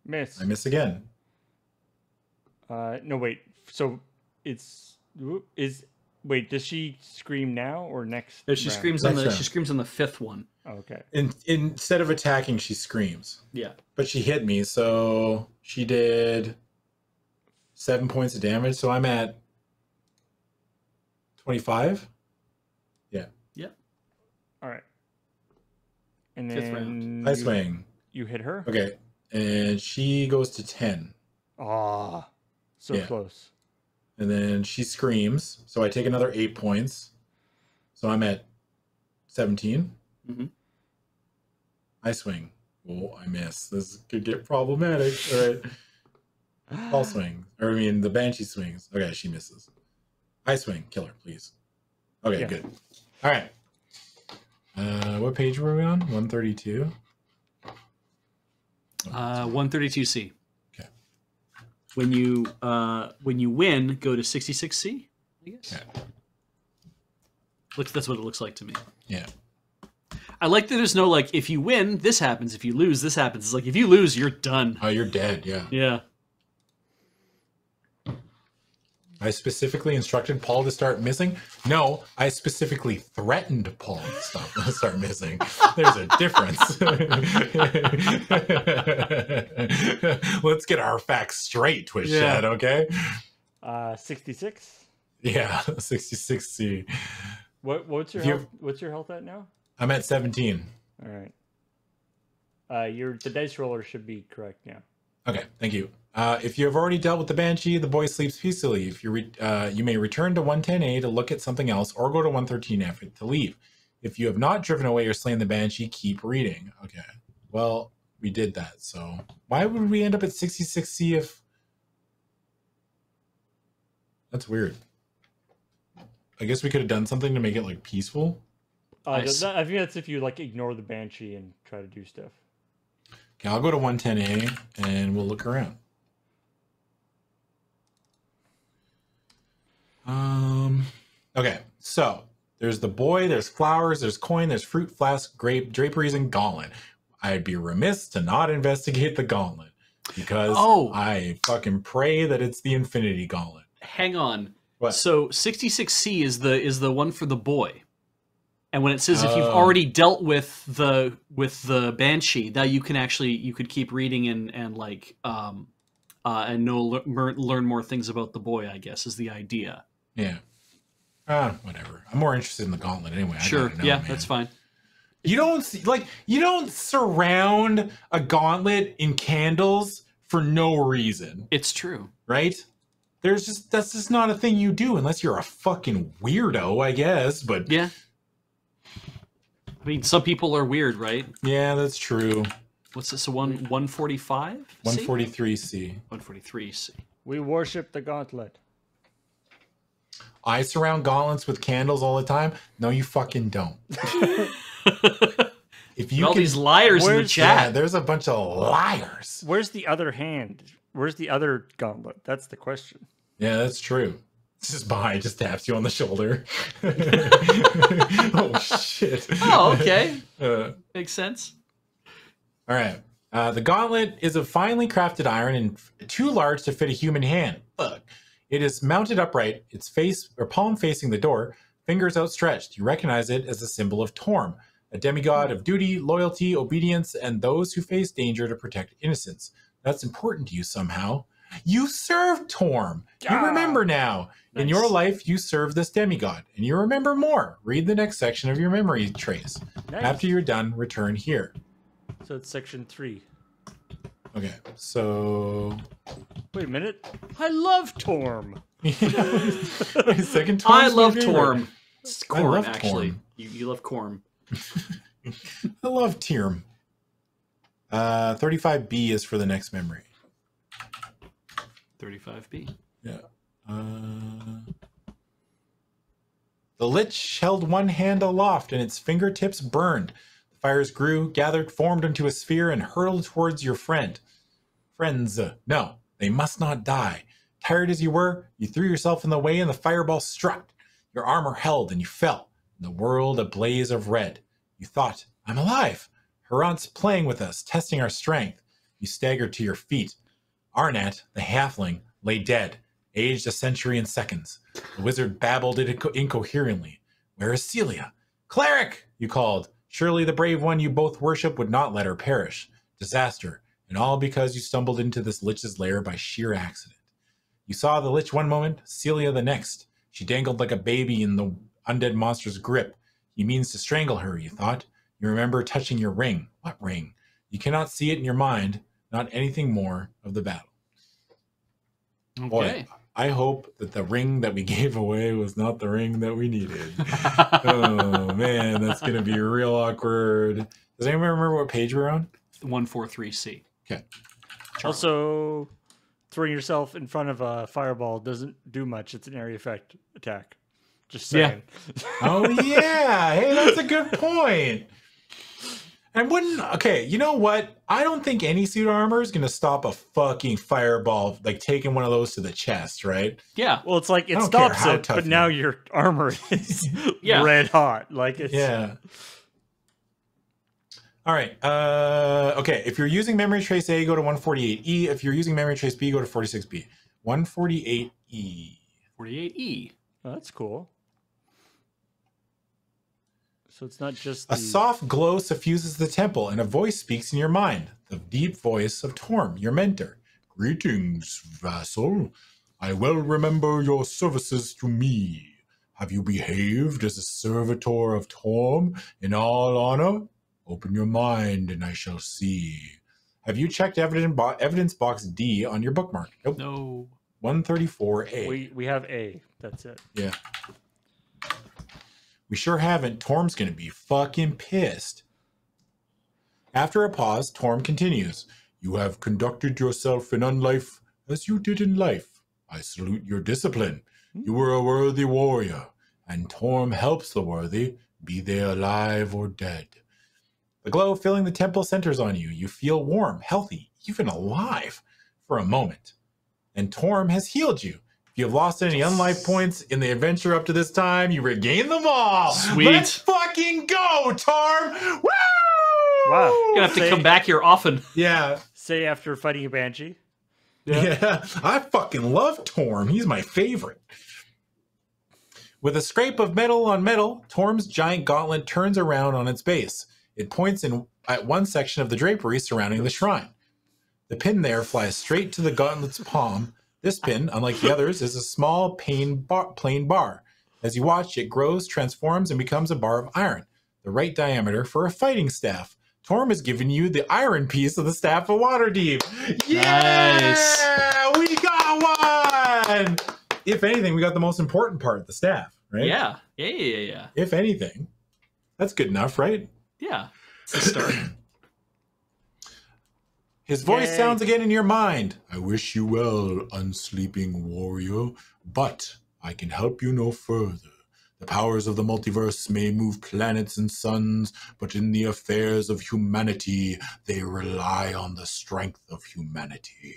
Miss. I miss again. No, wait. So wait, does she scream now or next? No, she round? screams on the. She screams on the fifth one. Okay. Instead of attacking, she screams. Yeah. But she hit me, so she did 7 points of damage. So I'm at 25. Yeah. Yep. All right. And Fifth then round. I swing. You hit her. Okay, and she goes to 10. Ah, so Yeah. close. And then she screams. So I take another 8 points. So I'm at 17. Mm-hmm. I swing. Oh, I miss. This could get problematic. All right. I'll swing. Or I mean, the Banshee swings. Okay, she misses. I swing. Kill her, please. Okay, Yeah. good. All right. What page were we on? 132? 132C. Okay. When you win, go to 66C, I guess. Okay. That's what it looks like to me. Yeah. I like that there's no like, if you win, this happens. If you lose, this happens. It's like, if you lose, you're done. Oh, you're dead. Yeah. Yeah. I specifically instructed Paul to start missing. No, I specifically threatened Paul to start missing. There's a difference. Let's get our facts straight, Twitch Chat, okay? 66. Yeah, 66C. What's your health? What's your health at now? I'm at 17. All right. The dice roller should be correct now. Okay, thank you. If you have already dealt with the Banshee, the boy sleeps peacefully. If you may return to 110A to look at something else, or go to 113F to leave. If you have not driven away or slain the Banshee, keep reading. Okay, well, we did that. So why would we end up at 66C if... That's weird. I guess we could have done something to make it like peaceful. I think that's if you like ignore the Banshee and try to do stuff. Okay, I'll go to 110A and we'll look around. Okay, so there's the boy, there's flowers, there's coin, there's fruit, flask, grape, draperies, and gauntlet. I'd be remiss to not investigate the gauntlet because I fucking pray that it's the Infinity Gauntlet. Hang on. What? So 66C is the one for the boy. And when it says if you've already dealt with the banshee, that you could keep reading and like and learn more things about the boy, I guess, is the idea. Yeah. Whatever. I'm more interested in the gauntlet anyway. Sure. Man. That's fine. You don't surround a gauntlet in candles for no reason. It's true. Right? That's just not a thing you do unless you're a fucking weirdo, I guess, but yeah. I mean, some people are weird, right? Yeah, that's true. What's this? 145? 143C. 143C. We worship the gauntlet. I surround gauntlets with candles all the time. No, you fucking don't. If you all these liars in the chat. Yeah, there's a bunch of liars. Where's the other hand? Where's the other gauntlet? That's the question. Yeah, that's true. It's just behind, just taps you on the shoulder. Oh, shit. Oh, okay. Makes sense. All right. The gauntlet is of finely crafted iron and too large to fit a human hand. Fuck. It is mounted upright, its face or palm facing the door, fingers outstretched. You recognize it as a symbol of Torm, a demigod of duty, loyalty, obedience, and those who face danger to protect innocence. That's important to you somehow. You served Torm. You remember now. Nice. In your life, you serve this demigod, and you remember more. Read the next section of your memory trace. Nice. After you're done, return here. So it's section 3. Okay, so... Wait a minute. I love Torm. Second I love Torm. It's Corm, I love actually. Torm. You love Corm. I love Tirm. 35B is for the next memory. 35B. Yeah. The Lich held one hand aloft and its fingertips burned. The fires grew, gathered, formed into a sphere and hurtled towards your friend. Friends, no, they must not die. Tired as you were, you threw yourself in the way and the fireball struck. Your armor held and you fell, in the world a blaze of red. You thought, I'm alive. Harant's playing with us, testing our strength. You staggered to your feet. Arnat, the halfling, lay dead, aged a century in seconds. The wizard babbled it incoherently. Where is Celia? Cleric, you called. Surely the brave one you both worship would not let her perish. Disaster, and all because you stumbled into this Lich's lair by sheer accident. You saw the Lich one moment, Celia the next. She dangled like a baby in the undead monster's grip. He means to strangle her, you thought. You remember touching your ring. What ring? You cannot see it in your mind, not anything more of the battle. Okay. Boy, I hope that the ring that we gave away was not the ring that we needed. Oh, man, that's going to be real awkward. Does anyone remember what page we're on? 143C. Okay. Also, throwing yourself in front of a fireball doesn't do much. It's an area effect attack. Just saying. Yeah. Oh, yeah. Hey, that's a good point. And okay, you know what? I don't think any suit armor is going to stop a fucking fireball, like taking one of those to the chest, right? Yeah. Well, it's like it stops it, but now your armor is red hot. Like it's... Yeah. All right. Okay, if you're using memory trace A, go to 148E. If you're using memory trace B, go to 46B. 148E. 48E. Oh, that's cool. So it's not just a soft glow suffuses the temple, and a voice speaks in your mind. The deep voice of Torm, your mentor. Greetings, vassal. I well remember your services to me. Have you behaved as a servitor of Torm in all honor? Open your mind, and I shall see. Have you checked evidence box D on your bookmark? Nope. No. 134A. We have A. That's it. Yeah. We sure haven't. Torm's going to be fucking pissed. After a pause, Torm continues. You have conducted yourself in unlife as you did in life. I salute your discipline. You were a worthy warrior, and Torm helps the worthy, be they alive or dead. The glow filling the temple centers on you. You feel warm, healthy, even alive for a moment. And Torm has healed you. If you have lost any unlife points in the adventure up to this time, you regain them all. Sweet. Let's fucking go, Torm! Woo! Wow. You're gonna have to come back here often. Yeah. Say after fighting a banshee. Yeah. I fucking love Torm. He's my favorite. With a scrape of metal on metal, Torm's giant gauntlet turns around on its base. It points at one section of the drapery surrounding the shrine. The pin there flies straight to the gauntlet's palm. This pin, unlike the others, is a small plain bar. As you watch, it grows, transforms, and becomes a bar of iron, the right diameter for a fighting staff. Torm has given you the iron piece of the Staff of Waterdeep. Yeah! Nice. We got one! If anything, we got the most important part, the staff, right? Yeah. If anything. That's good enough, right? Yeah. It's a start. His voice sounds again in your mind. I wish you well, unsleeping warrior, but I can help you no further. The powers of the multiverse may move planets and suns, but in the affairs of humanity, they rely on the strength of humanity.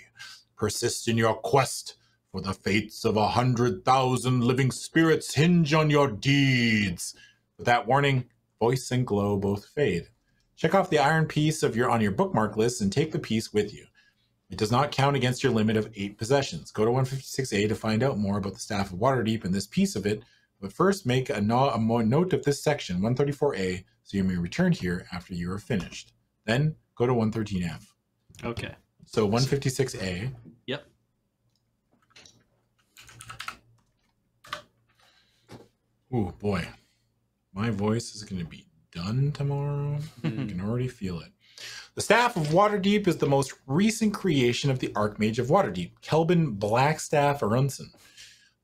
Persist in your quest, for the fates of 100,000 living spirits hinge on your deeds. With that warning, voice and glow both fade. Check off the iron piece on your bookmark list and take the piece with you. It does not count against your limit of 8 possessions. Go to 156A to find out more about the Staff of Waterdeep and this piece of it, but first make a note of this section, 134A, so you may return here after you are finished. Then go to 113F. Okay. So 156A. Yep. Oh boy, my voice is going to be done tomorrow. I can already feel it. The Staff of Waterdeep is the most recent creation of the Archmage of Waterdeep, Kelvin Blackstaff Arunson.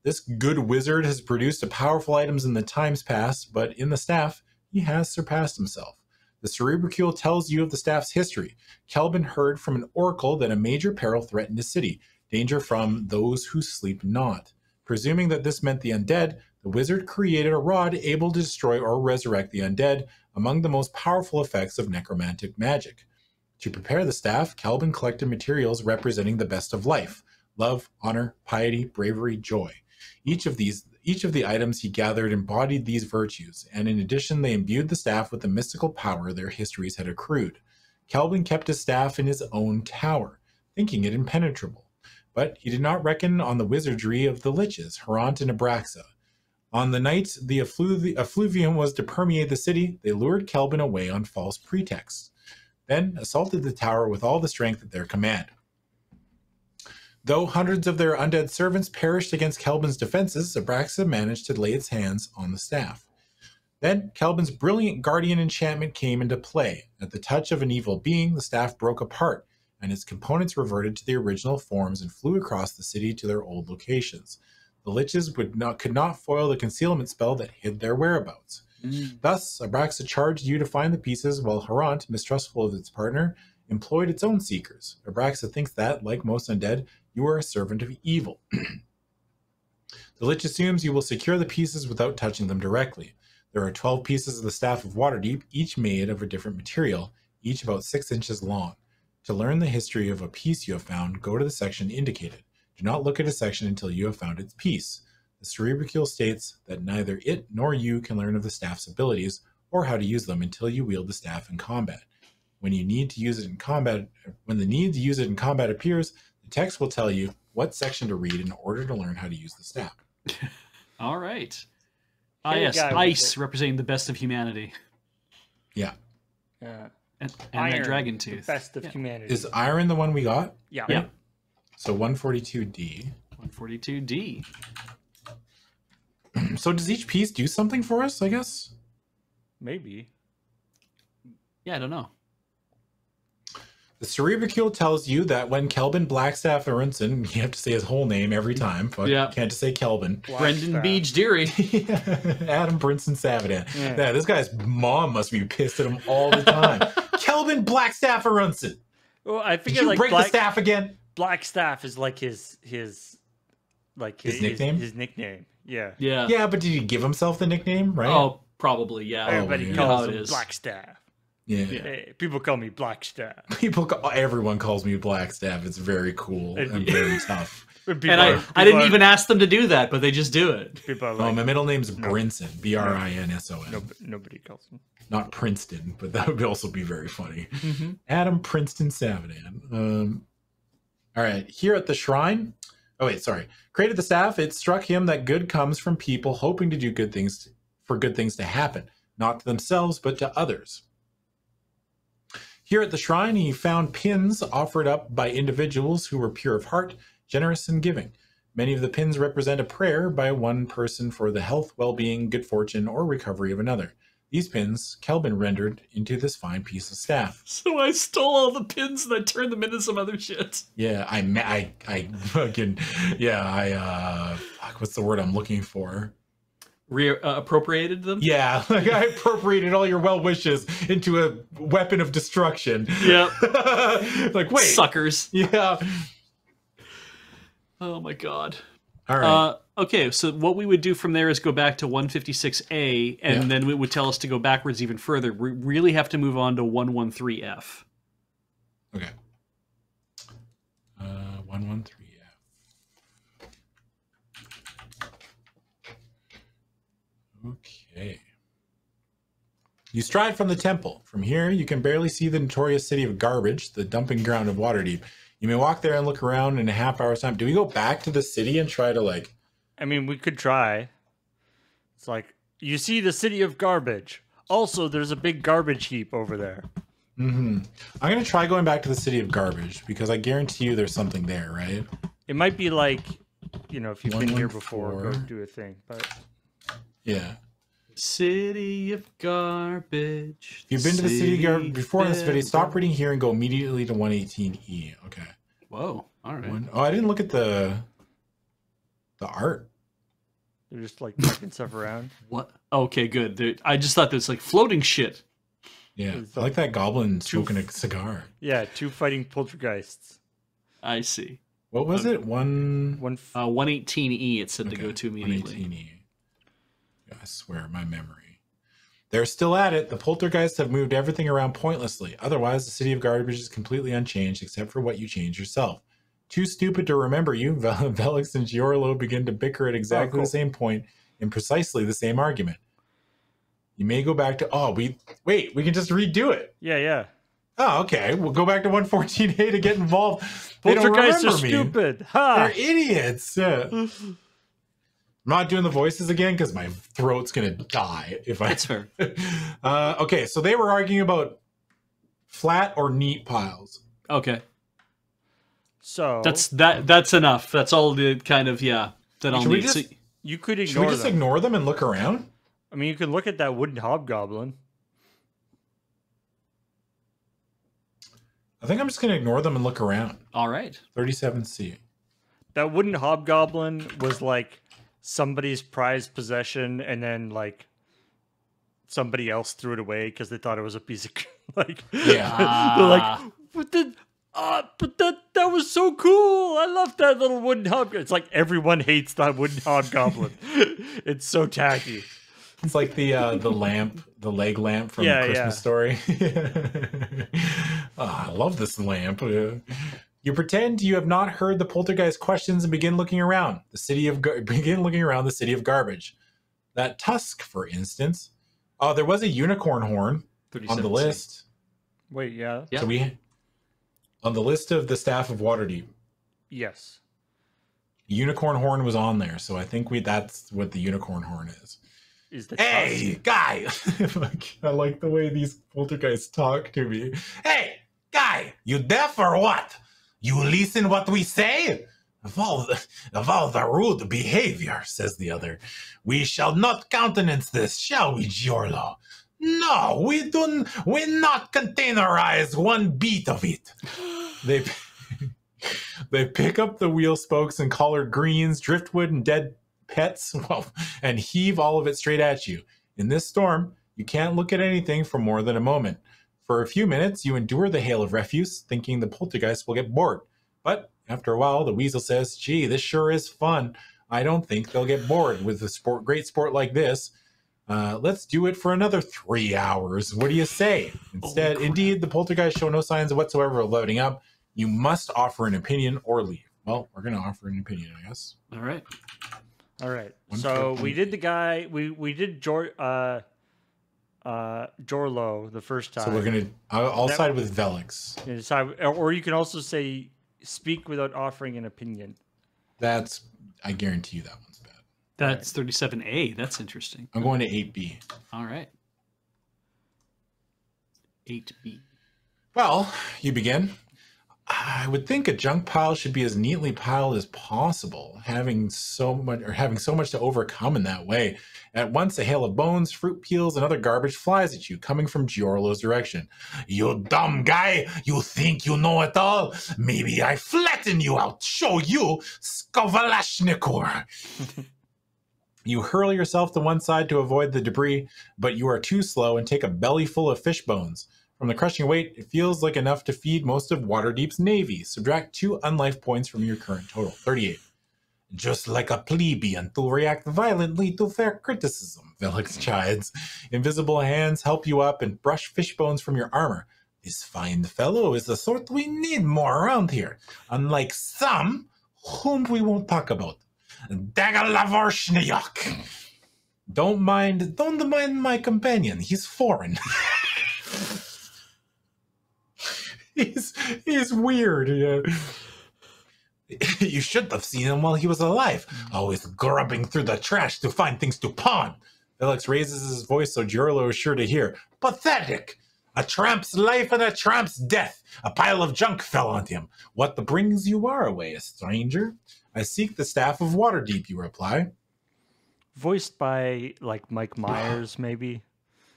This good wizard has produced powerful items in the times past, but in the staff, he has surpassed himself. The Cerebricule tells you of the staff's history. Kelvin heard from an oracle that a major peril threatened his city, danger from those who sleep not. Presuming that this meant the undead, the wizard created a rod able to destroy or resurrect the undead, among the most powerful effects of necromantic magic. To prepare the staff, Kelvin collected materials representing the best of life: love, honor, piety, bravery, joy. Each of the items he gathered embodied these virtues, and in addition they imbued the staff with the mystical power their histories had accrued. Kelvin kept his staff in his own tower, thinking it impenetrable. But he did not reckon on the wizardry of the liches, Harant and Abraxa. On the night the effluvium was to permeate the city, they lured Kelvin away on false pretexts, then assaulted the tower with all the strength at their command. Though hundreds of their undead servants perished against Kelvin's defenses, Abraxa managed to lay its hands on the staff. Then Kelvin's brilliant guardian enchantment came into play. At the touch of an evil being, the staff broke apart, and its components reverted to their original forms and flew across the city to their old locations. The liches could not foil the concealment spell that hid their whereabouts. Thus, Abraxa charged you to find the pieces, while Harant, mistrustful of its partner, employed its own seekers. Abraxa thinks that, like most undead, you are a servant of evil. The Lich assumes you will secure the pieces without touching them directly. There are 12 pieces of the Staff of Waterdeep, each made of a different material, each about 6 inches long. To learn the history of a piece you have found, go to the section indicated. Do not look at a section until you have found its piece. The Cerebricule states that neither it nor you can learn of the staff's abilities or how to use them until you wield the staff in combat. When the need to use it in combat appears, the text will tell you what section to read in order to learn how to use the staff. All right. Yes, ice representing the best of humanity. Yeah. And iron, that dragon tooth. The best of humanity. Is iron the one we got? Yeah. Yeah. So 142D. 142D. So does each piece do something for us, I guess? Maybe. Yeah, I don't know. The Cerebricule tells you that when Kelvin Blackstaff Arunson, you have to say his whole name every time, but you can't just say Kelvin. Brendan Beej Deary. Adam Princeton Savadan. Yeah, this guy's mom must be pissed at him all the time. Kelvin Blackstaff Arunson. Well, I figure Did you like break the staff again? Blackstaff is like his nickname. His nickname. Yeah. Yeah. Yeah, but did he give himself the nickname, right? Oh, probably, yeah. Everybody calls him Blackstaff. Yeah. Hey, people call me Blackstaff. Everyone calls me Blackstaff. It's very cool and very tough. And I didn't even ask them to do that, but they just do it. People are like, my middle name's Brinson. Brinson. Nobody calls him. Not Princeton, but that would also be very funny. Adam Princeton Savadan. All right. Here at the shrine, Oh wait, sorry. Created the staff. It struck him that good comes from people hoping to do good things, for good things to happen, not to themselves but to others. Here at the shrine, he found pins offered up by individuals who were pure of heart, generous and giving. Many of the pins represent a prayer by one person for the health, well-being, good fortune, or recovery of another. These pins Kelvin rendered into this fine piece of staff. So I stole all the pins and I turned them into some other shit. Yeah, I fucking, yeah, what's the word I'm looking for? Appropriated them? Yeah, like I appropriated all your well wishes into a weapon of destruction. Yeah. Like, wait. Suckers. Yeah. Oh my god. All right. Okay, so what we would do from there is go back to 156A, and then it would tell us to go backwards even further. We really have to move on to 113F. Okay. 113F. Okay. You stride from the temple. From here, you can barely see the notorious city of Garbage, the dumping ground of Waterdeep. You may walk there and look around in a half hour's time. Do we go back to the city and try to, like... I mean, we could try. It's like, you see the city of Garbage. Also, there's a big garbage heap over there. Mm-hmm. I'm going to try going back to the city of Garbage, because I guarantee you there's something there, right? It might be like, you know, if you've been here before, go do a thing, but... Yeah. City of Garbage. If you've been to the city of Garbage before in this video, stop reading here and go immediately to 118E. Okay. Whoa. All right. Oh, I didn't look at the art. They're just like fucking stuff around. What? Okay, good. I just thought this like floating shit. Yeah, I like that goblin smoking a cigar. Yeah, 2 fighting poltergeists. I see. What was it? 118E. It said to go to immediately. 118E. I swear, my memory. They're still at it. The poltergeists have moved everything around pointlessly. Otherwise, the city of Garbage is completely unchanged, except for what you change yourself. Too stupid to remember you, Velix and Giorlo begin to bicker at exactly the same point in precisely the same argument. You may go back to... we can just redo it. Yeah. Oh, okay. We'll go back to 114A to get involved. Poltergeists are stupid. Ha! They're idiots. Yeah. I'm not doing the voices again because my throat's going to die if I... That's fair. Okay, so they were arguing about flat or neat piles. Okay. So... That's enough. That's all the kind of, that I'll need. You could ignore them. Should we just ignore them and look around? I mean, you could look at that wooden hobgoblin. I think I'm just going to ignore them and look around. All right. 37C. That wooden hobgoblin was like somebody's prized possession, and then like somebody else threw it away because they thought it was a piece of like. Yeah. They're like, but that was so cool. I love that little wooden hobgoblin. It's like everyone hates that wooden hobgoblin. It's so tacky. It's like the lamp, the leg lamp from Christmas Story. I love this lamp. You pretend you have not heard the poltergeist questions and begin looking around the city of Garbage. That tusk, for instance. Oh, there was a unicorn horn on the list. Wait, yeah. So on the list of the staff of Waterdeep. Yes. Unicorn horn was on there, so I think that's what the unicorn horn is. Hey, guy! I like the way these poltergeists talk to me. Hey, guy! You deaf or what? You listen what we say? Of all the rude behavior, says the other. We shall not countenance this, shall we, Giorlo? No, we not containerize one beat of it. They pick up the wheel spokes and collard greens, driftwood, and dead pets, and heave all of it straight at you. In this storm, you can't look at anything for more than a moment. For a few minutes, you endure the hail of refuse, thinking the poltergeist will get bored. But after a while, the weasel says, gee, this sure is fun. I don't think they'll get bored with a great sport like this. Let's do it for another 3 hours. What do you say? Indeed, the poltergeist show no signs whatsoever of loading up. You must offer an opinion or leave. Well, we're going to offer an opinion, I guess. All right. So we did the guy. We did Jorlo the first time. So we're gonna. I'll side with Velix. Or you can also say speak without offering an opinion. I guarantee you that one's bad. That's 37A. That's interesting. I'm going to 8B. All right. 8B. Well, you begin. I would think a junk pile should be as neatly piled as possible, having so much to overcome in that way. At once, a hail of bones, fruit peels, and other garbage flies at you, coming from Giorlo's direction. You dumb guy! You think you know it all? Maybe I flatten you out, show you, Skovalashnikor! You hurl yourself to one side to avoid the debris, but you are too slow and take a belly full of fish bones. From the crushing weight, it feels like enough to feed most of Waterdeep's navy. Subtract 2 unlife points from your current total. 38. Just like a plebeian to react violently to fair criticism, Velix chides. Invisible hands help you up and brush fish bones from your armor. This fine fellow is the sort we need more around here, unlike some whom we won't talk about. Dagalavarshniyak. Don't mind my companion. He's foreign. He's weird. Yeah. You should have seen him while he was alive, always grubbing through the trash to find things to pawn. Felix raises his voice so Giorlo is sure to hear. Pathetic! A tramp's life and a tramp's death. A pile of junk fell on him. What brings you our way, a stranger? I seek the staff of Waterdeep, you reply. Voiced by, like, Mike Myers, maybe?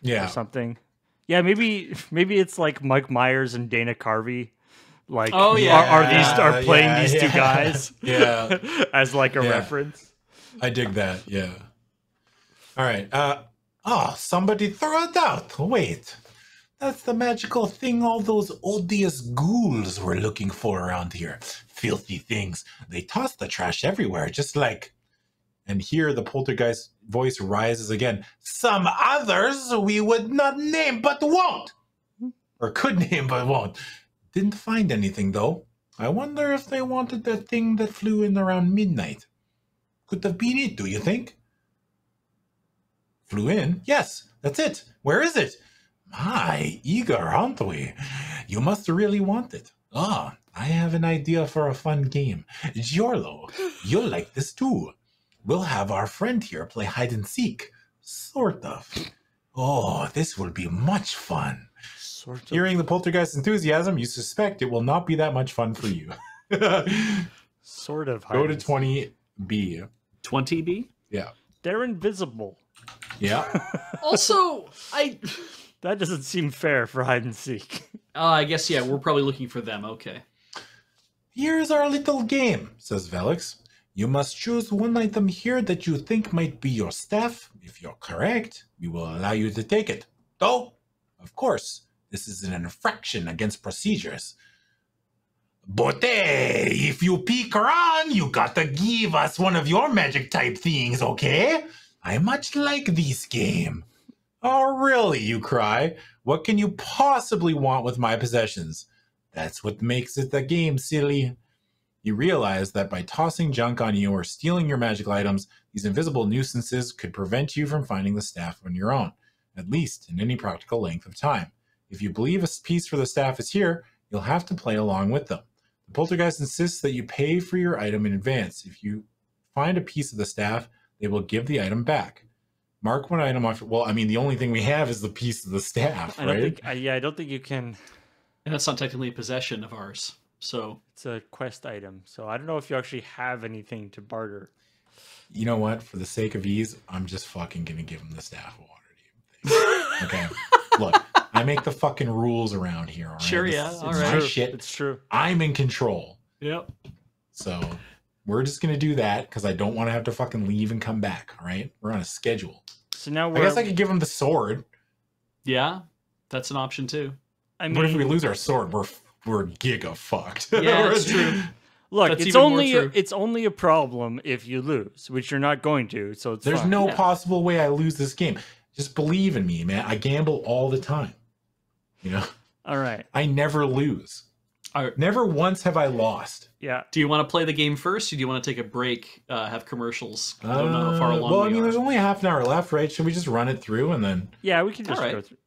Yeah. Or something. Yeah, maybe it's like Mike Myers and Dana Carvey. Like, oh, yeah. are playing these two guys? Yeah. As like a reference. I dig that. Yeah. All right. Somebody throw it out. Wait. That's the magical thing all those odious ghouls were looking for around here. Filthy things. They toss the trash everywhere, just like... And here the poltergeist voice rises again. Some others we would not name but won't. Or could name but won't. Didn't find anything, though. I wonder if they wanted that thing that flew in around midnight. Could have been it, do you think? Flew in? Yes, that's it. Where is it? My, eager, aren't we? You must really want it. I have an idea for a fun game. Giorlo, you'll like this too. We'll have our friend here play hide and seek. Sort of. Oh, this will be much fun. Sort of. Hearing the poltergeist enthusiasm, you suspect it will not be that much fun for you. Sort of. Go to 20B. 20B? Yeah. They're invisible. Yeah. Also, That doesn't seem fair for hide and seek. I guess, yeah, we're probably looking for them. Okay. Here's our little game, says Velix. You must choose one item here that you think might be your staff. If you're correct, we will allow you to take it. Though, of course, this is an infraction against procedures. But if you peek around, you gotta give us one of your magic type things, okay? I much like this game. Oh, really, you cry. What can you possibly want with my possessions? That's what makes it a game, silly. You realize that by tossing junk on you or stealing your magical items, these invisible nuisances could prevent you from finding the staff on your own, at least in any practical length of time. If you believe a piece for the staff is here, you'll have to play along with them. The poltergeist insists that you pay for your item in advance. If you find a piece of the staff, they will give the item back. Mark one item off. Well, I mean, the only thing we have is the piece of the staff, right? I don't think you can. And that's not technically a possession of ours. So it's a quest item. So I don't know if you actually have anything to barter. You know what? For the sake of ease, I'm just fucking gonna give him the staff of Waterdeep. Okay. Look, I make the fucking rules around here. All right? Sure, yeah. It's my shit. It's true. I'm in control. Yep. So we're just gonna do that because I don't want to have to fucking leave and come back. All right. We're on a schedule. So now I guess I could give him the sword. Yeah, that's an option too. I mean, what if we lose our sword? We're giga fucked. Yeah, that's true. Look, that's it's only a problem if you lose, which you're not going to. So it's there's fine. no possible way I lose this game. Just believe in me, man. I gamble all the time. You know. All right. I never lose. Never once have I lost. Yeah. Do you want to play the game first, or do you want to take a break, have commercials? I don't know how far along well, I mean, there's only half an hour left, right? Should we just run it through and then? Yeah, we can just go through.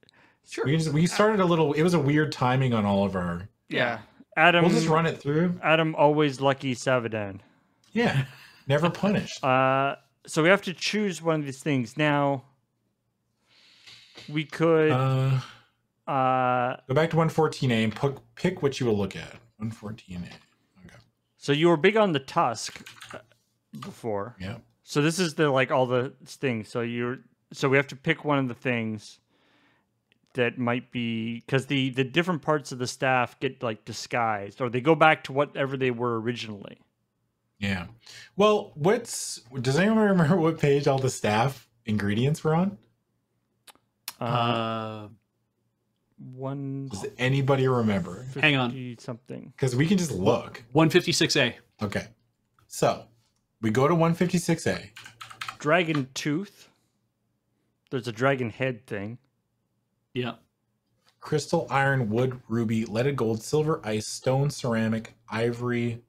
Sure. We started a little. It was a weird timing on all of our. Yeah. Adam. We'll just run it through. Adam always lucky Savadan. Yeah, never punished. So we have to choose one of these things. Now, we could Go back to 114A and pick what you will look at. 114A. Okay. So you were big on the tusk before. Yeah. So this is the like all the things. So we have to pick one of the things that might be because the different parts of the staff get like disguised or they go back to whatever they were originally. Yeah. Well, does anyone remember what page all the staff ingredients were on? Does anybody remember? Hang on. Something. Because we can just look. 156A. Okay. So we go to 156A. Dragon tooth. There's a dragon head thing. Yeah. Crystal, iron, wood, ruby, leaded gold, silver, ice, stone, ceramic, ivory,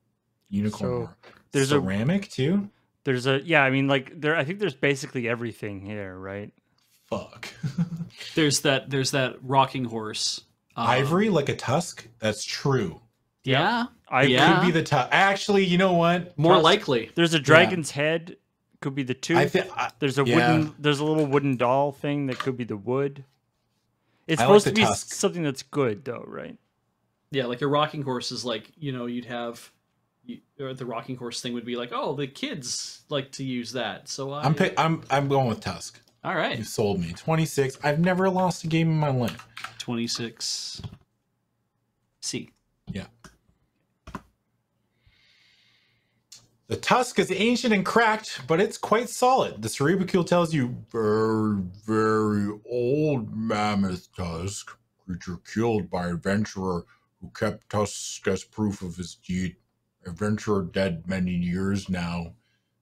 unicorn. So there's ceramic too? I mean like I think there's basically everything here, right? Fuck. there's that rocking horse. Ivory like a tusk? That's true. Yeah. Could be the tusk. Actually, you know what? More likely. There's a dragon's head. Could be the tooth. There's a little wooden doll thing that could be the wood. It's supposed to be something that's good though, right? Yeah, like a rocking horse is like, you'd have or the rocking horse thing would be like, oh, the kids like to use that. So I'm going with tusk. All right. You sold me. 26. I've never lost a game in my life. 26. C. Yeah. The tusk is ancient and cracked, but it's quite solid. The cerebral tells you, very, very old mammoth tusk. Creature killed by adventurer who kept tusk as proof of his deed. Adventurer dead many years now.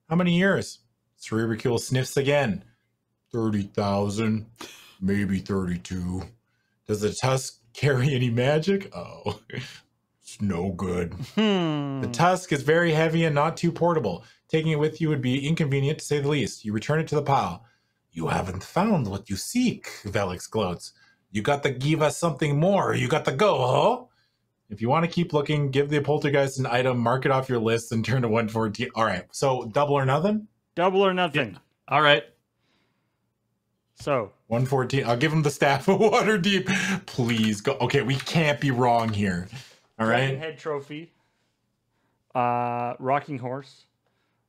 How many years? Cerebral sniffs again. 30,000, maybe 32. Does the tusk carry any magic? Oh, it's no good. The tusk is very heavy and not too portable. Taking it with you would be inconvenient to say the least. You return it to the pile. You haven't found what you seek, Velix gloats. You got to give us something more. You got to go, huh? If you want to keep looking, give the poltergeist an item, mark it off your list, and turn to 114. All right, so double or nothing? Double or nothing. Yeah. All right. So 114. I'll give him the staff of water deep. Please go. Okay, we can't be wrong here. All right. Dragon head trophy. Rocking horse.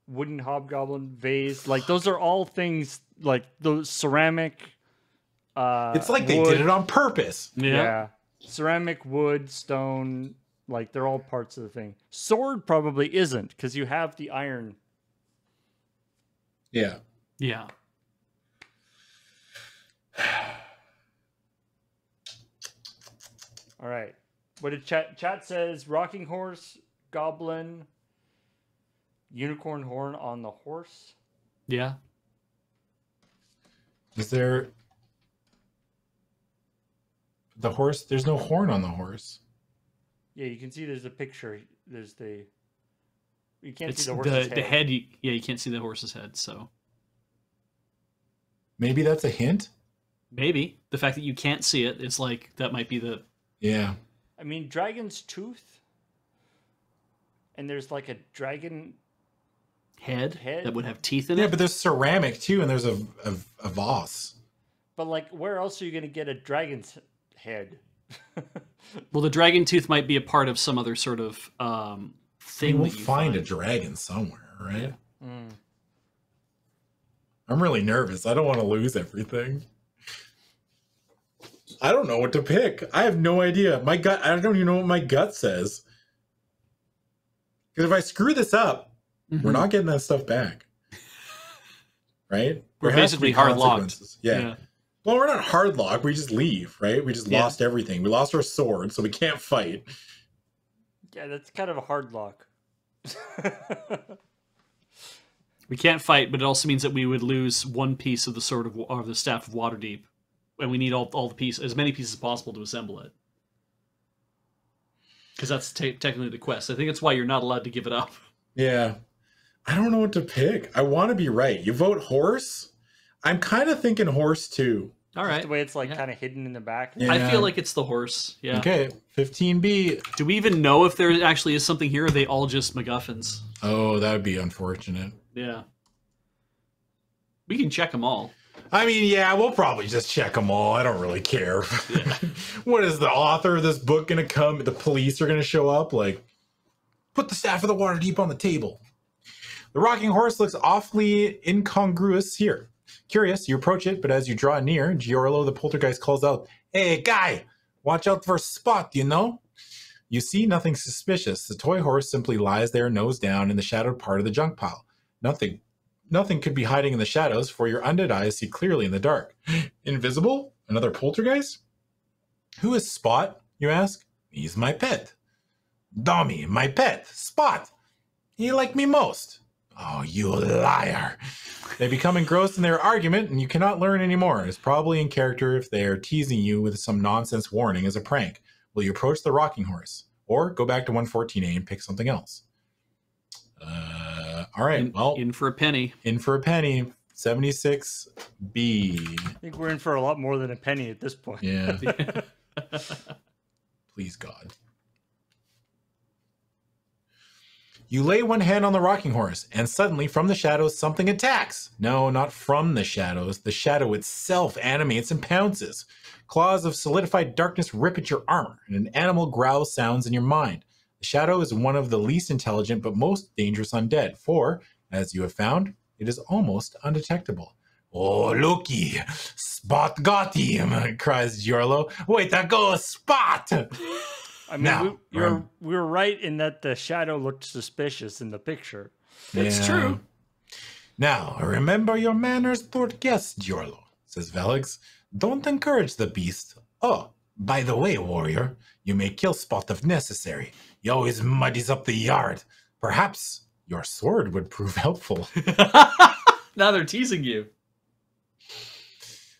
Wooden hobgoblin vase. Like those are all things like those ceramic. It's like they did it on purpose. Yeah. Ceramic, wood, stone. Like they're all parts of the thing. Sword probably isn't because you have the iron. Yeah. Yeah. All right. What did chat says? Rocking horse, goblin, unicorn horn on the horse. Yeah. Is there the horse? There's no horn on the horse. Yeah, you can see there's a picture. There's you can't It's see the horse's the head. You can't see the horse's head. So maybe that's a hint. Maybe the fact that you can't see it, it's like that might be the. Yeah. I mean, dragon's tooth. And there's like a dragon head that would have teeth in it. Yeah, but there's ceramic too, and there's a vase. But like, where else are you going to get a dragon's head? Well, the dragon tooth might be a part of some other sort of thing. We'll find a dragon somewhere, right? Yeah. I'm really nervous. I don't want to lose everything. I don't know what to pick. I have no idea. My gut, I don't even know what my gut says. Because if I screw this up, we're not getting that stuff back. Right? We're basically hard locked. Yeah. Well, we're not hard locked. We just leave, right? We just lost everything. We lost our sword, so we can't fight. Yeah, that's kind of a hard lock. We can't fight, but it also means that we would lose one piece of the sword of the staff of Waterdeep. And we need all the pieces, as many pieces as possible to assemble it. Because that's technically the quest. I think that's why you're not allowed to give it up. Yeah. I don't know what to pick. I want to be right. You vote horse? I'm kind of thinking horse too. All right. The way it's like kind of hidden in the back. Yeah. I feel like it's the horse. Yeah. Okay, 15B. Do we even know if there actually is something here, or are they all just MacGuffins? Oh, that would be unfortunate. Yeah. We can check them all. I mean, yeah, we'll probably just check them all. I don't really care. Yeah. What is the author of this book going to come? The police are going to show up? Like, put the staff of the water deep on the table. The rocking horse looks awfully incongruous here. Curious, you approach it, but as you draw near, Giorlo the poltergeist calls out, "Hey, guy, watch out for a spot, you know?" You see nothing suspicious. The toy horse simply lies there, nose down, in the shadowed part of the junk pile. Nothing could be hiding in the shadows, for your undead eyes see clearly in the dark. Invisible? Another poltergeist? Who is Spot, you ask? He's my pet. Dummy, my pet, Spot. He liked me most. Oh, you liar. They become engrossed in their argument, and you cannot learn anymore. It's probably in character if they are teasing you with some nonsense warning as a prank. Will you approach the rocking horse? Or go back to 114A and pick something else? All right, well. In for a penny. In for a penny. 76B. I think we're in for a lot more than a penny at this point. Yeah. Please, God. You lay one hand on the rocking horse, and suddenly from the shadows something attacks. No, not from the shadows. The shadow itself animates and pounces. Claws of solidified darkness rip at your armor, and an animal growl sounds in your mind. The shadow is one of the least intelligent but most dangerous undead, for, as you have found, it is almost undetectable. "Oh, looky! Spot got him!" cries Giorlo. "Way to go, Spot!" I mean, we were right in that the shadow looked suspicious in the picture. It's true. "Now, remember your manners toward guests, Giorlo," says Velix. "Don't encourage the beast. Oh, by the way, warrior, you may kill Spot if necessary. He always muddies up the yard. Perhaps your sword would prove helpful." Now they're teasing you.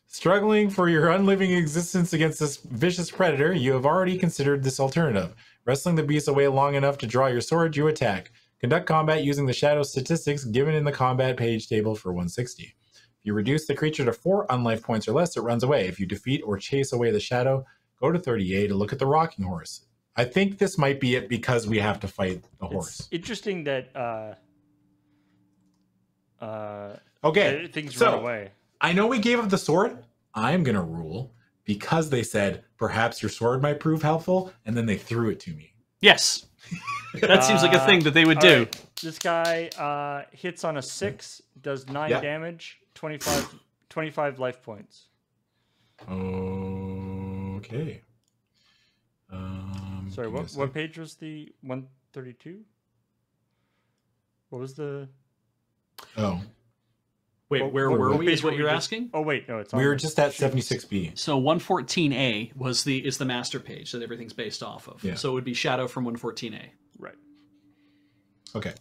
Struggling for your unliving existence against this vicious predator, you have already considered this alternative. Wrestling the beast away long enough to draw your sword, you attack. Conduct combat using the shadow statistics given in the combat page table for 160. If you reduce the creature to 4 unlife points or less, it runs away. If you defeat or chase away the shadow, go to 30A to look at the rocking horse. I think this might be it because we have to fight the horse. It's interesting that okay, things run away. I know we gave up the sword. I'm going to rule because they said, perhaps your sword might prove helpful, and then they threw it to me. Yes. That seems like a thing that they would do. Right. This guy hits on a 6, does 9 damage, 25 life points. Okay. Sorry, what page was the 132? What was the... Oh. Wait, where were we is what you're asking? Oh, wait, no, it's on we were just at 76B. So 114A is the master page that everything's based off of. Yeah. So it would be Shadow from 114A. Right. Okay.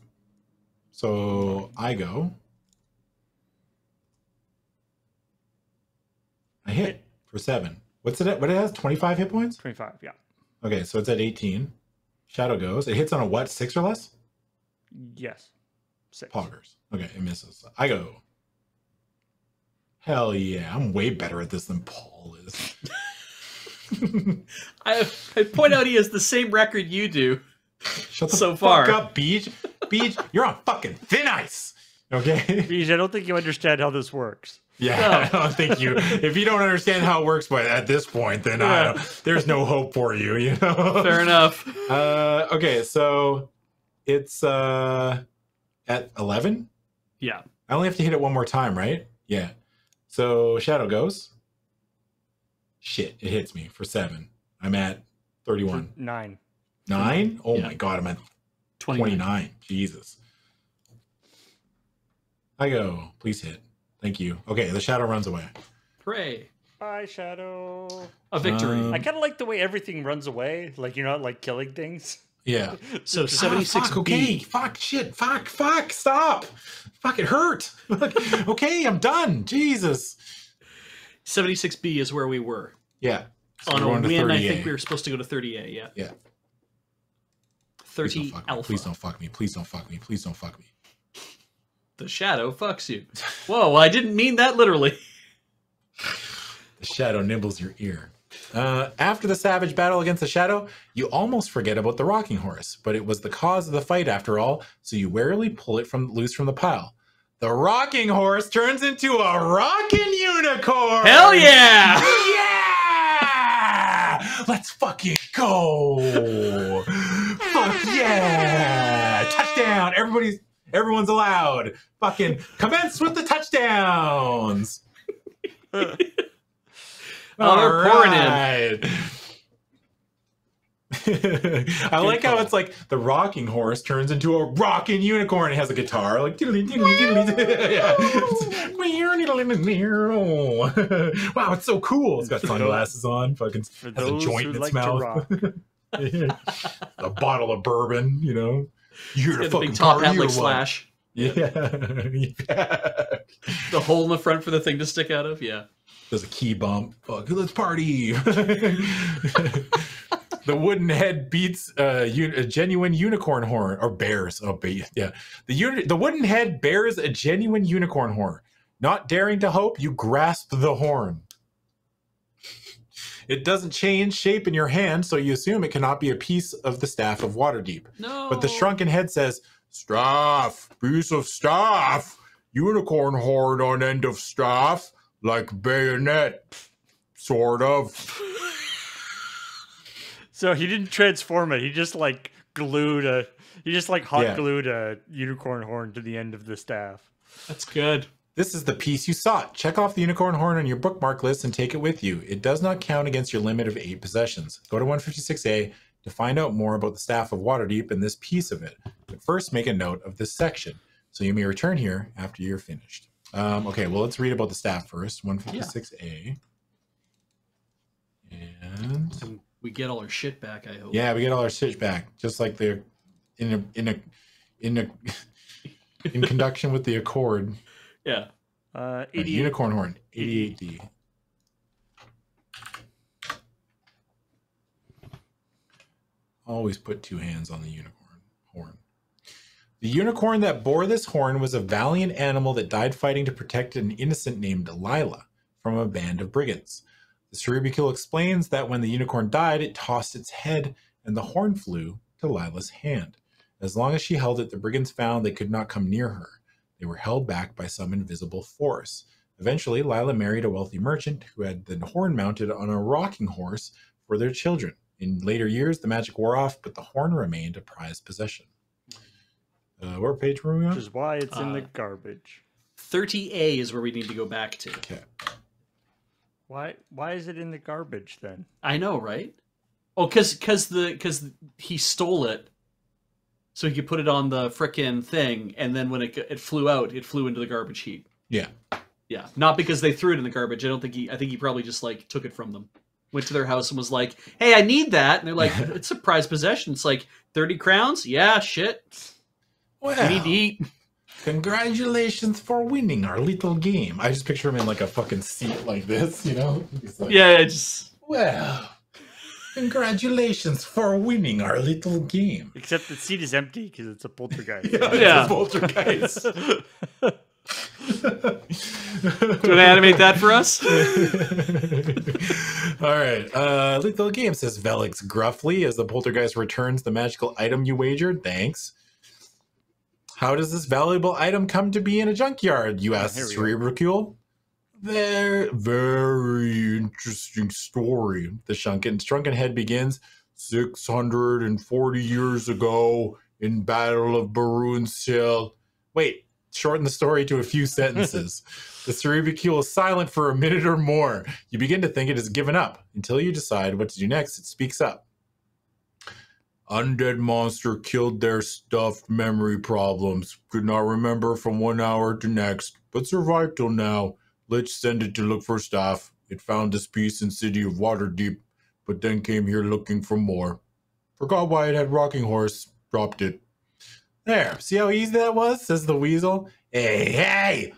So I go. I hit for 7. What's it at? What it has? 25 hit points? 25, yeah. Okay, so it's at 18. Shadow goes. It hits on a what? 6 or less? Yes. 6. Poggers. Okay, it misses. I go. Hell yeah, I'm way better at this than Paul is. I point out he has the same record you do. Shut the so fuck far. up, Beej. Beej, you're on fucking thin ice. Okay? Beej, I don't think you understand how this works. Yeah, I don't think you. If you don't understand how it works, but at this point, then there's no hope for you. You know. Fair enough. Okay, so it's at 11. Yeah. I only have to hit it one more time, right? Yeah. So Shadow goes. Shit, it hits me for 7. I'm at 31. 9. 9? Oh Yeah. my god, I'm at 29. 29. Jesus. I go. Please hit. Thank you. Okay, the shadow runs away. Hooray. Bye, Shadow. A victory. I kind of like the way everything runs away. Like, you're not, like, killing things. Yeah. So 76B. Fuck, okay. Fuck, shit. Fuck. Stop. Fuck, it hurt. Okay, I'm done. Jesus. 76B is where we were. Yeah. So On we're a going to win, I 30A. think we were supposed to go to 30A, yeah. Yeah. 30 alpha. Please don't fuck me. Please don't fuck me. Please don't fuck me. The shadow fucks you. Whoa, well, I didn't mean that literally. The shadow nibbles your ear. After the savage battle against the shadow, you almost forget about the rocking horse, but it was the cause of the fight after all, so you warily pull it loose from the pile. The rocking horse turns into a rockin' unicorn! Hell yeah! Yeah! Let's fucking go! Fuck yeah! Touchdown! Everyone's allowed. Fucking commence with the touchdowns! They're pouring in. I like how it's like the rocking horse turns into a rocking unicorn. It has a guitar, like diddly diddly diddly. Yeah. Wow, it's so cool. It's got sunglasses on, fucking has a joint in its mouth. A bottle of bourbon, you know. You're the fucking top hat like one. Slash. Yeah. The hole in the front for the thing to stick out of. Yeah. There's a key bump. Fuck, let's party. The wooden head beats a genuine unicorn horn, or bears. Oh, yeah. The wooden head bears a genuine unicorn horn. Not daring to hope, you grasp the horn. It doesn't change shape in your hand, so you assume it cannot be a piece of the staff of Waterdeep. No. But the shrunken head says, "Staff, piece of staff, unicorn horn on end of staff, like bayonet, sort of." So he didn't transform it. He just like glued a. He just like hot glued a unicorn horn to the end of the staff. That's good. This is the piece you sought. Check off the unicorn horn on your bookmark list and take it with you. It does not count against your limit of 8 possessions. Go to 156A to find out more about the staff of Waterdeep and this piece of it. But first, make a note of this section, so you may return here after you're finished. Okay, well, let's read about the staff first. 156A. And we get all our shit back, I hope. Yeah, we get all our shit back, just like they're in conjunction with the accord. Yeah. 88. Unicorn horn, 88D. Always put 2 hands on the unicorn horn. The unicorn that bore this horn was a valiant animal that died fighting to protect an innocent named Lila from a band of brigands. The Cerebicule explains that when the unicorn died, it tossed its head and the horn flew to Lila's hand. As long as she held it, the brigands found they could not come near her. They were held back by some invisible force. Eventually, Lila married a wealthy merchant who had the horn mounted on a rocking horse for their children. In later years, the magic wore off, but the horn remained a prized possession. What page were we on? Which is why it's in the garbage. 30A is where we need to go back to. Okay. Why is it in the garbage then? I know, right? Oh, because he stole it, so he could put it on the frickin' thing, and then when it flew out, it flew into the garbage heap. Yeah. Yeah, not because they threw it in the garbage. I think he probably just like took it from them. Went to their house and was like, "Hey, I need that." And they're like, "It's a prized possession. It's like 30 crowns." Yeah, shit. Well, we need to eat. Congratulations for winning our little game. I just picture him in like a fucking seat like this, you know? Like, yeah, just... Well, congratulations for winning our little game. Except the seat is empty because it's a poltergeist. Yeah. It's a poltergeist. Do you want to animate that for us? All right. Little game, says Velix gruffly as the poltergeist returns the magical item you wagered. Thanks. How does this valuable item come to be in a junkyard? You ask Cerebicule. Very interesting story. The shrunken head begins. 640 years ago in Battle of Baruunsil. Wait, shorten the story to a few sentences. The Cerebicule is silent for a minute or more. You begin to think it has given up. Until you decide what to do next, it speaks up. Undead monster killed their stuffed memory problems. Could not remember from 1 hour to next, but survived till now. Lich sent it to look for staff. It found this piece in city of Waterdeep, but then came here looking for more. Forgot why it had rocking horse. Dropped it. There, see how easy that was, says the weasel. Hey!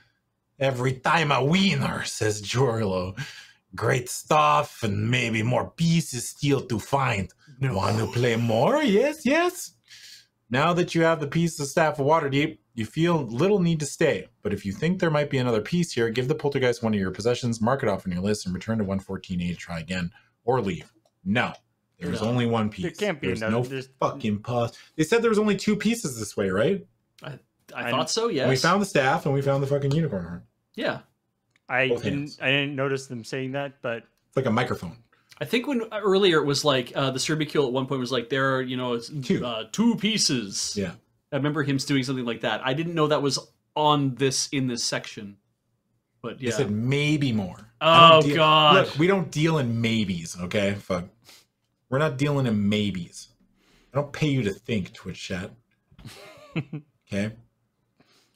Every time a wiener, says Jorlo. Great stuff and maybe more pieces still to find. Want to play more? Yes. Now that you have the piece of Staff of Waterdeep, you feel little need to stay. But if you think there might be another piece here, give the poltergeist one of your possessions, mark it off on your list, and return to 114A to try again, or leave. No. There's only one piece. There can't be There's another. no fucking pause. They said there was only 2 pieces this way, right? I thought so, yes. And we found the staff and we found the fucking unicorn horn. Yeah. I didn't notice them saying that, but it's like a microphone. I think when earlier it was like the Cerbicule at one point was like there are, you know, it's 2 pieces. Yeah. I remember him doing something like that. I didn't know that was on this in this section. But yeah. They said maybe more. Oh god. Look, we don't deal in maybes, okay? Fuck. We're not dealing in maybes. I don't pay you to think, Twitch chat. Okay?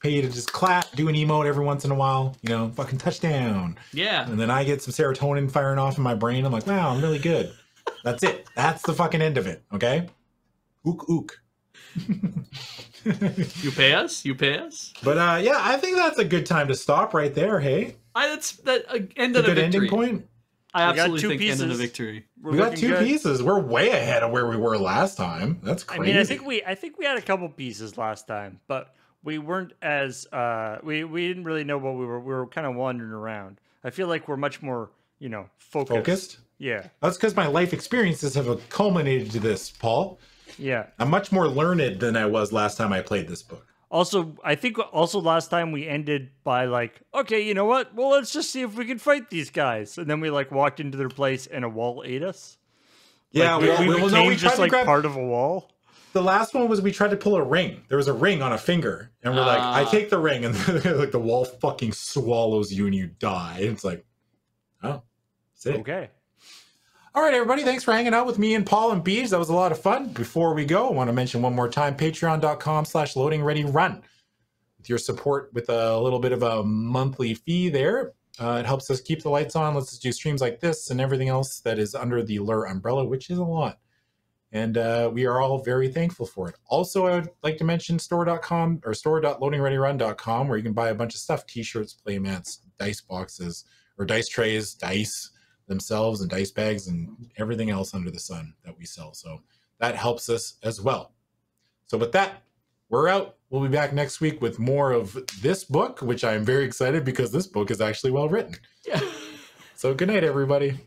Pay you to just clap, do an emote every once in a while, you know, fucking touchdown. Yeah. And then I get some serotonin firing off in my brain. I'm like, wow, I'm really good. That's it. That's the fucking end of it, okay? Ook ook. You pay us? You pay us? But yeah, I think that's a good time to stop right there, hey? That's that end of a a good victory. ending point. I absolutely think end of a victory. We got 2 pieces. We're way ahead of where we were last time. That's crazy. I mean, I think we had a couple pieces last time, but we weren't as we didn't really know what we were kind of wandering around. I feel like we're much more, you know, focused. Yeah. That's because my life experiences have culminated to this, Paul. Yeah. I'm much more learned than I was last time I played this book. Also, I think last time we ended by like, okay, you know what? Well, let's just see if we can fight these guys. And then we like walked into their place and a wall ate us. Yeah, like, we became just like grab... part of a wall. The last one was we tried to pull a ring. There was a ring on a finger. And we're like, I take the ring. And like the wall fucking swallows you and you die. It's like, oh, sick. Okay. All right, everybody. Thanks for hanging out with me and Paul and Beej. That was a lot of fun. Before we go, I want to mention one more time, patreon.com/loadingreadyrun. With your support with a little bit of a monthly fee there, it helps us keep the lights on. Lets us do streams like this and everything else that is under the Lure umbrella, which is a lot. And we are all very thankful for it. Also, I would like to mention store.com or store.loadingreadyrun.com, where you can buy a bunch of stuff, t-shirts, playmats, dice boxes, or dice trays, dice themselves, and dice bags, and everything else under the sun that we sell. So that helps us as well. So with that, we're out. We'll be back next week with more of this book, which I am very excited because this book is actually well written. Yeah. So good night, everybody.